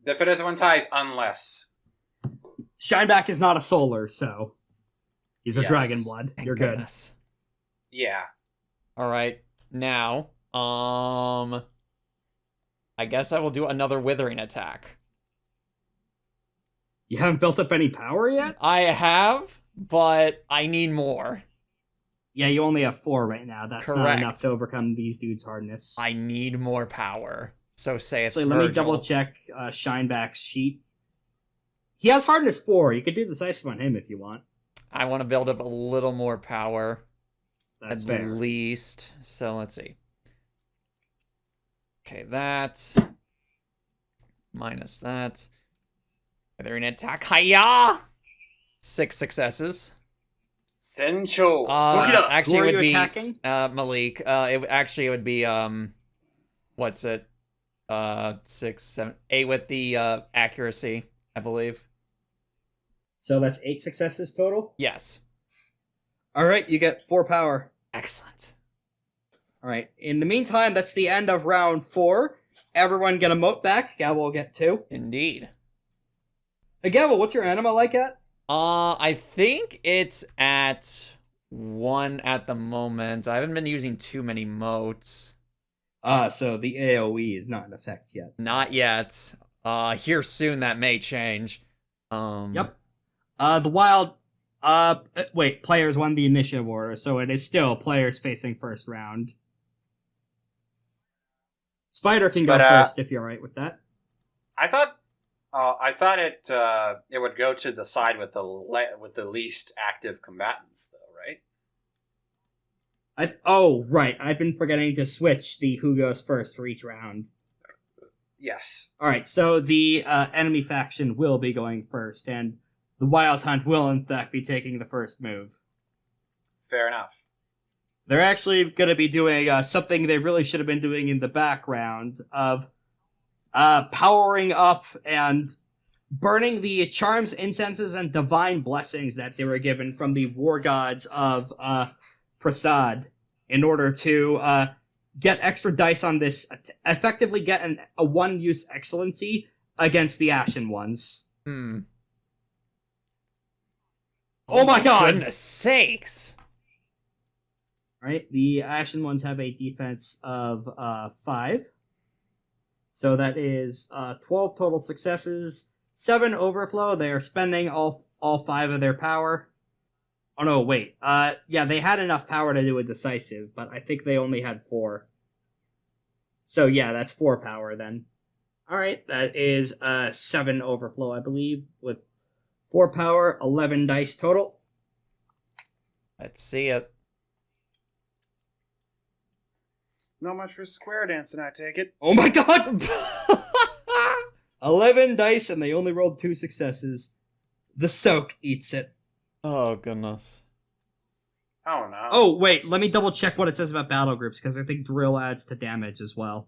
Defenders win ties unless... Shineback is not a solar, so... He's a Dragonblood. Thank You're goodness. Yeah. Alright, now, I guess I will do another withering attack. You haven't built up any power yet? I have, but I need more. Yeah, you only have 4 right now. That's not Correct. enough to overcome these dudes' hardness. I need more power. So saith Actually, Virgil. let me double check Shineback's sheet. He has hardness 4. You could do decisive on him if you want. I want to build up a little more power. That's at fair. least. So let's see. Okay, that. Minus that. Withering attack. Hiya! 6 successes. Sencho. Actually, Who are it would you be attacking? Malik. It would be what's it? 6, 7, 8 with the accuracy, I believe. So that's 8 successes total? Yes. Alright, you get 4 power. Excellent. Alright, in the meantime, that's the end of round 4. Everyone get a mote back. Gavel will get 2. Indeed. Gavel, what's your anima like at? I think it's at 1 at the moment. I haven't been using too many motes. So the AoE is not in effect yet. Not yet. Here soon that may change. Yep. The Wyld Wait, players won the initiative order, so it is still players facing first round. Spider can go first if you're alright with that. I thought it would go to the side with the least active combatants, though, right? Right. I've been forgetting to switch the who goes first for each round. Yes. Alright, so the enemy faction will be going first, and the Wyld Hunt will, in fact, be taking the first move. Fair enough. They're actually going to be doing something they really should have been doing in the background of powering up and burning the charms, incenses, and divine blessings that they were given from the war gods of Prasad in order to get extra dice on this, effectively get a one-use excellency against the Ashen Ones. Oh my god! Goodness sakes! Right, the Ashen Ones have a defense of 5. So that is 12 total successes, 7 overflow. They are spending all 5 of their power. Oh no, wait. Yeah, they had enough power to do a decisive, but I think they only had 4. So yeah, that's 4 power then. Alright, that is 7 overflow, I believe, with 4 power, 11 dice total. Let's see it. Not much for square dancing, I take it. Oh my god! 11 dice, and they only rolled 2 successes. The soak eats it. Oh, goodness. Oh, no. Oh, wait, let me double check what it says about battle groups, because I think drill adds to damage as well.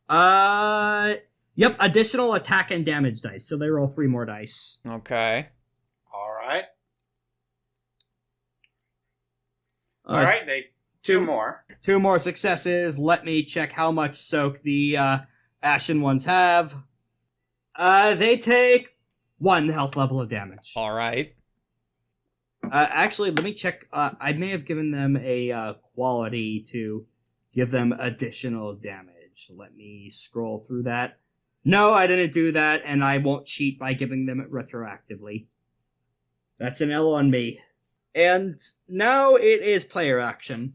Yep, additional attack and damage dice, so they roll 3 more dice. Okay. Alright. Alright, they... 2 more. 2 more successes. Let me check how much soak the Ashen Ones have. They take 1 health level of damage. Alright. Actually, let me check. I may have given them a quality to give them additional damage. Let me scroll through that. No, I didn't do that, and I won't cheat by giving them it retroactively. That's an L on me. And now it is player action.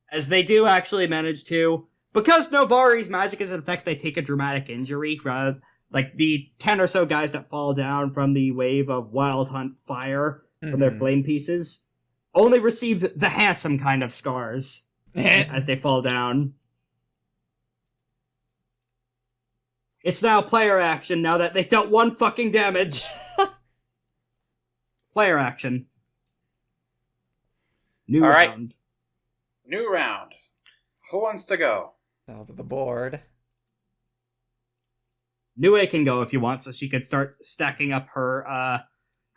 As they do actually manage to, because Novari's magic is in effect, they take a dramatic injury, rather like the 10 or so guys that fall down from the wave of Wyld Hunt fire from their flame pieces only receive the handsome kind of scars as they fall down. It's now player action now that they dealt 1 fucking damage. Player action. New All right. round. New round. Who wants to go? Top of the board. Nue can go if you want, so she can start stacking up her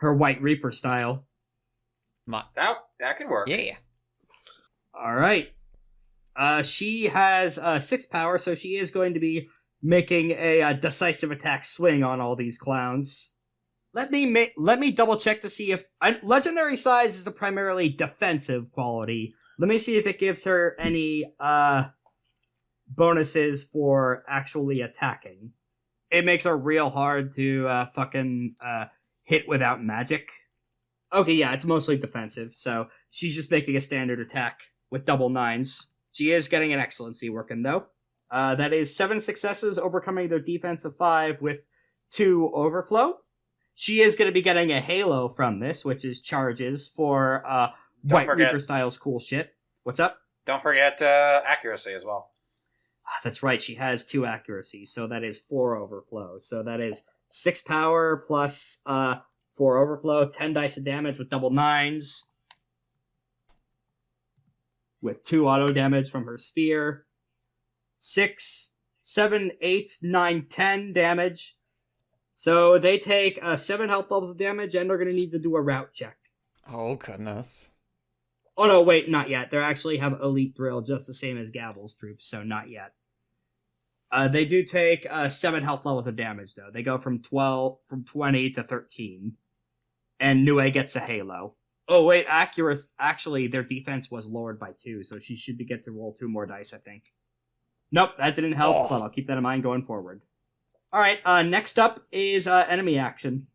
White Reaper style. That could work. Yeah. Alright. She has 6 power, so she is going to be making a decisive attack swing on all these clowns. Let me double check to see if... legendary size is the primarily defensive quality. Let me see if it gives her any bonuses for actually attacking. It makes her real hard to fucking hit without magic. Okay, yeah, it's mostly defensive, so she's just making a standard attack with double 9s. She is getting an excellency working, though. That is 7 successes, overcoming their defense of 5 with 2 overflow. She is going to be getting a halo from this, which is charges for White Reaper Styles cool shit. What's up? Don't forget accuracy as well. That's right, she has 2 accuracy, so that is 4 overflow. So that is 6 power plus 4 overflow, 10 dice of damage with double 9s. With 2 auto damage from her spear. 6, 7, 8, 9, 10 damage. So they take 7 health levels of damage, and they're going to need to do a route check. Oh, goodness. Oh no, wait, not yet. They actually have elite drill, just the same as Gavel's troops, so not yet. They do take 7 health levels of damage, though. They go from 20 to 13. And Nue gets a halo. Oh wait, actually, their defense was lowered by 2, so she should get to roll 2 more dice, I think. Nope, that didn't help, but I'll keep that in mind going forward. Alright, next up is enemy action.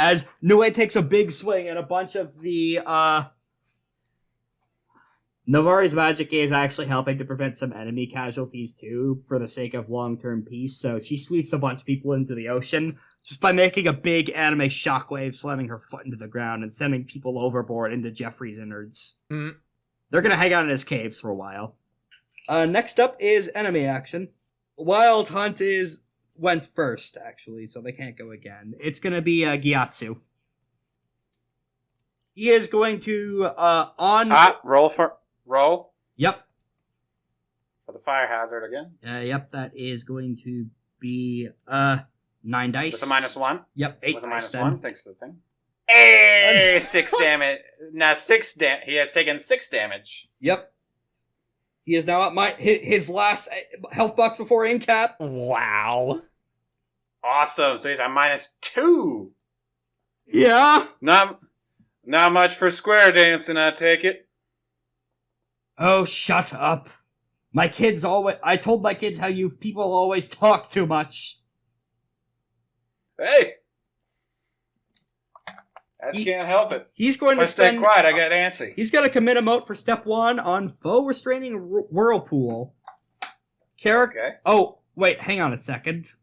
As Nue takes a big swing and a bunch of the, Navari's magic is actually helping to prevent some enemy casualties too, for the sake of long-term peace, so she sweeps a bunch of people into the ocean, just by making a big anime shockwave, slamming her foot into the ground and sending people overboard into Jeffrey's innards. Mm. They're gonna hang out in his caves for a while. Next up is enemy action. Wyld Hunt went first, actually, so they can't go again. It's gonna be Giatsu. He is going to, Roll Yep. for the fire hazard again. Yep, that is going to be, 9 dice. With a -1. Yep, 8 With a dice then. -1, thanks to the thing. Hey, 6 damage. Now he has taken 6 damage. Yep. He is now at his last health box before in-cap. Wow. Awesome. So he's at -2. Yeah. Not much for square dancing, I take it. Oh, shut up. I told my kids how you people always talk too much. Hey. I just can't help it. He's going If I to stay spend... quiet, I get antsy. He's going to commit a mote for step 1 on Foe Restraining Whirlpool. Okay. Oh, wait, hang on a second.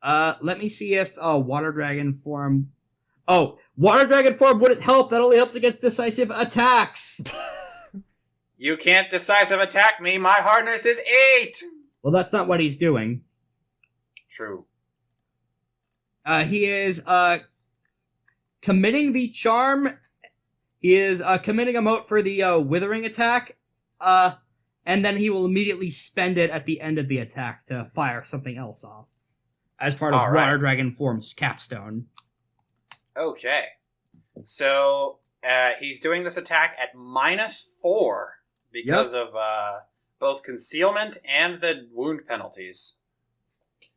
Let me see if Water Dragon form... Oh, Water Dragon form wouldn't help. That only helps against decisive attacks. You can't decisive attack me. My hardness is 8. Well, that's not what he's doing. True. He is, committing the charm. He is, committing a mote for the, withering attack. And then he will immediately spend it at the end of the attack to fire something else off. As part of All right. Water Dragon form's capstone. Okay. So, he's doing this attack at -4 because of, both concealment and the wound penalties.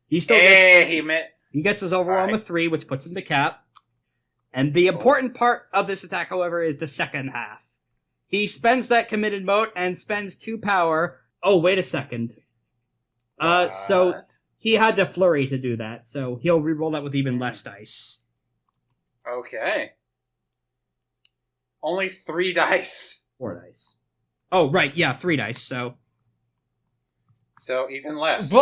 He still he gets his overwhelm Alright. of 3, which puts him to cap. And the important part of this attack, however, is the second half. He spends that committed mote and spends 2 power. Oh, wait a second. So What? he had to flurry to do that, so he'll reroll that with even less dice. Okay. Only 3 dice. 4 dice. Oh, right, yeah, 3 dice, so... So even less.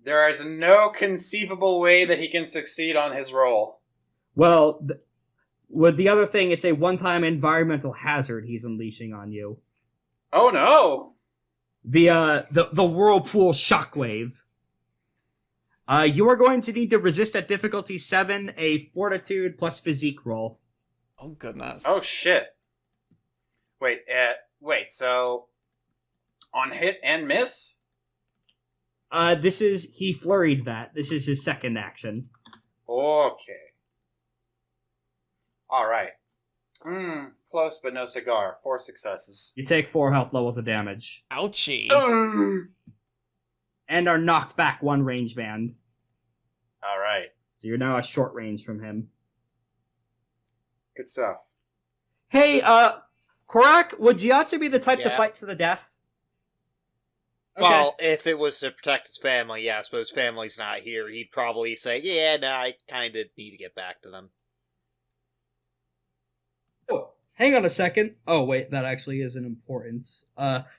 There is no conceivable way that he can succeed on his roll. Well, with the other thing, it's a one-time environmental hazard he's unleashing on you. Oh no! The whirlpool shockwave. You are going to need to resist at difficulty 7 a fortitude plus physique roll. Oh, goodness. Oh shit. Wait, so on hit and miss? He flurried that. This is his second action. Okay. Alright. Close but no cigar. 4 successes. You take 4 health levels of damage. Ouchie. And are knocked back 1 range band. Alright. So you're now a short range from him. Good stuff. Hey, Korak, would Giatsu be the type to Yeah. fight to the death? Well, if it was to protect his family, yes, but his family's not here, he'd probably say, yeah, no, I kind of need to get back to them. Oh, hang on a second. Oh, wait, that actually is an importance.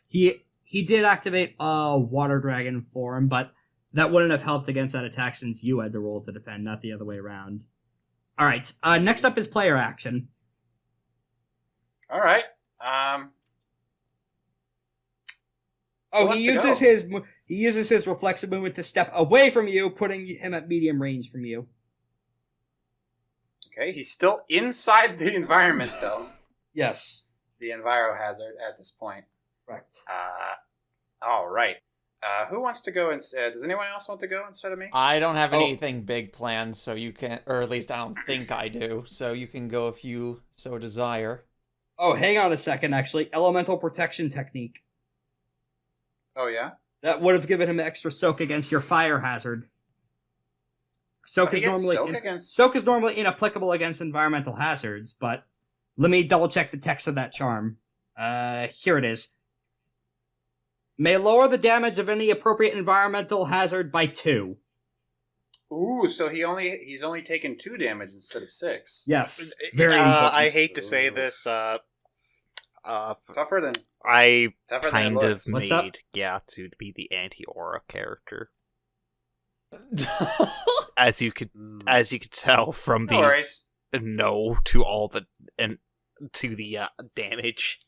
He did activate Water Dragon form, but that wouldn't have helped against that attack since you had to roll to defend, not the other way around. Alright, next up is player action. Alright. Oh, wants he to uses his reflexive movement to step away from you, putting him at medium range from you. Okay, he's still inside the environment, though. Yes. The enviro hazard at this point. Correct. Alright. Who wants to go instead? Does anyone else want to go instead of me? I don't have Oh. anything big planned, so you can, or at least I don't think I do, so you can go if you so desire. Oh, hang on a second, actually. Elemental protection technique. Oh, yeah? That would have given him extra soak against your fire hazard. Soak He is gets normally soak against... Soak is normally inapplicable against environmental hazards, but let me double check the text of that charm. Here it is. May lower the damage of any appropriate environmental hazard by 2. Ooh, so he's only taken 2 damage instead of 6. Yes, very important. I hate to say this. Tougher than I tougher than it kind of looks. What's up? made Giatsu to be the anti-aura character, as you could tell from No the worries. no to all the and to the damage.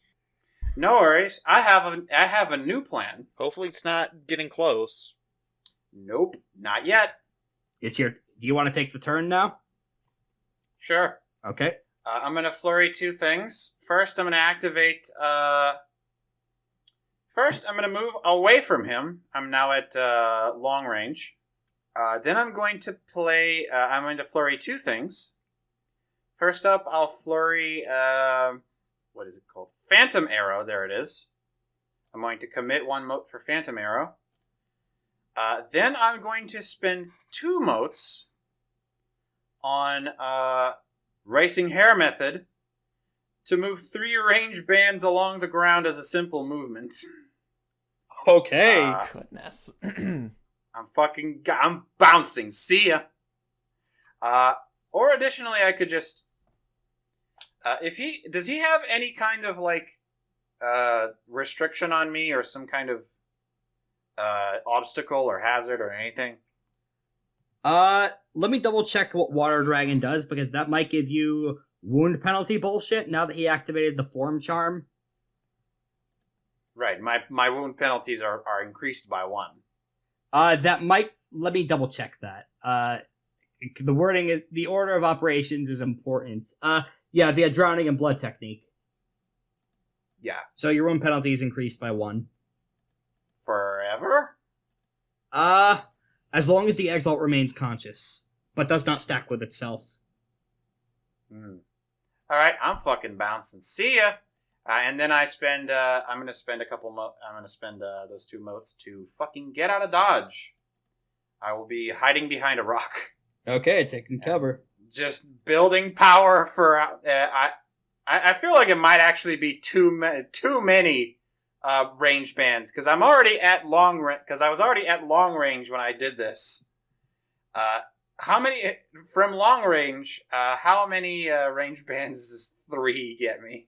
No worries. I have a new plan. Hopefully, it's not getting close. Nope, not yet. It's your. Do you want to take the turn now? Sure. Okay. I'm gonna flurry 2 things. First, I'm gonna activate. First, I'm gonna move away from him. I'm now at long range. Then I'm going to play. I'm going to flurry 2 things. First up, I'll flurry. What is it called? Phantom Arrow. There it is. I'm going to commit 1 mote for Phantom Arrow. Then I'm going to spend 2 motes on Racing Hair Method to move 3 range bands along the ground as a simple movement. Okay. Goodness. I'm bouncing. See ya. Or additionally, I could just does he have any kind of like restriction on me or some kind of obstacle or hazard or anything? Let me double check what Water Dragon does, because that might give you wound penalty bullshit now that he activated the form charm. Right, my wound penalties are increased by 1. That might. Let me double check that. The wording is the order of operations is important. Yeah, the drowning and blood technique. Yeah. So your wound penalty is increased by 1. Forever? As long as the exalt remains conscious, but does not stack with itself. Alright, I'm fucking bouncing. See ya! And then I spend, I'm gonna spend those 2 motes to fucking get out of dodge. I will be hiding behind a rock. Okay, taking cover. Just building power for, I feel like it might actually be too many range bands, because I'm already at long range, because I was already at long range when I did this. How many, from long range, how many range bands does 3 get me?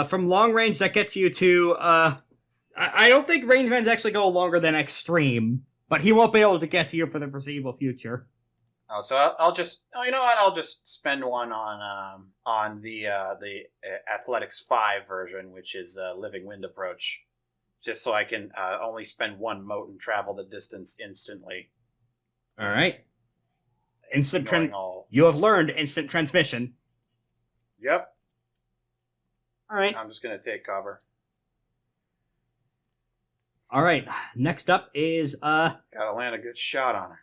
From long range, that gets you to, I don't think range bands actually go longer than extreme, but he won't be able to get to you for the foreseeable future. Oh, so I'll just, you know what, I'll just spend 1 on the Athletics 5 version, which is Living Wind Approach, just so I can only spend 1 mote and travel the distance instantly. Alright. All. You have learned instant transmission. Yep. Alright. I'm just going to take cover. Alright, next up is, Gotta land a good shot on her.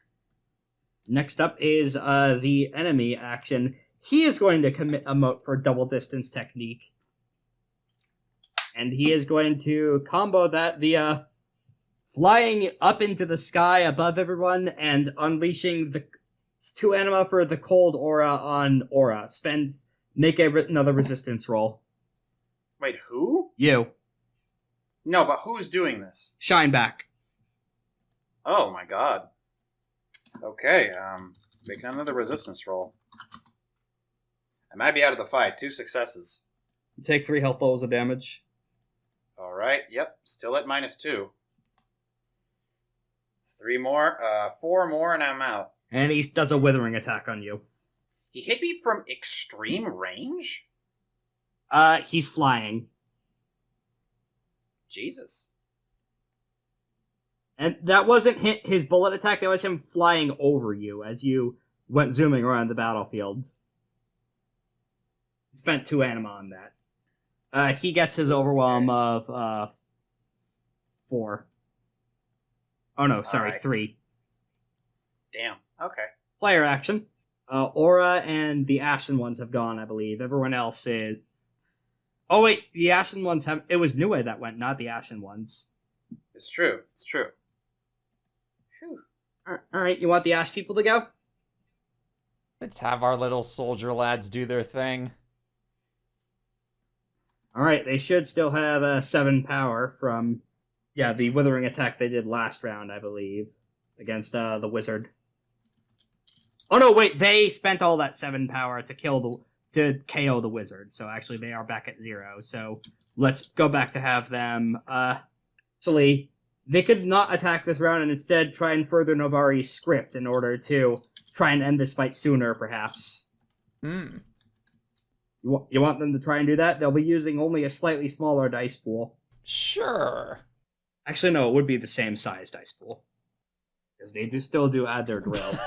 Next up is the enemy action. He is going to commit a mote for double distance technique. And he is going to combo that, the flying up into the sky above everyone and unleashing the 2 anima for the cold aura on aura. Make another resistance roll. Wait, who? You. No, but who's doing this? Shineback. Oh my god. Okay, making another resistance roll. I might be out of the fight. 2 successes. You take 3 health levels of damage. Alright, yep, still at -2. 3 more, 4 more, and I'm out. And he does a withering attack on you. He hit me from extreme range? He's flying. Jesus. And that wasn't his bullet attack, that was him flying over you as you went zooming around the battlefield. Spent 2 anima on that. He gets his overwhelm of 4. Oh no, sorry, Alright. 3. Damn, okay. Player action. Aura and the Ashen Ones have gone, I believe. Everyone else is... Oh wait, the Ashen Ones have... It was Nue that went, not the Ashen Ones. It's true, it's true. Whew. Alright, you want the Ash people to go? Let's have our little soldier lads do their thing. Alright, they should still have 7 power from... Yeah, the withering attack they did last round, I believe. Against the wizard. Oh no, wait, they spent all that 7 power to KO the wizard, so actually they are back at 0, so let's go back to have them, actually, they could not attack this round and instead try and further Novari's script in order to try and end this fight sooner, perhaps. Hmm. You want them to try and do that? They'll be using only a slightly smaller dice pool. Sure. Actually, no, it would be the same size dice pool. Because they still do add their drill.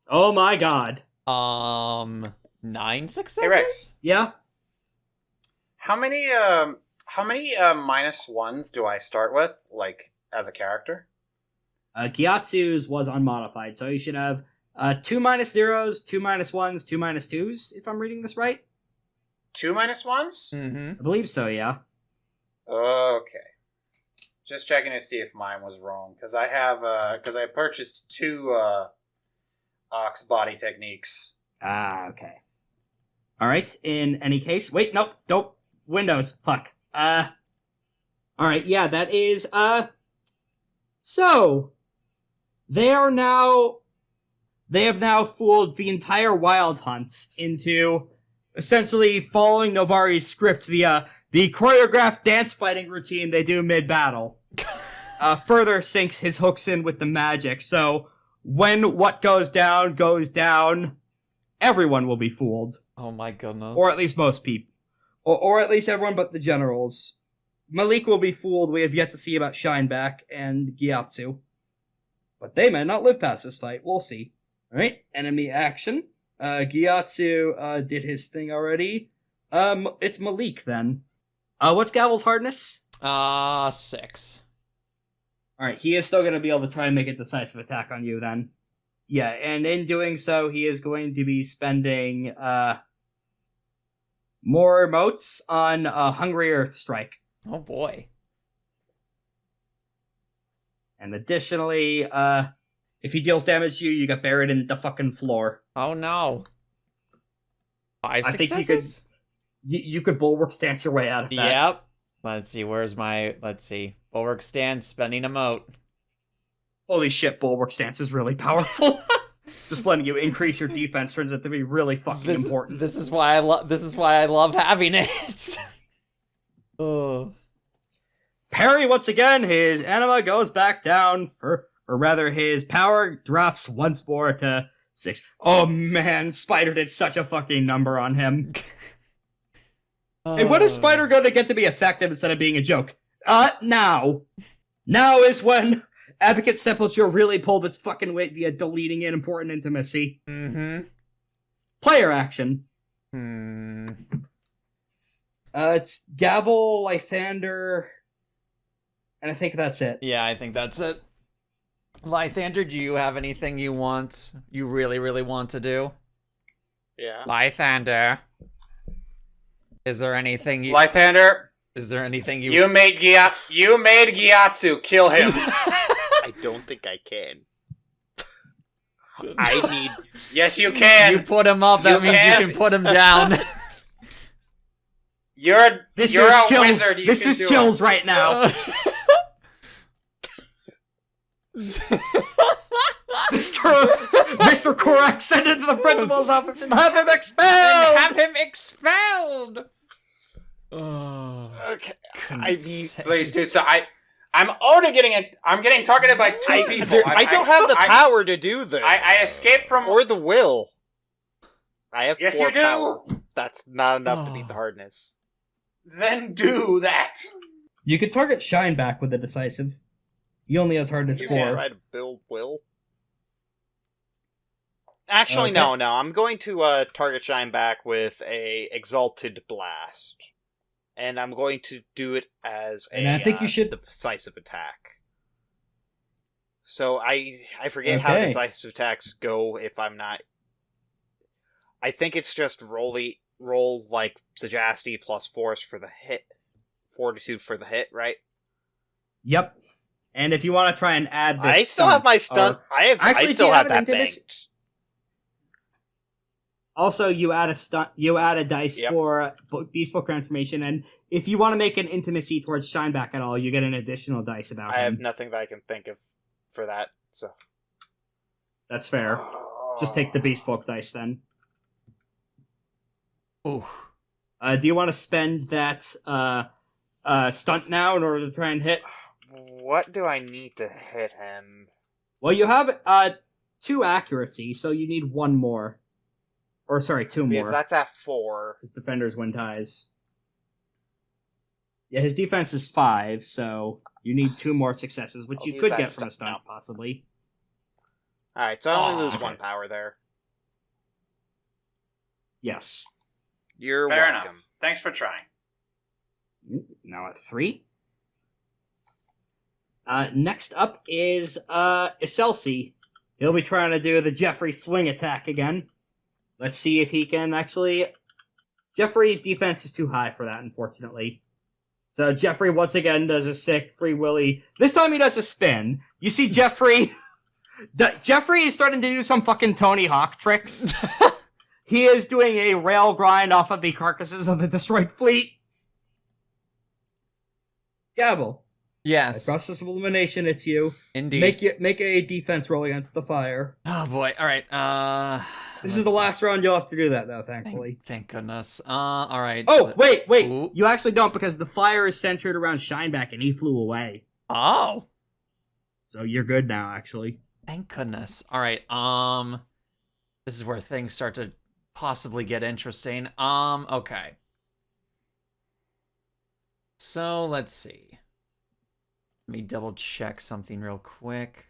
Oh my god. 9 successes? Hey, Rex. Yeah? How many minus ones do I start with, like, as a character? Giatsu's was unmodified, so you should have 2 -0s, 2 -1s, 2 -2s, if I'm reading this right. 2 minus ones? Mm-hmm. I believe so, yeah. Okay. Just checking to see if mine was wrong, because I have, because I purchased 2, Ox body techniques. Ah, okay. Alright, in any case... Wait, nope, don't. Windows, fuck. Alright, yeah, that is, So... They have now fooled the entire Wyld Hunt into essentially following Novari's script via the choreographed dance fighting routine they do mid-battle. Further syncs his hooks in with the magic, so when what goes down, everyone will be fooled. Oh my goodness. Or at least most people. Or at least everyone but the generals. Malik will be fooled. We have yet to see about Shineback and Giatsu. But they may not live past this fight. We'll see. Alright, enemy action. Giatsu did his thing already. It's Malik then. What's Gavel's hardness? 6. Alright, he is still going to be able to try and make a decisive attack on you then. Yeah, and in doing so, he is going to be spending, more emotes on Hungry Earth Strike. Oh boy. And additionally, if he deals damage to you, you get buried in the fucking floor. Oh no. 5 I think successes? you could bulwark stance your way out of that. Yep. Let's see, let's see. Bulwark stance, spending emote. Holy shit, bulwark stance is really powerful. Just letting you increase your defense turns out to be really fucking important. This is why I love having it. Oh. Parry once again, his anima goes back down or rather his power drops once more to 6. Oh man, Spider did such a fucking number on him. Hey, when is Spider gonna get to be effective instead of being a joke? Now. Now is when Advocate Sepulture really pulled its fucking weight via deleting an important intimacy. Mm-hmm. Player action. It's Gavel, Lythander, and I think that's it. Yeah, I think that's it. Lythander, do you have anything you really, really want to do? Yeah. Lythander. Is there anything you... Lythander, Is there anything you... you made Giatsu. Kill him. I don't think I can. I need... Yes, you can. You put him up, that You means can. you can put him down. You're a Chills. wizard. You This can is do Chills right now. Mr. Korak, send it to the principal's office and have him expelled! Have him expelled! Oh, Okay. I mean, Please do so. I'm already getting targeted by 2 people. I don't have the power to do this. I escaped from. Or the will. I have Yes, 4 you do. power. That's not enough to beat the hardness. Then do that. You could target Shineback with a decisive. He only has hardness You 4. Try to build will. Actually, Okay. no. I'm going to target Shineback with a Exalted Blast. And I'm going to do it as And I think you should- the decisive attack. So I forget how Okay. decisive attacks go if I'm not... I think it's just roll like sagacity plus force for the hit. Fortitude for the hit, right? Yep. And if you want to try and add this I still have my stunt. I Actually, still do you have have an that intimacy- banked. Also, you add a dice Yep. for Bespoke Transformation, and if you want to make an intimacy towards Shineback at all, you get an additional dice about I him. have nothing that I can think of for that. So That's fair. Just take the Beast Folk dice then. Ooh. Do you want to spend that stunt now in order to try and hit? What do I need to hit him? Well, you have 2 accuracy, so you need 1 more. Or sorry, 2 Because more. that's at 4. His defenders win ties. Yeah, his defense is 5, so you need 2 more successes, which I'll you use could that get from a stunt stunt, possibly. Alright, so I only lose okay. 1 power there. Yes. You're Fair welcome. enough. Thanks for trying. Now at 3. Next up is Iselsi. He'll be trying to do the Jeffrey swing attack again. Let's see if he can actually... Jeffrey's defense is too high for that, unfortunately. So Jeffrey once again does a sick Free Willy. This time he does a spin. You see Jeffrey... Jeffrey is starting to do some fucking Tony Hawk tricks. He is doing a rail grind off of the carcasses of the destroyed fleet. Gavel. Yes. By process of elimination, it's you. Indeed. Make a defense roll against the fire. Oh boy. All right. This is the last round you'll have to do that, though, thankfully. Thank goodness. All right. Oh, wait. Ooh. You actually don't, because the fire is centered around Shineback, and he flew away. Oh. So you're good now, actually. Thank goodness. All right. This is where things start to possibly get interesting. Okay. So let's see. Let me double check something real quick.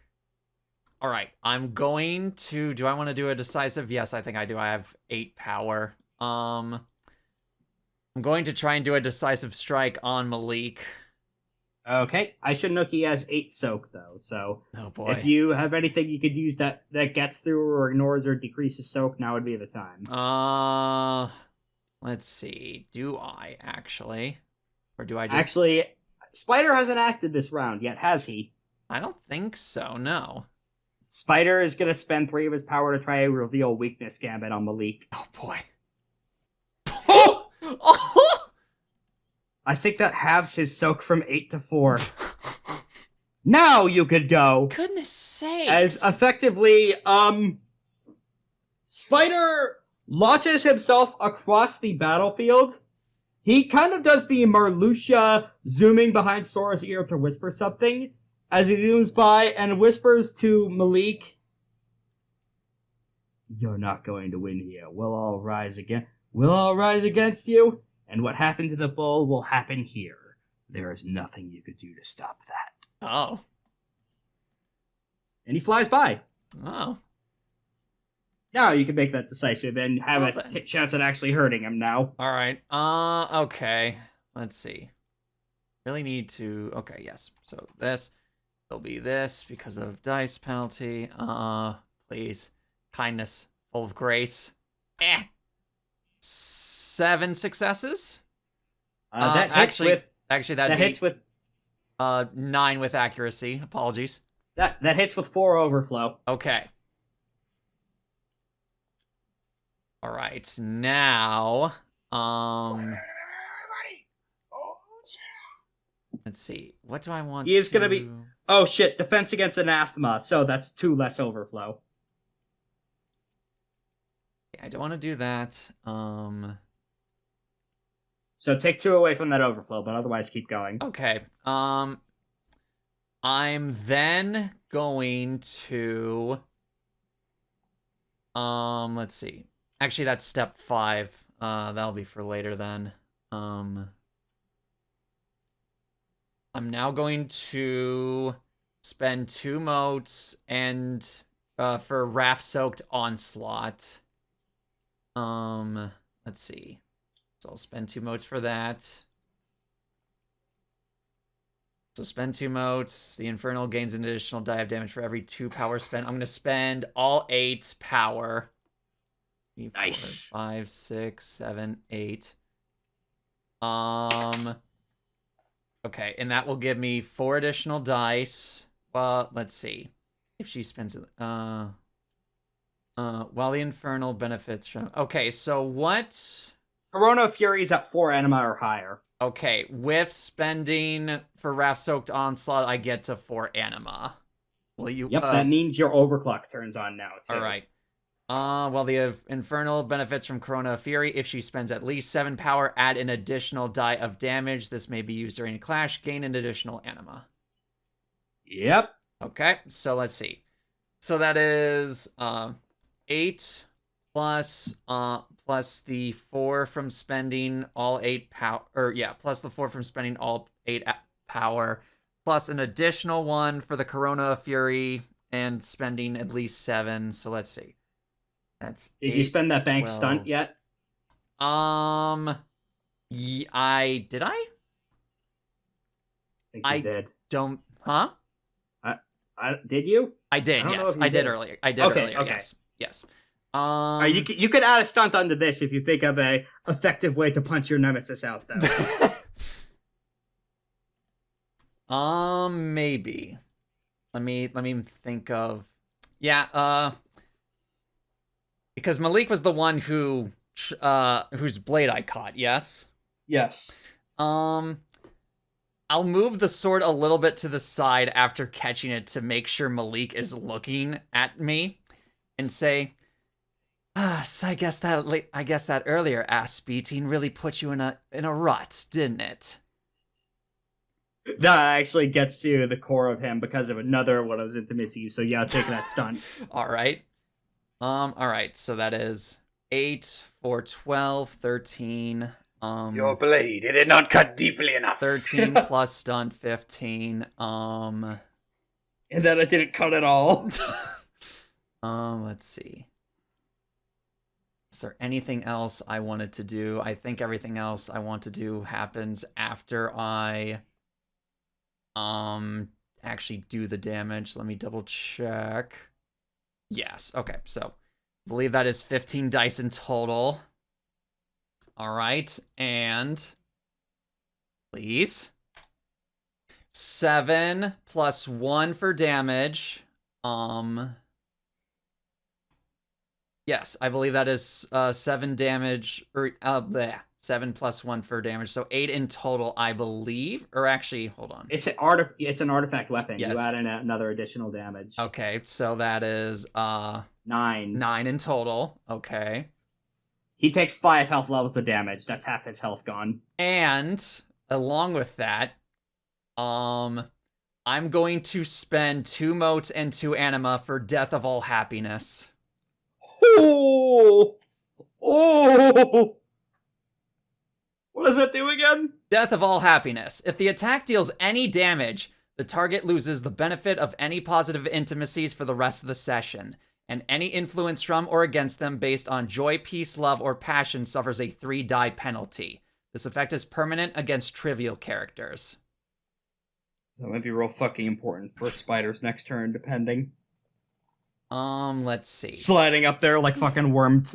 All right, I'm going to... Do I want to do a decisive? Yes, I think I do. I have 8 power. I'm going to try and do a decisive strike on Malik. Okay. I should know he has 8 soak, though, so... Oh boy. If you have anything you could use that gets through or ignores or decreases soak, now would be the time. Let's see. Do I actually? Or do I just... Actually, Spider hasn't acted this round yet, has he? I don't think so, no. Spider is going to spend 3 of his power to try to reveal weakness gambit on Malik. Oh boy. I think that halves his soak from 8 to 4. Now you could go! Goodness sake! As effectively, Spider launches himself across the battlefield. He kind of does the Marluxia zooming behind Sora's ear to whisper something as he zooms by and whispers to Malik, "You're not going to win here. We'll all rise again. We'll all rise against you, and what happened to the bull will happen here. There is nothing you could do to stop that." Oh. And he flies by. Oh. Now you can make that decisive and have Well, a then. chance at actually hurting him now. Alright. Okay. Let's see. Really need to... Okay, yes. So this will be this because of dice penalty. Please. Kindness. Full of grace. 7 successes? That hits actually, with... Actually, That hits with... 9 with accuracy. Apologies. That hits with 4 overflow. Okay. Alright, now... Let's see. What do I want He is gonna be... Oh shit, defense against anathema, so that's 2 less overflow. I don't want to do that. So take 2 away from that overflow, but otherwise keep going. Okay. I'm then going to... let's see. Actually, that's step 5. That'll be for later then. I'm now going to spend 2 motes and for Wrath-Soaked Onslaught. Let's see. So I'll spend 2 motes for that. So spend 2 motes. The Infernal gains an additional die of damage for every 2 power spent. I'm going to spend all 8 power. 3, 4, Nice. 5, 6, 7, 8. Okay, and that will give me 4 additional dice. Well, let's see. If she spends it, while the Infernal benefits from... Okay, so what... Corona of Fury is at 4 anima or higher. Okay, with spending for Wrath-Soaked Onslaught, I get to 4 anima. Will you... Yep, that means your overclock turns on now, too. Alright. Well, the Infernal benefits from Corona of Fury. If she spends at least 7 power, add an additional die of damage. This may be used during a clash. Gain an additional anima. Yep. Okay, so let's see. So that is 8 plus the 4 from spending all 8 power, plus the 4 from spending all 8 power, plus an additional 1 for the Corona of Fury and spending at least 7. So let's see. That's Did 8, you spend that bank 12. stunt yet? Did I? I think I you did. Don't, huh? Did you? I did, I don't know yes. if you I did did. earlier. I did Okay, earlier, okay. yes. You could add a stunt onto this if you think of a effective way to punch your nemesis out, though. Maybe. Let me think of. Because Malik was the one whose blade I caught. Yes. Yes. I'll move the sword a little bit to the side after catching it to make sure Malik is looking at me, and say, so I guess that earlier ass beating really put you in a rut, didn't it? That actually gets to the core of him because of another one of his intimacies. So yeah, take that stunt. All right. So that is 8 for 12, 13. Your blade, it did not cut deeply enough. 13 plus stun, 15. And then it didn't cut at all. Let's see. Is there anything else I wanted to do? I think everything else I want to do happens after I actually do the damage. Let me double check. Yes. Okay. So I believe that is 15 dice in total. All right. And please. 7 plus 1 for damage. Yes, I believe that is 7 damage, or 7 plus 1 for damage, so 8 in total, I believe. Or actually, hold on. It's an artifact weapon. Yes. You add in another additional damage. Okay, so that is 9. 9 in total. Okay. He takes 5 health levels of damage. That's half his health gone. And along with that, I'm going to spend 2 motes and 2 anima for Death of All Happiness. Oh! What does that do again? Death of All Happiness. If the attack deals any damage, the target loses the benefit of any positive intimacies for the rest of the session, and any influence from or against them based on joy, peace, love, or passion suffers a 3-die penalty. This effect is permanent against trivial characters. That might be real fucking important for Spider's next turn, depending. Let's see. Sliding up there like fucking wormed.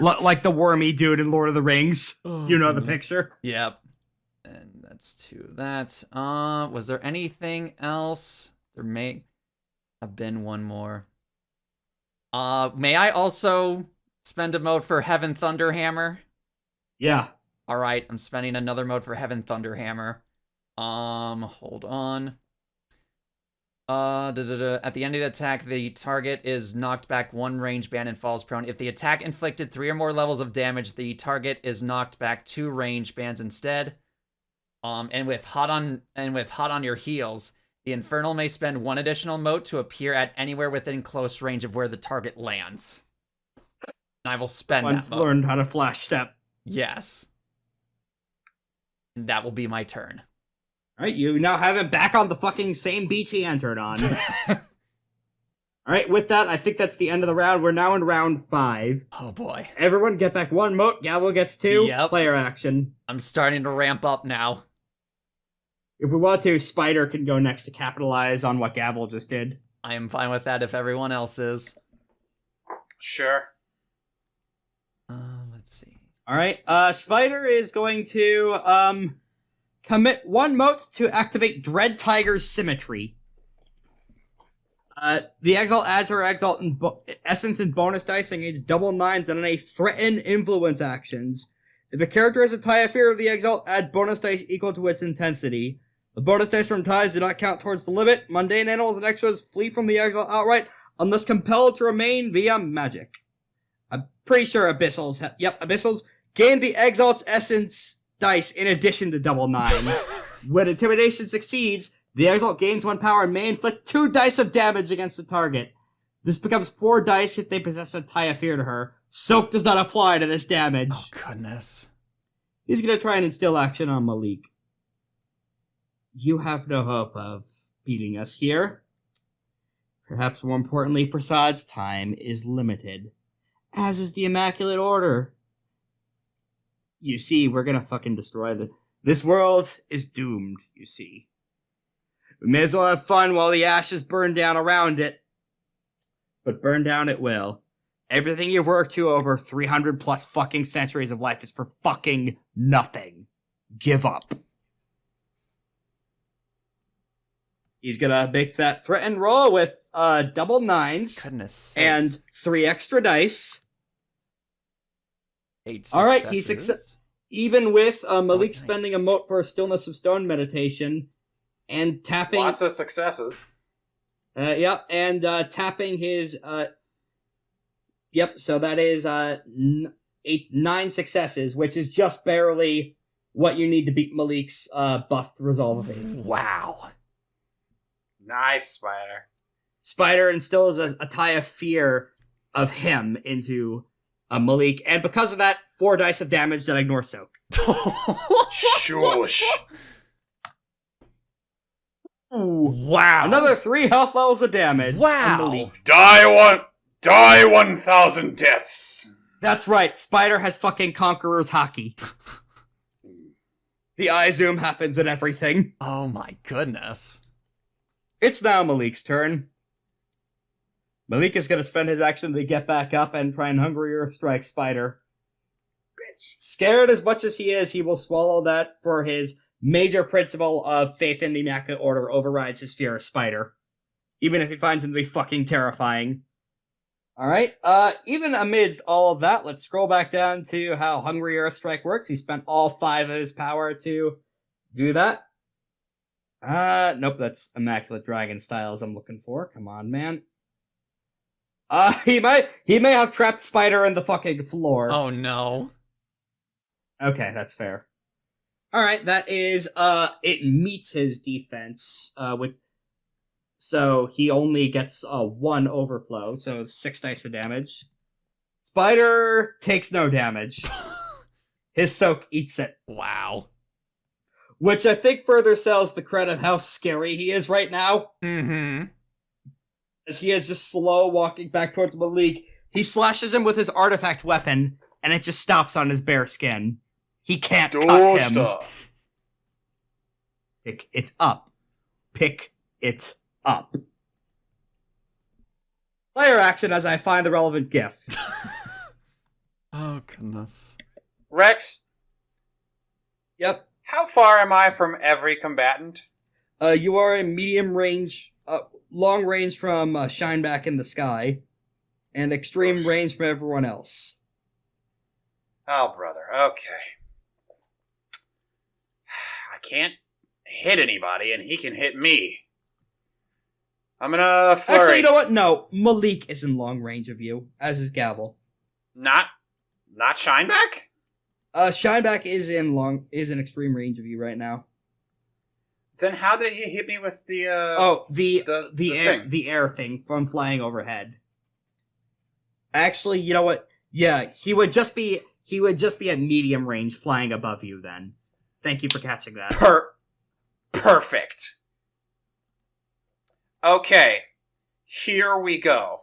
Like the wormy dude in Lord of the Rings. Oh, you know goodness. the picture? Yep. And that's 2 of that. Was there anything else? There may have been one more. May I also spend a mode for Heaven Thunderhammer? Yeah. Alright, I'm spending another mode for Heaven Thunderhammer. Hold on. At the end of the attack, the target is knocked back 1 range band and falls prone. If the attack inflicted 3 or more levels of damage, the target is knocked back 2 range bands instead. And with hot on your heels, the Infernal may spend 1 additional mote to appear at anywhere within close range of where the target lands. And I will spend Once that mote. learned how to flash step. Yes. And that will be my turn. Alright, you now have him back on the fucking same beach he entered on. Alright, with that, I think that's the end of the round. We're now in round 5. Oh boy. Everyone get back 1 mote, Gavel gets 2. Yep. Player action. I'm starting to ramp up now. If we want to, Spider can go next to capitalize on what Gavel just did. I am fine with that if everyone else is. Sure. Let's see. Alright, Spider is going to, commit 1 mote to activate Dread Tiger's Symmetry. The Exalt adds her Exalt Essence and bonus dice against double 9s and any threaten influence actions. If a character has a tie of fear of the Exalt, add bonus dice equal to its intensity. The bonus dice from ties do not count towards the limit. Mundane animals and extras flee from the Exalt outright unless compelled to remain via magic. I'm pretty sure Abyssals Abyssals gain the Exalt's Essence dice in addition to double nines. When Intimidation succeeds, the Exalt gains 1 power and may inflict 2 dice of damage against the target. This becomes 4 dice if they possess a tie of fear to her. Soak does not apply to this damage. Oh, goodness. He's gonna try and instill action on Malik. You have no hope of beating us here. Perhaps more importantly, Prasad's time is limited. As is the Immaculate Order. You see, we're gonna fucking destroy this world is doomed, you see. We may as well have fun while the ashes burn down around it. But burn down it will. Everything you've worked to over 300 plus fucking centuries of life is for fucking nothing. Give up. He's gonna make that threaten roll with double nines. Goodness. And 3 extra dice. 8 successes. Alright, he even with Malik spending a mote for a Stillness of Stone meditation and tapping... Lots of successes. And tapping his... so that is 9 successes, which is just barely what you need to beat Malik's buffed Resolve of 8. Wow. Nice, Spider. Spider instills a tie of fear of him into Malik, and because of that, 4 dice of damage that ignore Soak. Shush. Wow. Another 3 health levels of damage. Wow. on Malik. Die 1,000 deaths. That's right, Spider has fucking Conqueror's Hockey. The eye zoom happens and everything. Oh my goodness. It's now Malik's turn. Malik is gonna spend his action to get back up and try and hungrier strike Spider. Bitch. Scared as much as he is, he will swallow that, for his major principle of faith in the Immaculate Order overrides his fear of Spider. Even if he finds him to be fucking terrifying. Alright, even amidst all of that, let's scroll back down to how Hungry Earth Strike works. He spent all 5 of his power to do that. Nope, that's Immaculate Dragon Styles I'm looking for. Come on, man. He may have trapped Spider in the fucking floor. Oh no. Okay, that's fair. Alright, that is, it meets his defense, so he only gets 1 overflow, so 6 dice of damage. Spider takes no damage. His Soak eats it. Wow. Which I think further sells the credit how scary he is right now. Mm-hmm. As he is just slow walking back towards Malik, he slashes him with his artifact weapon, and it just stops on his bare skin. He can't cut him. Stuff. Pick it up. Pick it up. Player action as I find the relevant gift. Oh goodness. Rex, Yep. how far am I from every combatant? You are in medium range, long range from Shineback in the Sky, and extreme Oof. range from everyone else. Oh, brother. Okay. I can't hit anybody, and he can hit me. I'm gonna flurry. Actually, you know what? No, Malik is in long range of you, as is Gavel. Not Shineback? Shineback is in extreme range of you right now. Then how did he hit me with the the air thing from flying overhead. Actually, you know what? Yeah, he would just be at medium range flying above you then. Thank you for catching that. Perfect. Okay, here we go.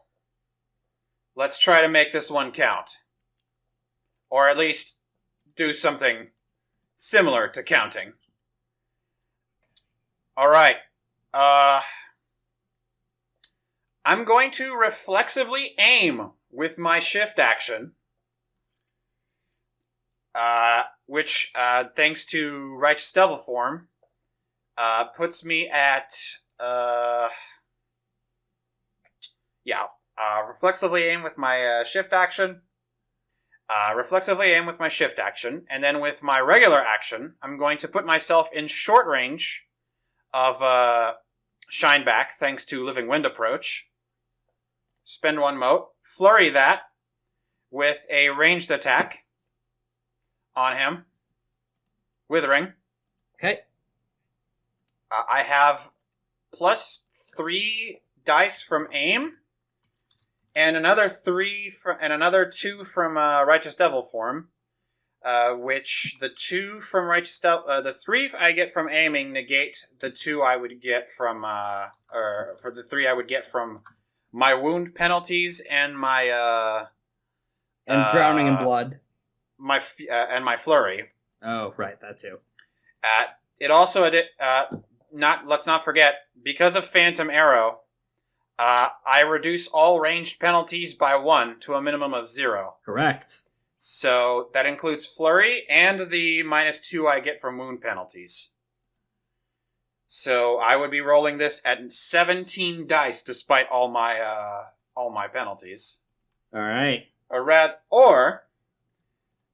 Let's try to make this one count. Or at least do something similar to counting. Alright. I'm going to reflexively aim with my shift action. Which, thanks to Righteous Devil form, puts me at, reflexively aim with my shift action. And then with my regular action, I'm going to put myself in short range of Shineback, thanks to Living Wind approach. Spend 1 mote, flurry that, with a ranged attack on him. Withering. Okay. I have +3 dice from aim, and another 2 from Righteous Devil form. Which the 2 from the 3 I get from aiming negate the 2 I would get from, or for the 3 I would get from my wound penalties and my, And drowning in blood. And my flurry. Oh, right, that too. It also, let's not forget, because of Phantom Arrow, I reduce all ranged penalties by 1 to a minimum of 0. Correct. So that includes flurry and the -2 I get from wound penalties. So I would be rolling this at 17 dice despite all my penalties. All right. Or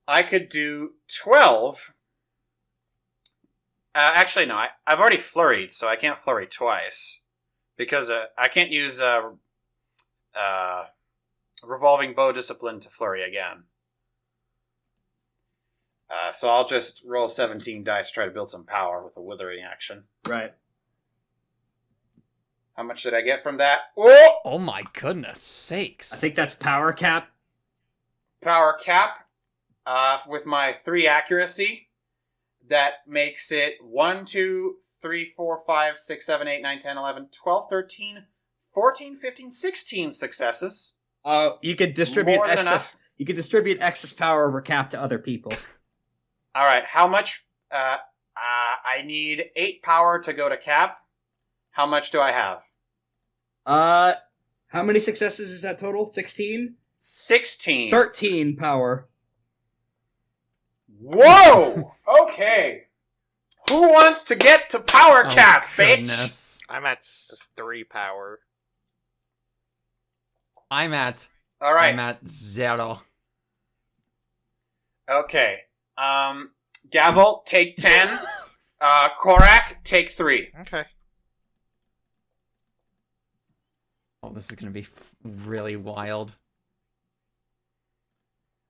I could do 12. Actually, no. I've already flurried, so I can't flurry twice because I can't use revolving bow discipline to flurry again. So I'll just roll 17 dice, try to build some power with a withering action. Right. How much did I get from that? Oh! Oh my goodness sakes. I think that's power cap. Power cap with my 3 accuracy. That makes it 1, 2, 3, 4, 5, 6, 7, 8, 9, 10, 11, 12, 13, 14, 15, 16 successes. You could distribute More than excess. enough. You could distribute excess power over cap to other people. All right, how much? I need 8 power to go to cap. How much do I have? How many successes is that total? 16? 16. 13 power. Whoa! Okay. Who wants to get to power cap, bitch? Goodness. I'm at 3 power. I'm at All right. I'm at 0. Okay. Gavel, take 10. Korak, take 3. Okay. Oh, this is gonna be really wild.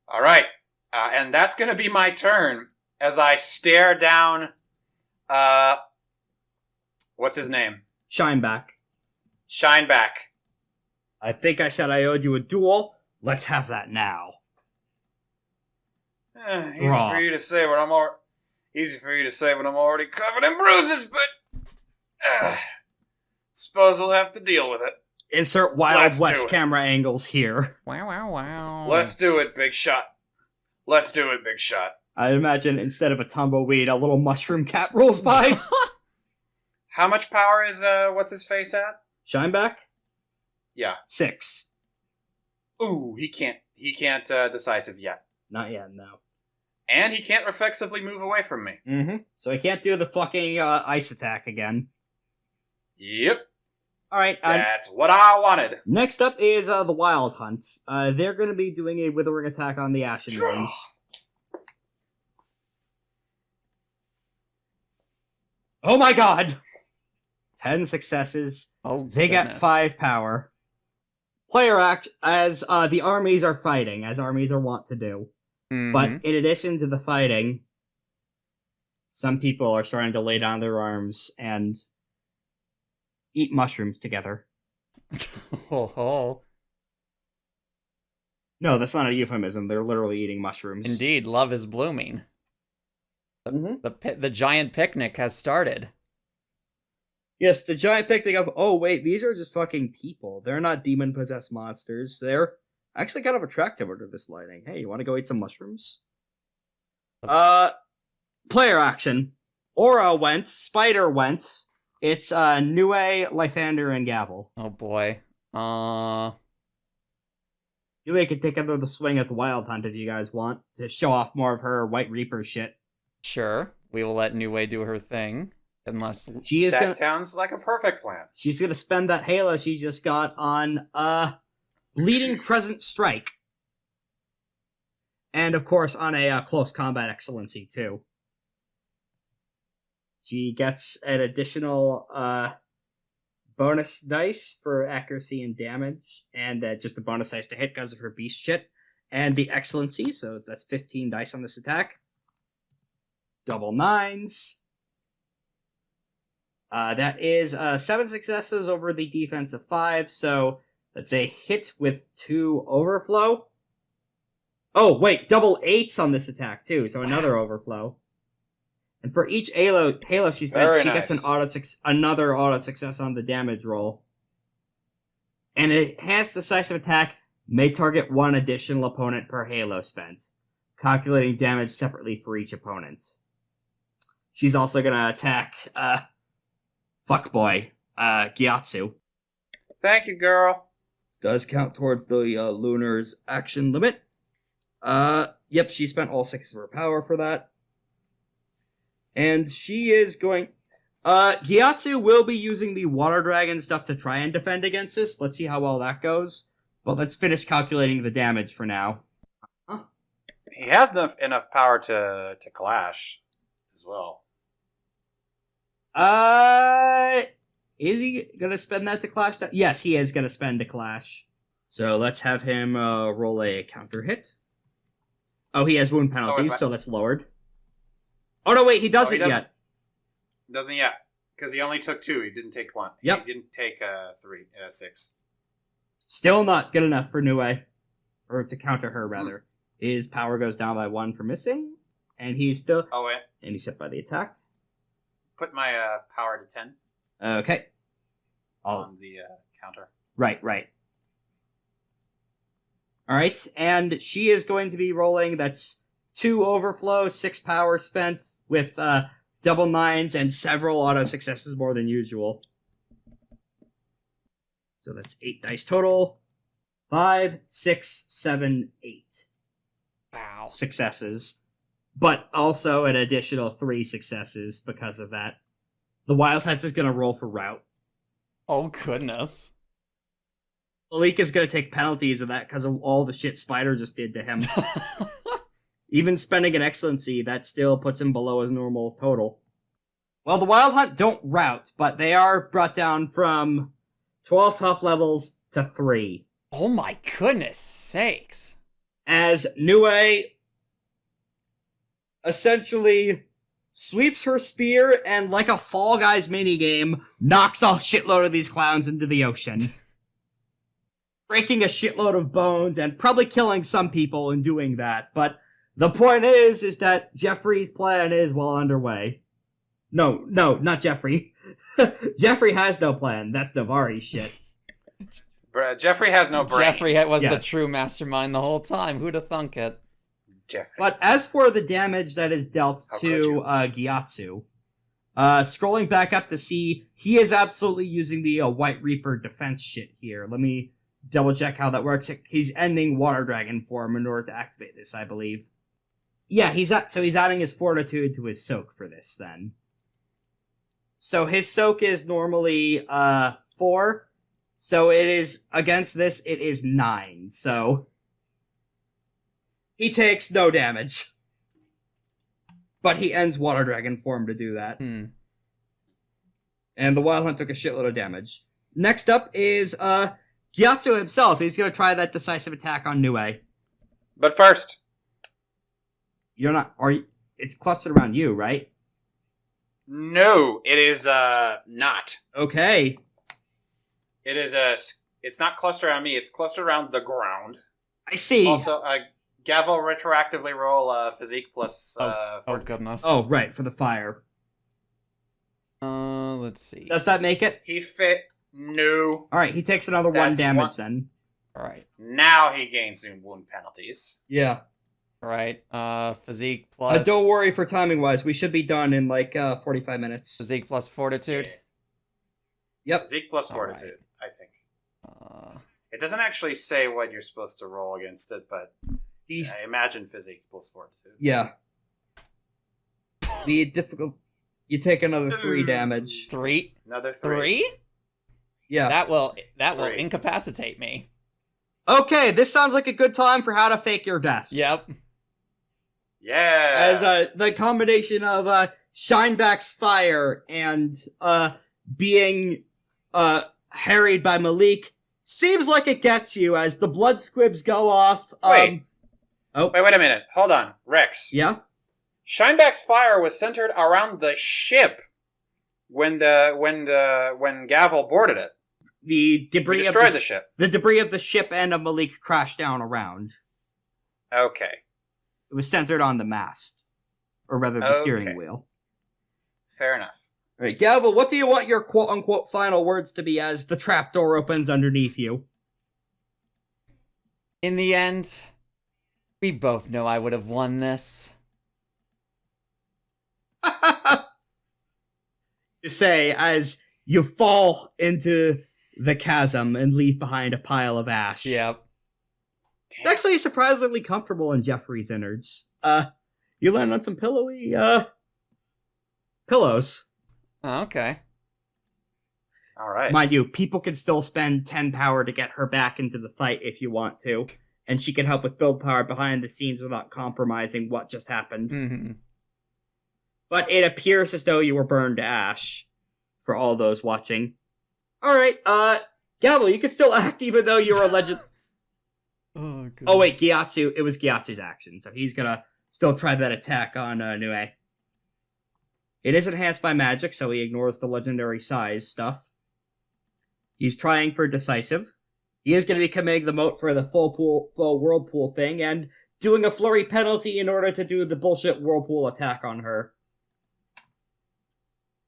All right. And that's going to be my turn as I stare down, what's his name? Shineback. Shineback. I think I said I owed you a duel. Let's have that now. Easy Raw. for you to say when I'm already covered in bruises, but suppose we'll have to deal with it. Insert Wild Let's do West it. camera angles here. Wow, wow, wow. Let's do it, big shot. Let's do it, big shot. I imagine instead of a tumbleweed, a little mushroom cat rolls by. How much power is what's his face at? Shineback? Yeah. 6. Ooh, he can't decisive yet. Not yet, no. And he can't reflexively move away from me. Mm-hmm. So I can't do the fucking ice attack again. Yep. Alright, That's what I wanted. next up is the Wyld Hunt. They're going to be doing a withering attack on the Ashen Ones. Oh my god! 10 successes. Oh, They get goodness. 5 power. Player act as the armies are fighting, as armies are wont to do. Mhm. But in addition to the fighting, some people are starting to lay down their arms and eat mushrooms together. Ho ho. No, that's not a euphemism. They're literally eating mushrooms. Indeed, love is blooming. Mhm. The giant picnic has started. Yes, the giant picnic of, oh wait, these are just fucking people. They're not demon-possessed monsters. They're actually kind of attractive under this lighting. Hey, you want to go eat some mushrooms? Player action. Aura went. Spider went. It's Nue, Lythander, and Gavel. Oh boy. Nue could take another swing at the Wyld Hunt if you guys want, to show off more of her White Reaper shit. Sure. We will let Nue do her thing. Unless She is That gonna sounds like a perfect plan. she's gonna spend that halo she just got on Bleeding Crescent Strike. And of course on a close combat excellency too. She gets an additional bonus dice for accuracy and damage, and just a bonus dice to hit because of her beast shit. And the Excellency, so that's 15 dice on this attack. Double 9s. That is 7 successes over the defense of 5, so that's a hit with 2 overflow. Oh, wait, double 8s on this attack, too, so another overflow. And for each halo she spent, she gets another auto success on the damage roll. And an enhanced decisive attack may target one additional opponent per halo spent, calculating damage separately for each opponent. She's also gonna attack, fuckboy, Giatsu. Thank you, girl. Does count towards the Lunar's action limit. Yep, she spent all 6 of her power for that. And she is going... Giatsu will be using the Water Dragon stuff to try and defend against this. Let's see how well that goes. But let's finish calculating the damage for now. He has enough power to clash as well. Is he gonna spend that to clash? Yes, he is gonna spend to clash. So let's have him roll a counter hit. Oh, he has wound penalties, so that's lowered. Oh no, wait, he doesn't yet. Doesn't yet, because he only took 2. He didn't take 1. Yep. He didn't take 6. Still not good enough for Nue, or to counter her rather. His power goes down by 1 for missing, and he's still. Oh wait. And he's hit by the attack. Put my power to 10. Okay. On the counter. Right. Alright, and she is going to be rolling, that's 2 overflow, 6 power spent, with double 9s and several auto successes more than usual. So that's 8 dice total. 5, 6, 7, 8. Wow. Successes. But also an additional 3 successes because of that. The Wyld Hunt is going to roll for rout. Oh, goodness. Malik is going to take penalties of that because of all the shit Spider just did to him. Even spending an Excellency, that still puts him below his normal total. Well, the Wyld Hunt don't rout, but they are brought down from 12 health levels to 3. Oh my goodness sakes. As Nue essentially sweeps her spear and, like a Fall Guys minigame, knocks a shitload of these clowns into the ocean. Breaking a shitload of bones and probably killing some people in doing that, but the point is that Jeffrey's plan is well underway. No, not Jeffrey. Jeffrey has no plan. That's Navari's shit. Jeffrey has no brain. Jeffrey was the true mastermind the whole time. Who'd have thunk it? Jeffrey. But as for the damage that is dealt to Giatsu, scrolling back up to see, he is absolutely using the White Reaper defense shit here. Let me double check how that works. He's ending Water Dragon form in order to activate this, I believe. Yeah, he's adding his Fortitude to his Soak for this, then. So his Soak is normally 4, so it is, against this, it is 9, so he takes no damage. But he ends Water Dragon form to do that. And the Wyld Hunt took a shitload of damage. Next up is Giatsu himself. He's going to try that decisive attack on Nue. But first, you're not. It's clustered around you, right? No, it is not. Okay. It is it's not clustered around me. It's clustered around the ground. I see. Also, Gavel retroactively roll physique plus. Oh goodness. Oh right, for the fire. Let's see. Does that make it? He fit. No. All right, he takes another 1 damage then. All right. Now he gains some wound penalties. Yeah. All right. Physique plus. Don't worry for timing wise. We should be done in like 45 minutes. Physique plus fortitude. Yep. Physique plus fortitude, I think. It doesn't actually say what you're supposed to roll against it, but I imagine physique plus fortitude. Yeah. Be difficult. You take another 3 damage. 3. Another 3. Yeah. That will incapacitate me. Okay, this sounds like a good time for how to fake your death. Yep. Yeah. As the combination of Shineback's fire and being harried by Malik seems like it gets you as the blood squibs go off. Wait, Oh, Wait a minute. Hold on. Rex. yeah? Shineback's fire was centered around the ship when Gavel boarded it. The He debris destroyed of the ship. the debris of the ship and of Malik crashed down around. Okay. It was centered on the mast. Or rather, the steering Okay. wheel. Fair enough. All right, Gavel, what do you want your quote-unquote final words to be as the trapdoor opens underneath you? In the end, we both know I would have won this. You say as you fall into the chasm and leave behind a pile of ash. Yep. It's actually surprisingly comfortable in Jeffrey's innards. You land on some pillowy, pillows. Oh, okay. All right. Mind you, people can still spend 10 power to get her back into the fight if you want to, and she can help with build power behind the scenes without compromising what just happened. Mm-hmm. But it appears as though you were burned to ash, for all those watching. Alright, Gavel, you can still act even though you're a legend... Oh, God. Oh wait, Giatsu, it was Giatsu's action, so he's gonna still try that attack on Nue. It is enhanced by magic, so he ignores the legendary size stuff. He's trying for decisive. He is going to be committing the moat for the full whirlpool thing, and doing a flurry penalty in order to do the bullshit whirlpool attack on her.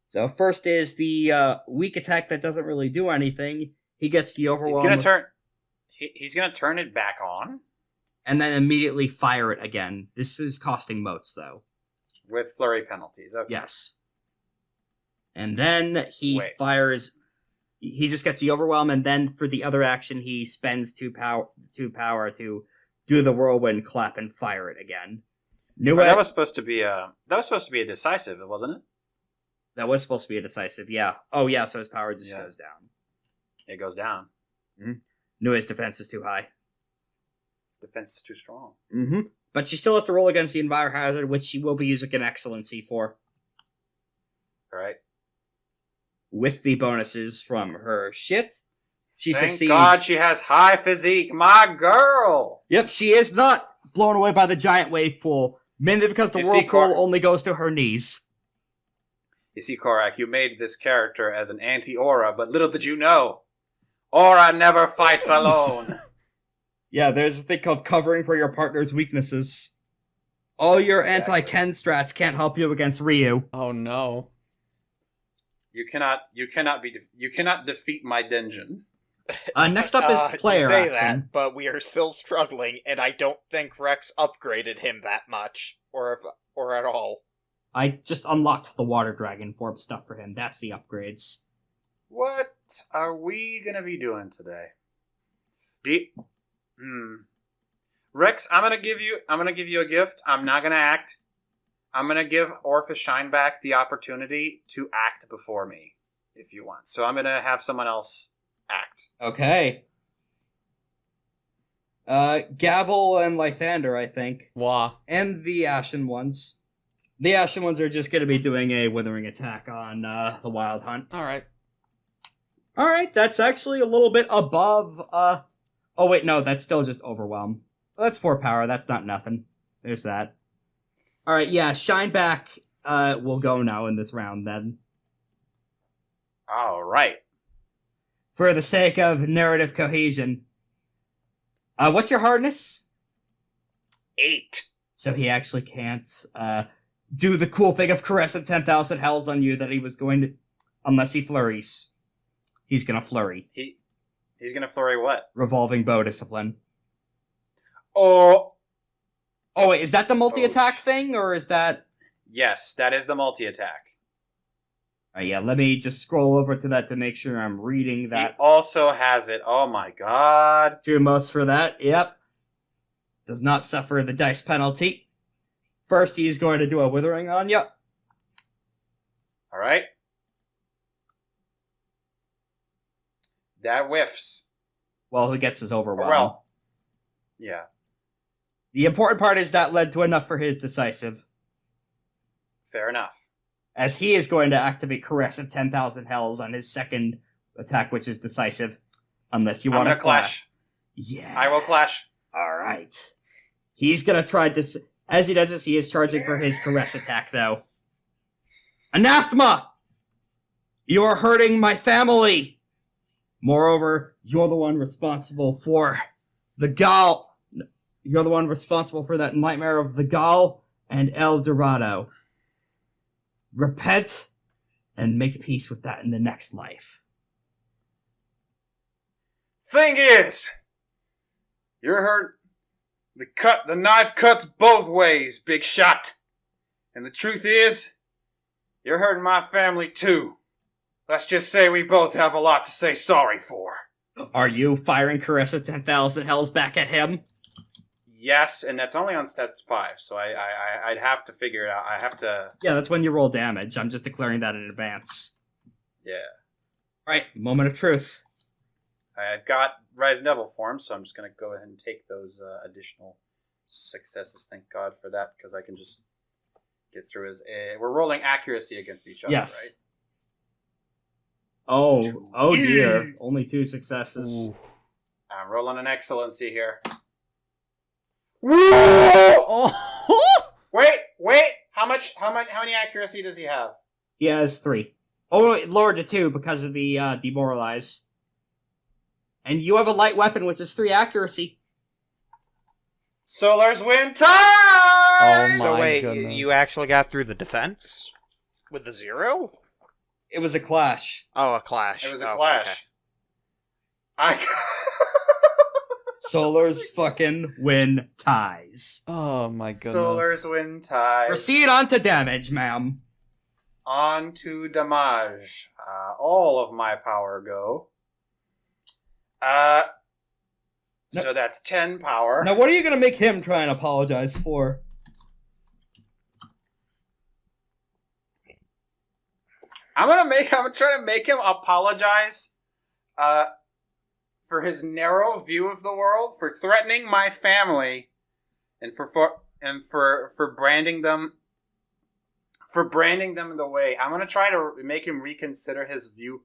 So first is the weak attack that doesn't really do anything. He gets the overwhelm. He's gonna turn it back on and then immediately fire it again. This is costing motes, though. with flurry penalties. Okay. Yes. And then he Wait. fires... He just gets the overwhelm, and then for the other action, he spends two power to do the whirlwind clap and fire it again. That was supposed to be a decisive, wasn't it? That was supposed to be a decisive, yeah. Oh yeah, so his power just goes down. It goes down. Nue's defense is too high. His defense is too strong. Mm-hmm. But she still has to roll against the Enviro Hazard, which she will be using an Excellency for. All right. With the bonuses from her shit, she Thank succeeds. God she has high physique, my girl. Yep, she is not blown away by the giant wave pool, mainly because the You see, whirlpool Cor- only goes to her knees. You see, Korak, you made this character as an anti-Aura, but little did you know, Aura never fights alone. Yeah, there's a thing called covering for your partner's weaknesses. All your Exactly. anti-Ken strats can't help you against Ryu. Oh, no. You cannot defeat my dungeon. Next up is player you say action. that, but we are still struggling, and I don't think Rex upgraded him that much, or at all. I just unlocked the water dragon form stuff for him. That's the upgrades. What are we gonna be doing today? Rex, I'm gonna give you a gift. I'm not gonna act. I'm gonna give Orphis Shineback the opportunity to act before me, if you want. So I'm gonna have someone else act. Okay. Gavel and Lythander, I think. Wah. And the Ashen Ones. The Ashen Ones are just going to be doing a withering attack on the Wyld Hunt. Alright. Alright, that's actually a little bit above, Oh wait, no, that's still just overwhelm. Well, that's 4 power, that's not nothing. There's that. Alright, yeah, Shineback, will go now in this round, then. All right. For the sake of narrative cohesion. What's your hardness? 8. So he actually can't, do the cool thing of caress of 10,000 hells on you that he was going to... Unless he flurries. He's gonna flurry. He's gonna flurry what? Revolving bow discipline. Oh, Oh wait, is that the multi-attack sh- thing, or is that... yes, that is the multi-attack. yeah, let me just scroll over to that to make sure I'm reading that. He also has it. Oh my god. 2 motes for that, yep. Does not suffer the dice penalty. First, he's going to do a withering on you. All right. That whiffs. Well, who gets his overwhelm. Well, yeah. The important part is that led to enough for his decisive, Fair enough. as he is going to activate Caress of 10,000 hells on his second attack, which is decisive. Unless you I'm want to gonna clash. Yeah. I will clash. Alright. He's gonna try this. As he does this, he is charging for his caress attack, though. Anathema! You are hurting my family! Moreover, you're the one responsible for the Gal. You're the one responsible for that nightmare of the Gal and El Dorado. Repent and make peace with that in the next life. Thing is, you're hurt. The knife cuts both ways, big shot. And the truth is, you're hurting my family too. Let's just say we both have a lot to say sorry for. Are you firing Caressa 10,000 Hells back at him? Yes, and that's only on step 5, so I'd have to figure it out. I have to... Yeah, that's when you roll damage. I'm just declaring that in advance. Yeah. Alright, moment of truth. I've got Rise Devil form, so I'm just going to go ahead and take those additional successes. Thank God for that, because I can just get through his... we're rolling accuracy against each other, Yes. right? Oh dear. Only 2 successes. Ooh. I'm rolling an excellency here. Oh! Wait! How many accuracy does he have? He has 3. Oh, it lowered to 2 because of the demoralize. And you have a light weapon, which is 3 accuracy. Solar's win time! Oh my So wait, goodness. you actually got through the defense? With the 0? It was a clash. Oh, a clash. It was a Oh, clash. okay. I... Solar's fucking win ties. Oh my goodness. Solar's win ties. Proceed on to damage, ma'am. On to damage. All of my power go. So that's 10 power. Now, what are you gonna make him try and apologize for? I'm gonna try to make him apologize for his narrow view of the world, for threatening my family, and for branding them in the way. I'm gonna try to make him reconsider his view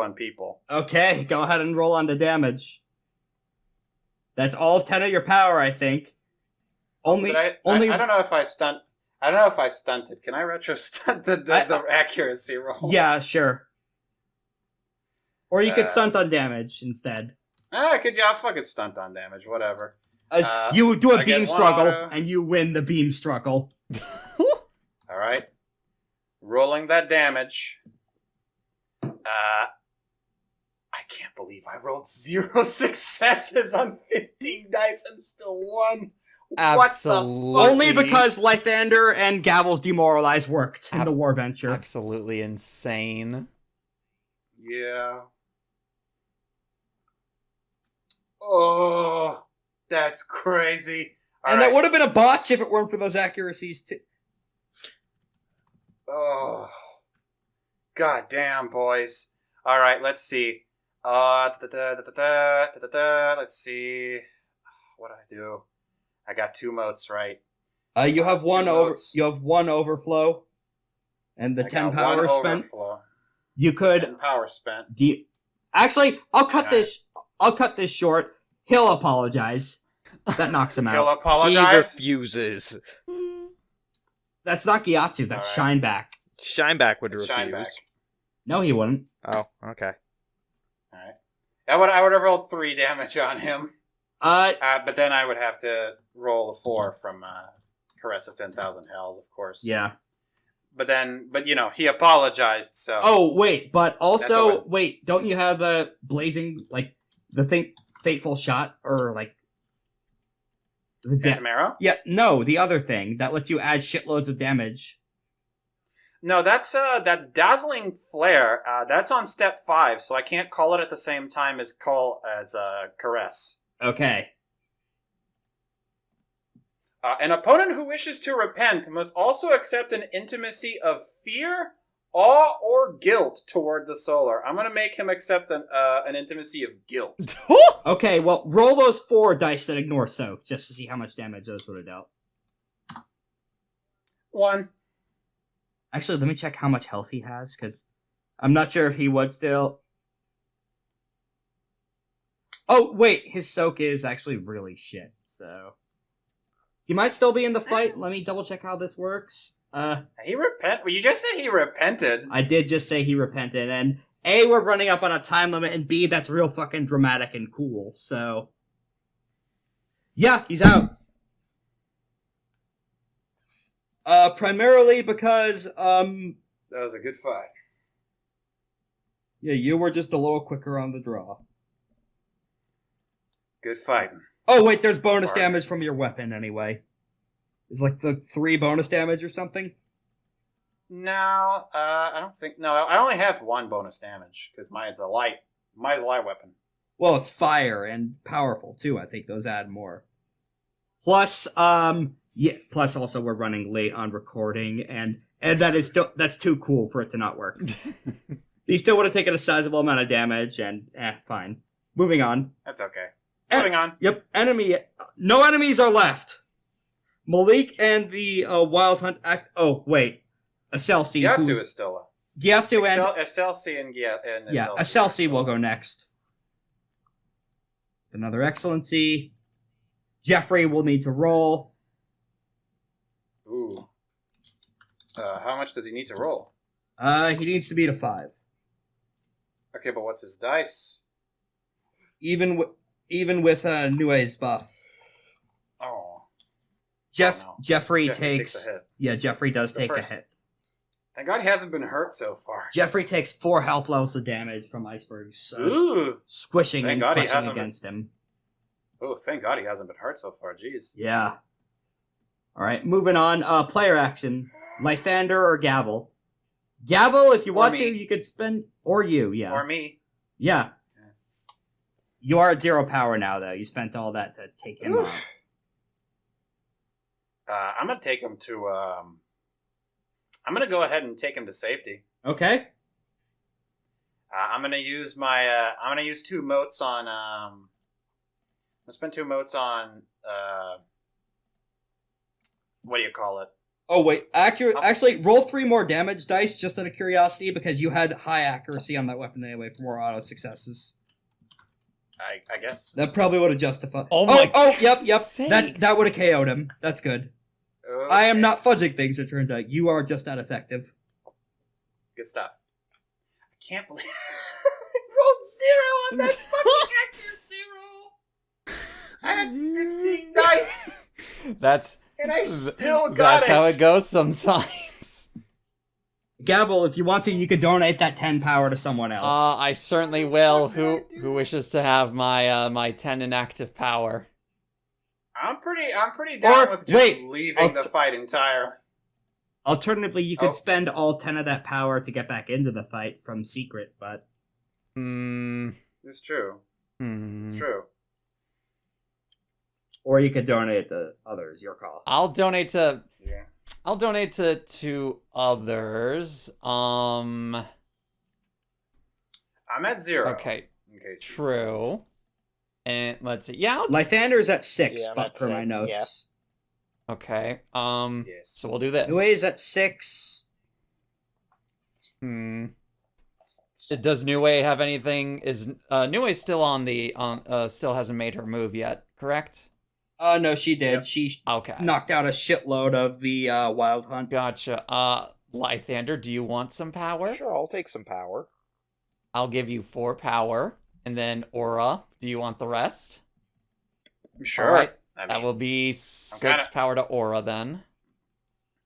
on people. Okay, go ahead and roll on to damage. That's all 10 of your power, I think. I don't know if I stunted. Can I retro stunt the accuracy roll? Yeah, sure. Or you could stunt on damage instead. I'll fucking stunt on damage, whatever. As you do a I beam get one struggle, auto. and you win the beam struggle. Alright. Rolling that damage. I can't believe I rolled 0 successes on 15 dice and still won. Absolutely. What the fuck? Only because Lythander and Gavel's demoralize worked in the war venture. Absolutely insane. Yeah. Oh, that's crazy. And that would have been a botch if it weren't for those accuracies too. Oh. God damn, boys. Alright, let's see. Let's see. What do I do? I got 2 motes, right? You have one 2 motes. You have 1 overflow, and the I 10 got power 1 spent. overflow. You could 10 power spent. actually. I'll cut Okay. this. I'll cut this short. He'll apologize. That knocks him He'll out. He apologize. refuses. That's not Giatsu. That's Shineback. Shineback would refuse. Shineback. No, he wouldn't. Oh, okay. Alright. I would have rolled 3 damage on him. But then I would have to roll a 4 from Caress of 10,000 Hells, of course. Yeah. But he apologized, so... Oh, wait, but also, That's wait, don't you have a blazing, the thing, fateful shot, or, the Phantom Arrow? Yeah, no, the other thing, that lets you add shitloads of damage. No, that's Dazzling Flare. That's on step 5, so I can't call it at the same time as Caress. Okay. An opponent who wishes to repent must also accept an intimacy of fear, awe, or guilt toward the Solar. I'm going to make him accept an intimacy of guilt. Okay, well, roll those 4 dice that ignore soak, just to see how much damage those would have dealt. 1. Actually, let me check how much health he has, because I'm not sure if he would still... Oh, wait, his soak is actually really shit. so he might still be in the fight. Let me double check how this works. He repent. Well, you just said he repented. I did just say he repented, and A, we're running up on a time limit, and B, that's real fucking dramatic and cool. So yeah, he's out. Primarily because That was a good fight. yeah, you were just a little quicker on the draw. Good fighting. Oh wait, there's bonus Alright. damage from your weapon anyway. It's like the 3 bonus damage or something. No, I don't think. No, I only have 1 bonus damage because mine's a light weapon. Well, it's fire and powerful too. I think those add more. Plus, plus also we're running late on recording, and that is still that's too cool for it to not work. He still would have taken a sizable amount of damage, and fine. Moving on. That's okay. Moving on. Yep, no enemies are left. Malik and the Wyld Hunt act. Oh wait, Acelsi. Giatsu is still up. Giatsu and Acelsi and yeah, Acelsi will go next. Another excellency. Jeffrey will need to roll. Ooh. How much does he need to roll? He needs to beat a 5. Okay, but what's his dice? Even with Nue's buff. Oh. No. Jeffrey takes a hit. Yeah, Jeffrey does The take first- a hit. Thank God he hasn't been hurt so far. Jeffrey takes 4 health levels of damage from icebergs, Ooh. squishing Thank and God he crushing hasn't against him. Oh, thank God he hasn't been hurt so far. Jeez. Yeah. Alright, moving on. Player action. Lythander or Gavel. Gavel, if you Or want me. to, you could spend... Or you, yeah. Or me. Yeah. You are at 0 power now, though. You spent all that to take him on. I'm gonna take him to. I'm gonna go ahead and take him to safety. Okay. I'm gonna use my. I'm gonna use 2 motes on. I'm gonna spend 2 motes on. What do you call it? Oh, wait. Actually, roll 3 more damage dice, just out of curiosity, because you had high accuracy on that weapon anyway for more auto successes. I guess. That probably would have justified. Oh my Yep. sakes. That would have KO'd him. That's good. Okay. I am not fudging things, it turns out. You are just that effective. Good stuff. I can't believe I rolled 0 on that fucking accuracy roll. I had 15 dice, That's and I still got that's how it goes sometimes. Gavel, if you want to, you could donate that 10 power to someone else. I certainly will. Who wishes to have my my 10 inactive power? I'm pretty down Or, with just wait, leaving the fight entirely. Alternatively, you could Oh. spend all 10 of that power to get back into the fight from secret, but... It's true. It's true. Or you could donate to others, your call. I'll donate to Yeah. others. I'm at 0. Okay, In case you- true. And let's see. Yeah. Lythander's at 6, Yeah, I'm but at per my 6, notes. Okay. Yes. So we'll do this. Nue's at 6. Does Nue have anything? Is Nue still on the still hasn't made her move yet? Correct. No, she did. Yep. She Okay. knocked out a shitload of the Wyld Hunt. Gotcha. Lythander, do you want some power? Sure, I'll take some power. I'll give you 4 power, and then Aura. Do you want the rest? Sure. All right. I That mean, will be 6 kinda- power to Aura then.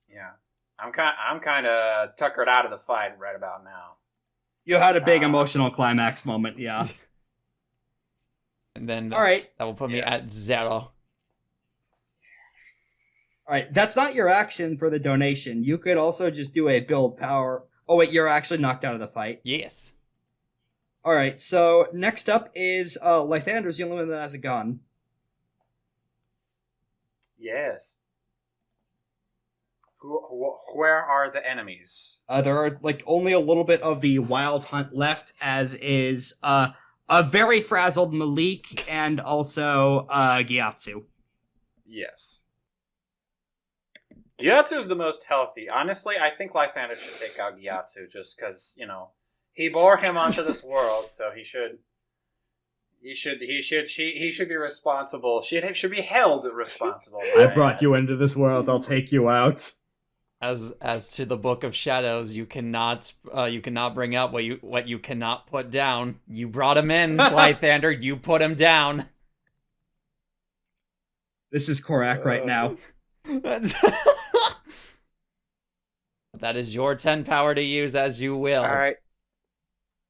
yeah. I'm kind of tuckered out of the fight right about now. You had a big emotional climax moment, yeah. And then Alright. that will put me Yeah. at 0. Alright, that's not your action for the donation. You could also just do a build power. Oh wait, you're actually knocked out of the fight. Yes. Alright, so next up is Lythander's the only one that has a gun. Yes. Where are the enemies? There are like only a little bit of the Wyld Hunt left, as is a very frazzled Malik and also Giatsu. Yes. Giatsu is the most healthy. Honestly, I think Lythander should take out Giatsu just because, he bore him onto this world, so he should He should be responsible. Should be held responsible. I brought you into this world. I'll take you out. As to the Book of Shadows, you cannot bring up what you cannot put down. You brought him in, Lythander. You put him down. This is Korak right now. That is your 10 power to use as you will. All right.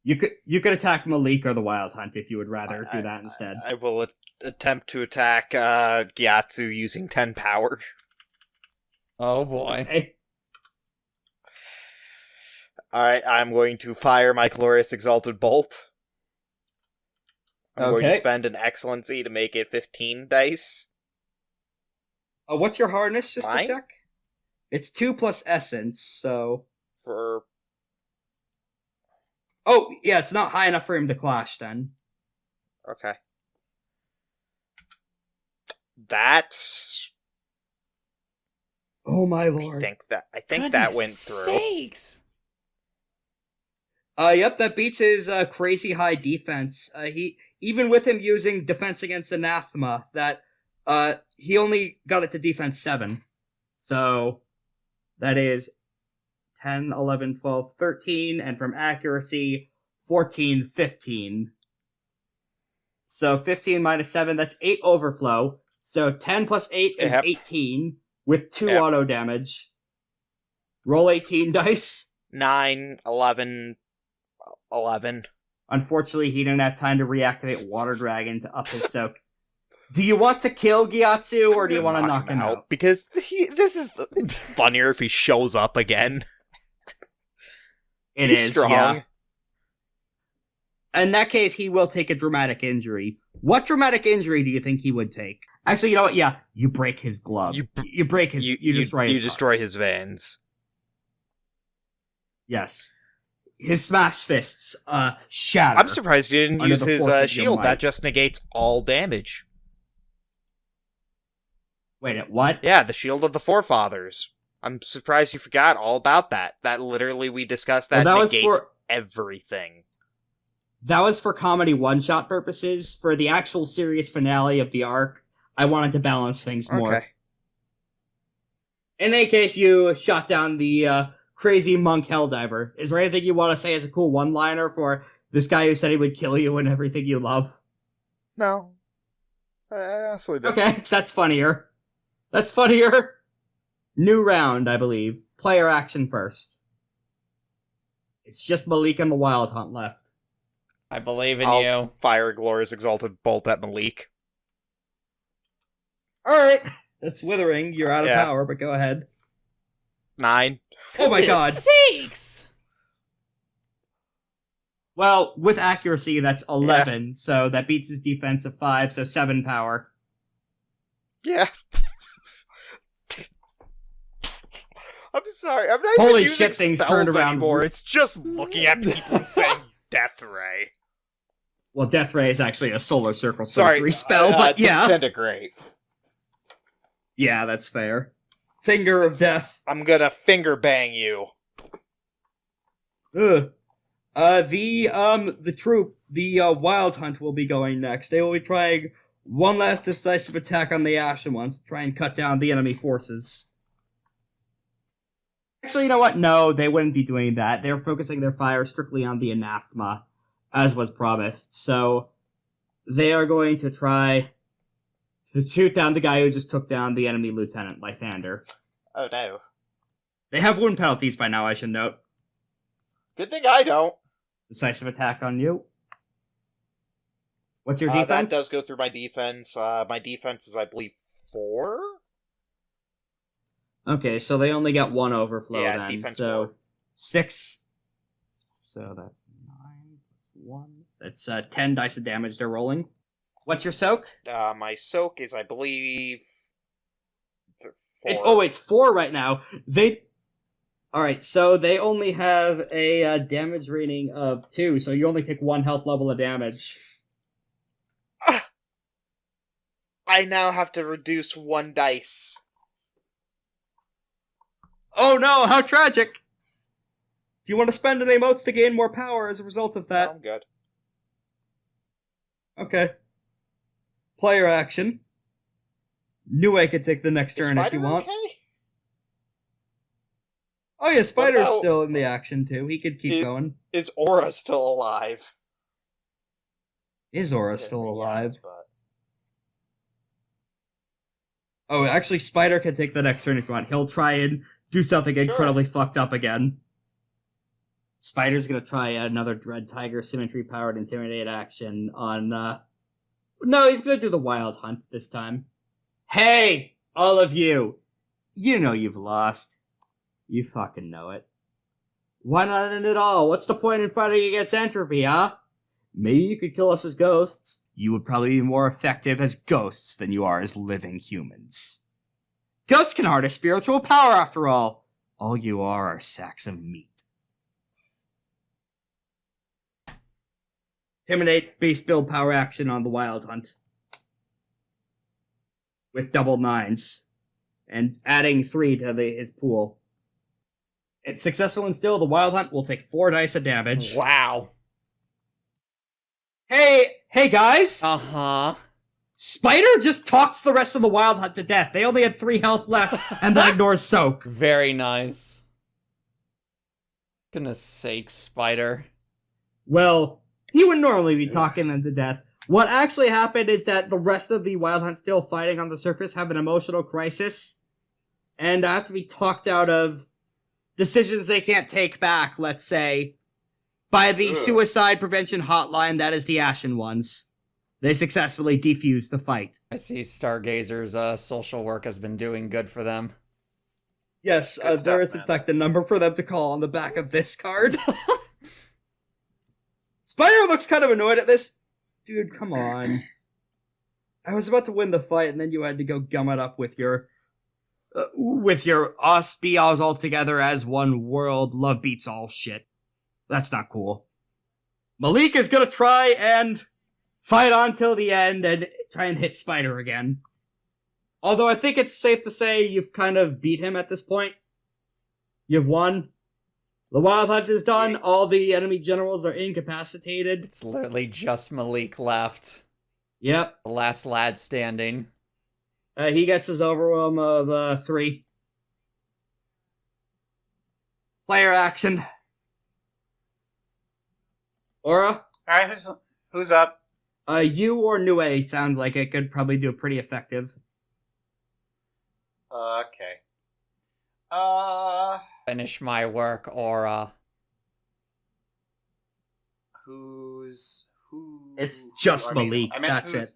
You could attack Malik or the Wyld Hunt if you would rather do that instead. I will attempt to attack Giatsu using 10 power. Oh boy. Okay. Alright, I'm going to fire my Glorious Exalted Bolt. I'm going to spend an Excellency to make it 15 dice. What's your hardness, just Mine? to check? It's 2 plus Essence, so... For... Oh, yeah, it's not high enough for him to clash, then. Okay. That's... Oh my lord. I think that went through. Sakes. Yep, that beats his crazy high defense. Even with him using Defense Against Anathema, he only got it to defense 7. So, that is 10, 11, 12, 13, and from accuracy, 14, 15. So 15 minus 7, that's 8 overflow. So 10 plus 8 is 18, with 2 auto damage. Roll 18 dice. 9, 11, 11. Unfortunately, he didn't have time to reactivate Water Dragon to up his soak. Do you want to kill Giatsu, or do you want to knock him out? Because it's funnier if he shows up again. He's strong. Yeah. In that case, he will take a dramatic injury. What dramatic injury do you think he would take? Actually, you know what? Yeah, you break his glove. You break his. You destroy his. You destroy hearts. his veins. Yes. His smash fists shatter. I'm surprised you didn't use his shield. might. That just negates all damage. Wait, what? Yeah, the Shield of the Forefathers. I'm surprised you forgot all about that. That literally, we discussed that, negates everything. That was for comedy one-shot purposes. For the actual serious finale of the arc, I wanted to balance things more. Okay. In any case, you shot down the crazy monk helldiver. Is there anything you want to say as a cool one-liner for this guy who said he would kill you and everything you love? No. I honestly don't. Okay, that's funnier. That's funnier. New round, I believe. Player action first. It's just Malik and the Wyld Hunt left. I believe in I'll you. fire Glorious Exalted Bolt at Malik. Alright. That's withering. You're out of Yeah. power, but go ahead. 9. Oh my god. Sakes! Well, with accuracy, that's 11, so that beats his defense of 5, so 7 power. Yeah. I'm sorry. I'm not Holy even shit, using things spells turned around. anymore. It's just looking at people saying Death Ray. Well, Death Ray is actually a solar circle Sorry, surgery spell, but yeah. Disintegrate. Yeah, that's fair. Finger of Death. I'm gonna finger bang you. Ugh. The troop, the Wyld Hunt will be going next. They will be trying one last decisive attack on the Ashen Ones to try and cut down the enemy forces. Actually, you know what? No, they wouldn't be doing that. They're focusing their fire strictly on the anathema, as was promised. So, they are going to try to shoot down the guy who just took down the enemy lieutenant, Lythander. Oh no. They have wound penalties by now, I should note. Good thing I don't. Decisive attack on you. What's your defense? That does go through my defense. My defense is, I believe, 4? Okay, so they only got 1 overflow Yeah, then. defense So 4. 6. So that's 9 plus 1. That's 10 dice of damage they're rolling. What's your soak? My soak is, I believe, 4. It's 4 right now. Alright, so they only have a damage rating of 2, so you only take 1 health level of damage. I now have to reduce 1 dice. Oh no, how tragic! Do you want to spend any emotes to gain more power as a result of that? No, I'm good. Okay. Player action. Nue could take the next Is turn if Spider you want. okay? Oh yeah, Spider's about- still in the action too. He could keep going. Is Aura still alive? Is Aura Yes, still yes, alive? but- Oh, actually, Spider can take the next turn if you want. He'll try and do something Sure. incredibly fucked up again. Spider's gonna try another Dread Tiger Symmetry-powered Intimidate action on, No, he's gonna do the Wyld Hunt this time. Hey! All of you! You know you've lost. You fucking know it. Why not end it all? What's the point in fighting against entropy, huh? Maybe you could kill us as ghosts. You would probably be more effective as ghosts than you are as living humans. Ghosts can harness spiritual power, after all. All you are sacks of meat. Intimidate base build power action on the Wyld Hunt. With double 9s. And adding 3 to his pool. It's successful and still, the Wyld Hunt will take 4 dice of damage. Wow. Hey guys! Uh-huh. Spider just talked the rest of the Wyld Hunt to death. They only had 3 health left, and that ignores Soak. Very nice. Goodness sake, Spider. Well, he would normally be talking them to death. What actually happened is that the rest of the Wyld Hunt still fighting on the surface have an emotional crisis, and have to be talked out of decisions they can't take back, let's say, by the suicide prevention hotline that is the Ashen Ones. They successfully defused the fight. I see Stargazer's social work has been doing good for them. Yes, Good stuff, there is in man. fact a number for them to call on the back of this card. Spider looks kind of annoyed at this. Dude, come on. I was about to win the fight, and then you had to go gum it up with your us be all together as one world, love beats all shit. That's not cool. Malik is gonna try and fight on till the end and try and hit Spider again. Although I think it's safe to say you've kind of beat him at this point. You've won. The Wyld Hunt is done. All the enemy generals are incapacitated. It's literally just Malik left. Yep. The last lad standing. He gets his overwhelm of 3. Player action. Aura? Alright, who's up? You or Nue sounds like it could probably do pretty effective. Okay. Finish my work, Aura. Who? It's just I mean, Malik, I meant that's who's- it.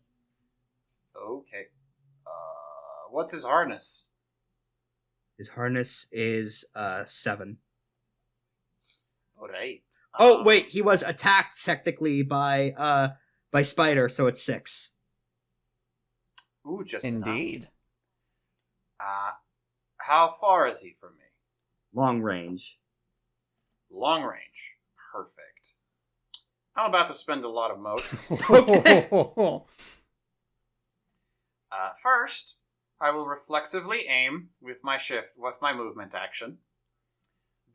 Okay. What's his harness? His harness is 7. Alright. Oh wait, he was attacked technically by Spider, so it's 6. Ooh, just Indeed. enough. How far is he from me? Long range. Long range. Perfect. I'm about to spend a lot of motes. First, I will reflexively aim with my movement action.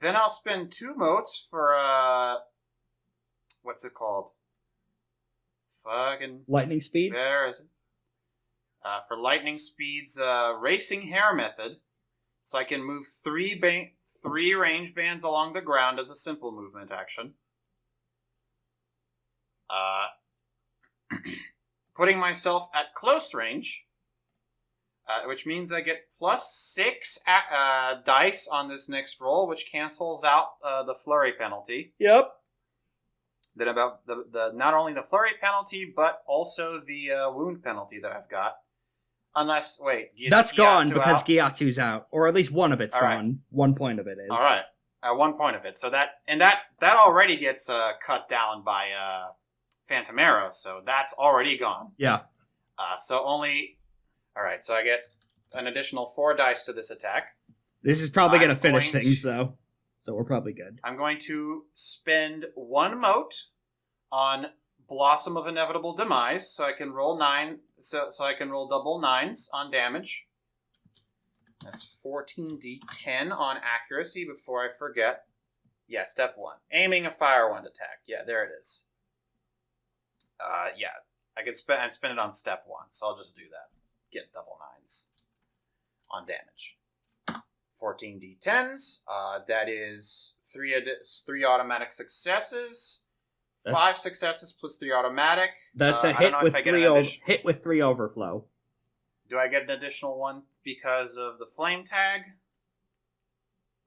Then I'll spend 2 motes for, what's it called? Fucking... Lightning speed? Where is it? For lightning speed's racing hair method, so I can move 3 range bands along the ground as a simple movement action. Putting myself at close range, which means I get +6 dice on this next roll, which cancels out the flurry penalty. Yep. Then about the not only the flurry penalty, but also the wound penalty that I've got. Unless, wait, That's gone Giatsu because out? Giatsu's out. Or at least one of it's All right. gone. 1 point of it is. All right, 1 point of it. So that already gets cut down by Phantom Arrow, so that's already gone. Yeah. So only. All right, so I get an additional 4 dice to this attack. This is probably going to I'm finish going things, to- though. So we're probably good. I'm going to spend 1 mote on Blossom of Inevitable Demise, so I can roll 9. So I can roll double 9s on damage. That's 14d10 on accuracy. Before I forget, yeah, step 1, aiming a fire wand attack. Yeah, there it is. Yeah, I could spend it on step 1, so I'll just do that. Get double 9s on damage. 14 d10s. That is 3 automatic successes. 5 successes plus 3 automatic. That's a hit with 3 overflow. Do I get an additional one because of the flame tag?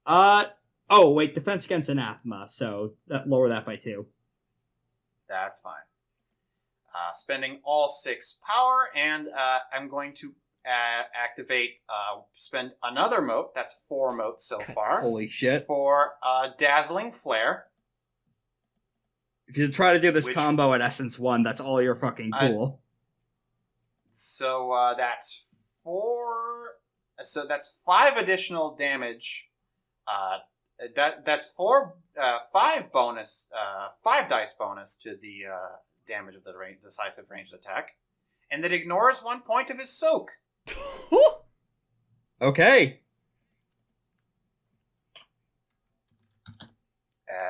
Oh, wait, defense against anathema, so lower that by 2. That's fine. Spending all 6 power, and I'm going to activate, spend another mote. That's 4 motes so far. Holy shit. For Dazzling Flare. If you try to do this combo at Essence 1, that's all you're fucking cool. So that's 4. So that's 5 additional damage. That's 5 bonus, 5 dice bonus to the damage of the decisive ranged attack, and it ignores 1 point of his soak. Okay.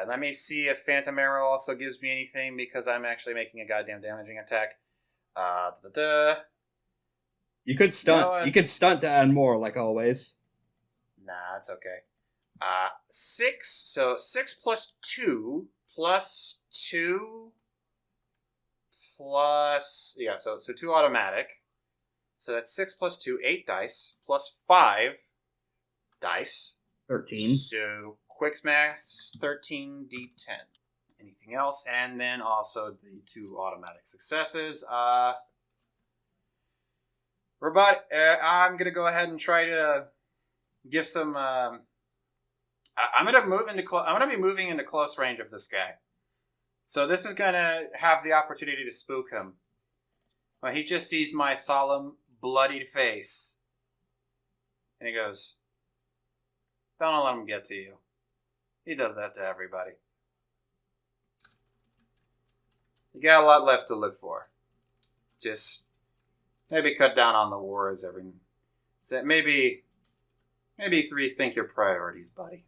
Let me see if Phantom Arrow also gives me anything, because I'm actually making a goddamn damaging attack. You could stunt. You could stunt to add more, like always. Nah, it's okay. 6. So 6 plus 2 plus 2 plus so 2 automatic. So that's 6 plus 2, 8 dice plus 5 dice. 13. So quick maths, 13 d10. Anything else? And then also the 2 automatic successes. I'm gonna go ahead and try to give some. I'm gonna be moving into close range of this guy. So this is gonna have the opportunity to spook him. Well, he just sees my solemn, bloodied face, and he goes, "Don't let him get to you. He does that to everybody. You got a lot left to live for. Just maybe cut down on the wars so maybe rethink your priorities, buddy."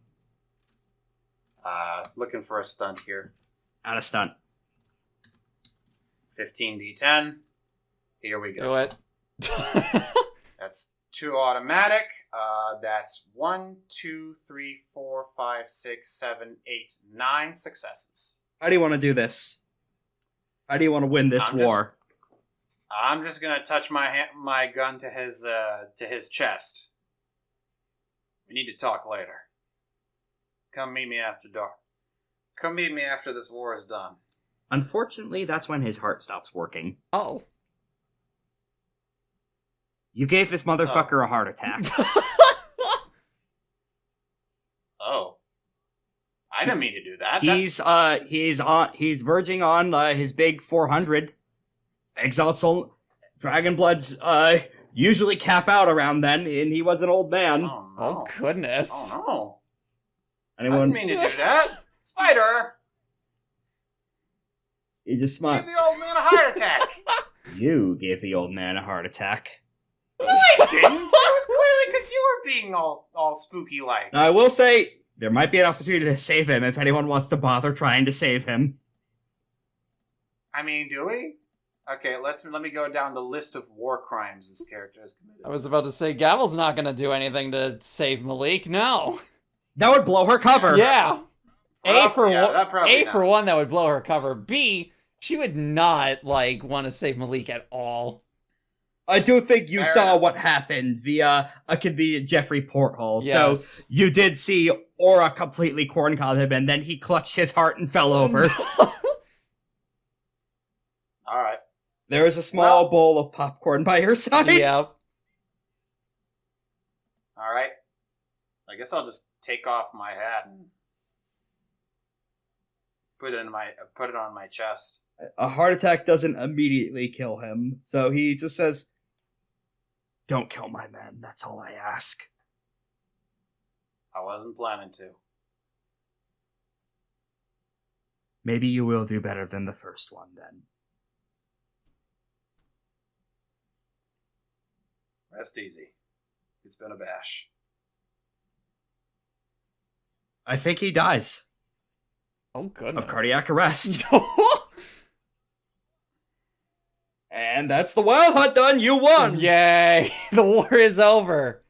Looking for a stunt here. Out of stunt. 15 d10. Here we go. Do it. That's 2 automatic. That's 1, 2, 3, 4, 5, 6, 7, 8, 9 successes. How do you want to do this? How do you want to win this war? I'm just gonna touch my gun to his chest. We need to talk later. Come meet me after dark. Come meet me after this war is done. Unfortunately, that's when his heart stops working. Oh. You gave this motherfucker a heart attack. Oh. I didn't mean to do that. He's verging on his big 400. Exalt Soul Dragonbloods usually cap out around then, and he was an old man. Oh, no. Oh, goodness. Oh, no. I Anyone? didn't mean to do that. Spider! He just smiled. Give the old man a heart attack. You gave the old man a heart attack. No, I didn't. It was clearly because you were being all spooky-like. Now, I will say, there might be an opportunity to save him if anyone wants to bother trying to save him. I mean, do we? Okay, let me go down the list of war crimes this character has committed. I was about to say, Gavel's not going to do anything to save Malik. No. That would blow her cover. Yeah. For one, that would blow her cover. B, she would not want to save Malik at all. I do think you saw what happened via a convenient Jeffrey porthole. Yes. So you did see Aura completely corncob him, and then he clutched his heart and fell over. Alright. There is a small bowl of popcorn by your side. Yep. Alright. I guess I'll just take off my hat and put it on my chest. A heart attack doesn't immediately kill him, so he just says, "Don't kill my men, that's all I ask." I wasn't planning to. Maybe you will do better than the first one, then. Rest easy. It's been a bash. I think he dies. Oh, goodness. Of cardiac arrest. And that's the Wyld Hunt done. You won. Yay! The war is over.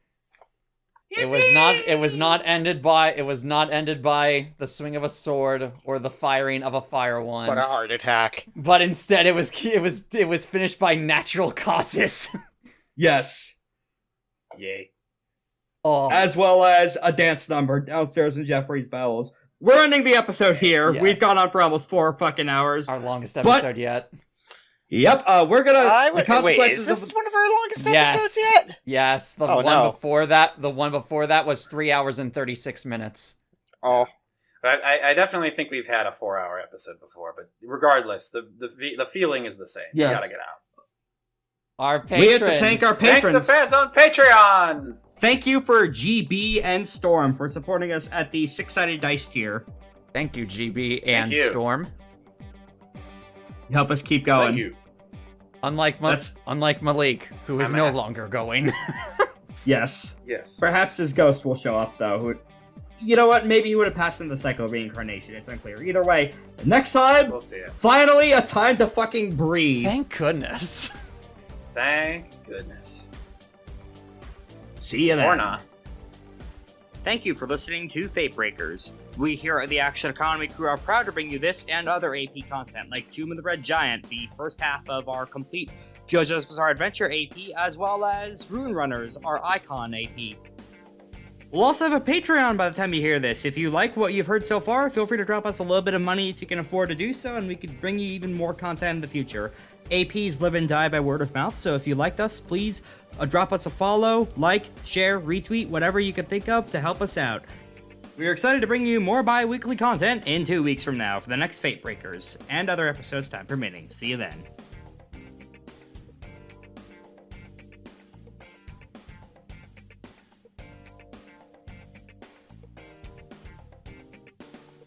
It was not ended by the swing of a sword or the firing of a fire wand. But a heart attack. But instead it was finished by natural causes. Yes. Yay. Oh. As well as a dance number downstairs in Jeffrey's bowels. We're ending the episode here. Yes. We've gone on for almost 4 fucking hours. Our longest episode yet. Yep, we're gonna... the Wait, consequences is this of... one of our longest Yes. episodes yet? Yes, the Oh, one no. before that was 3 hours and 36 minutes. Oh. But I definitely think we've had a 4-hour episode before, but regardless, the feeling is the same. Yes. You gotta get out. Our patrons. We have to thank our Thank patrons. the fans on Patreon! Thank you for GB and Storm for supporting us at the 6-sided dice tier. Thank you, GB and you. Storm. You help us keep going. Thank you. Unlike Malik, who is I'm no at- longer going. Yes. Yes. Perhaps his ghost will show up, though. You know what? Maybe he would have passed in the cycle of reincarnation. It's unclear. Either way, next time, We'll see it. finally a time to fucking breathe. Thank goodness. Thank goodness. See you then. Or not. Thank you for listening to FateBreakers. We here at the Action Economy crew are proud to bring you this and other AP content, like Tomb of the Red Giant, the first half of our complete JoJo's Bizarre Adventure AP, as well as Rune Runners, our Icon AP. We'll also have a Patreon by the time you hear this. If you like what you've heard so far, feel free to drop us a little bit of money if you can afford to do so, and we could bring you even more content in the future. APs live and die by word of mouth, so if you liked us, please drop us a follow, like, share, retweet, whatever you can think of to help us out. We are excited to bring you more bi-weekly content in 2 weeks from now for the next FateBreakers, and other episodes time permitting. See you then.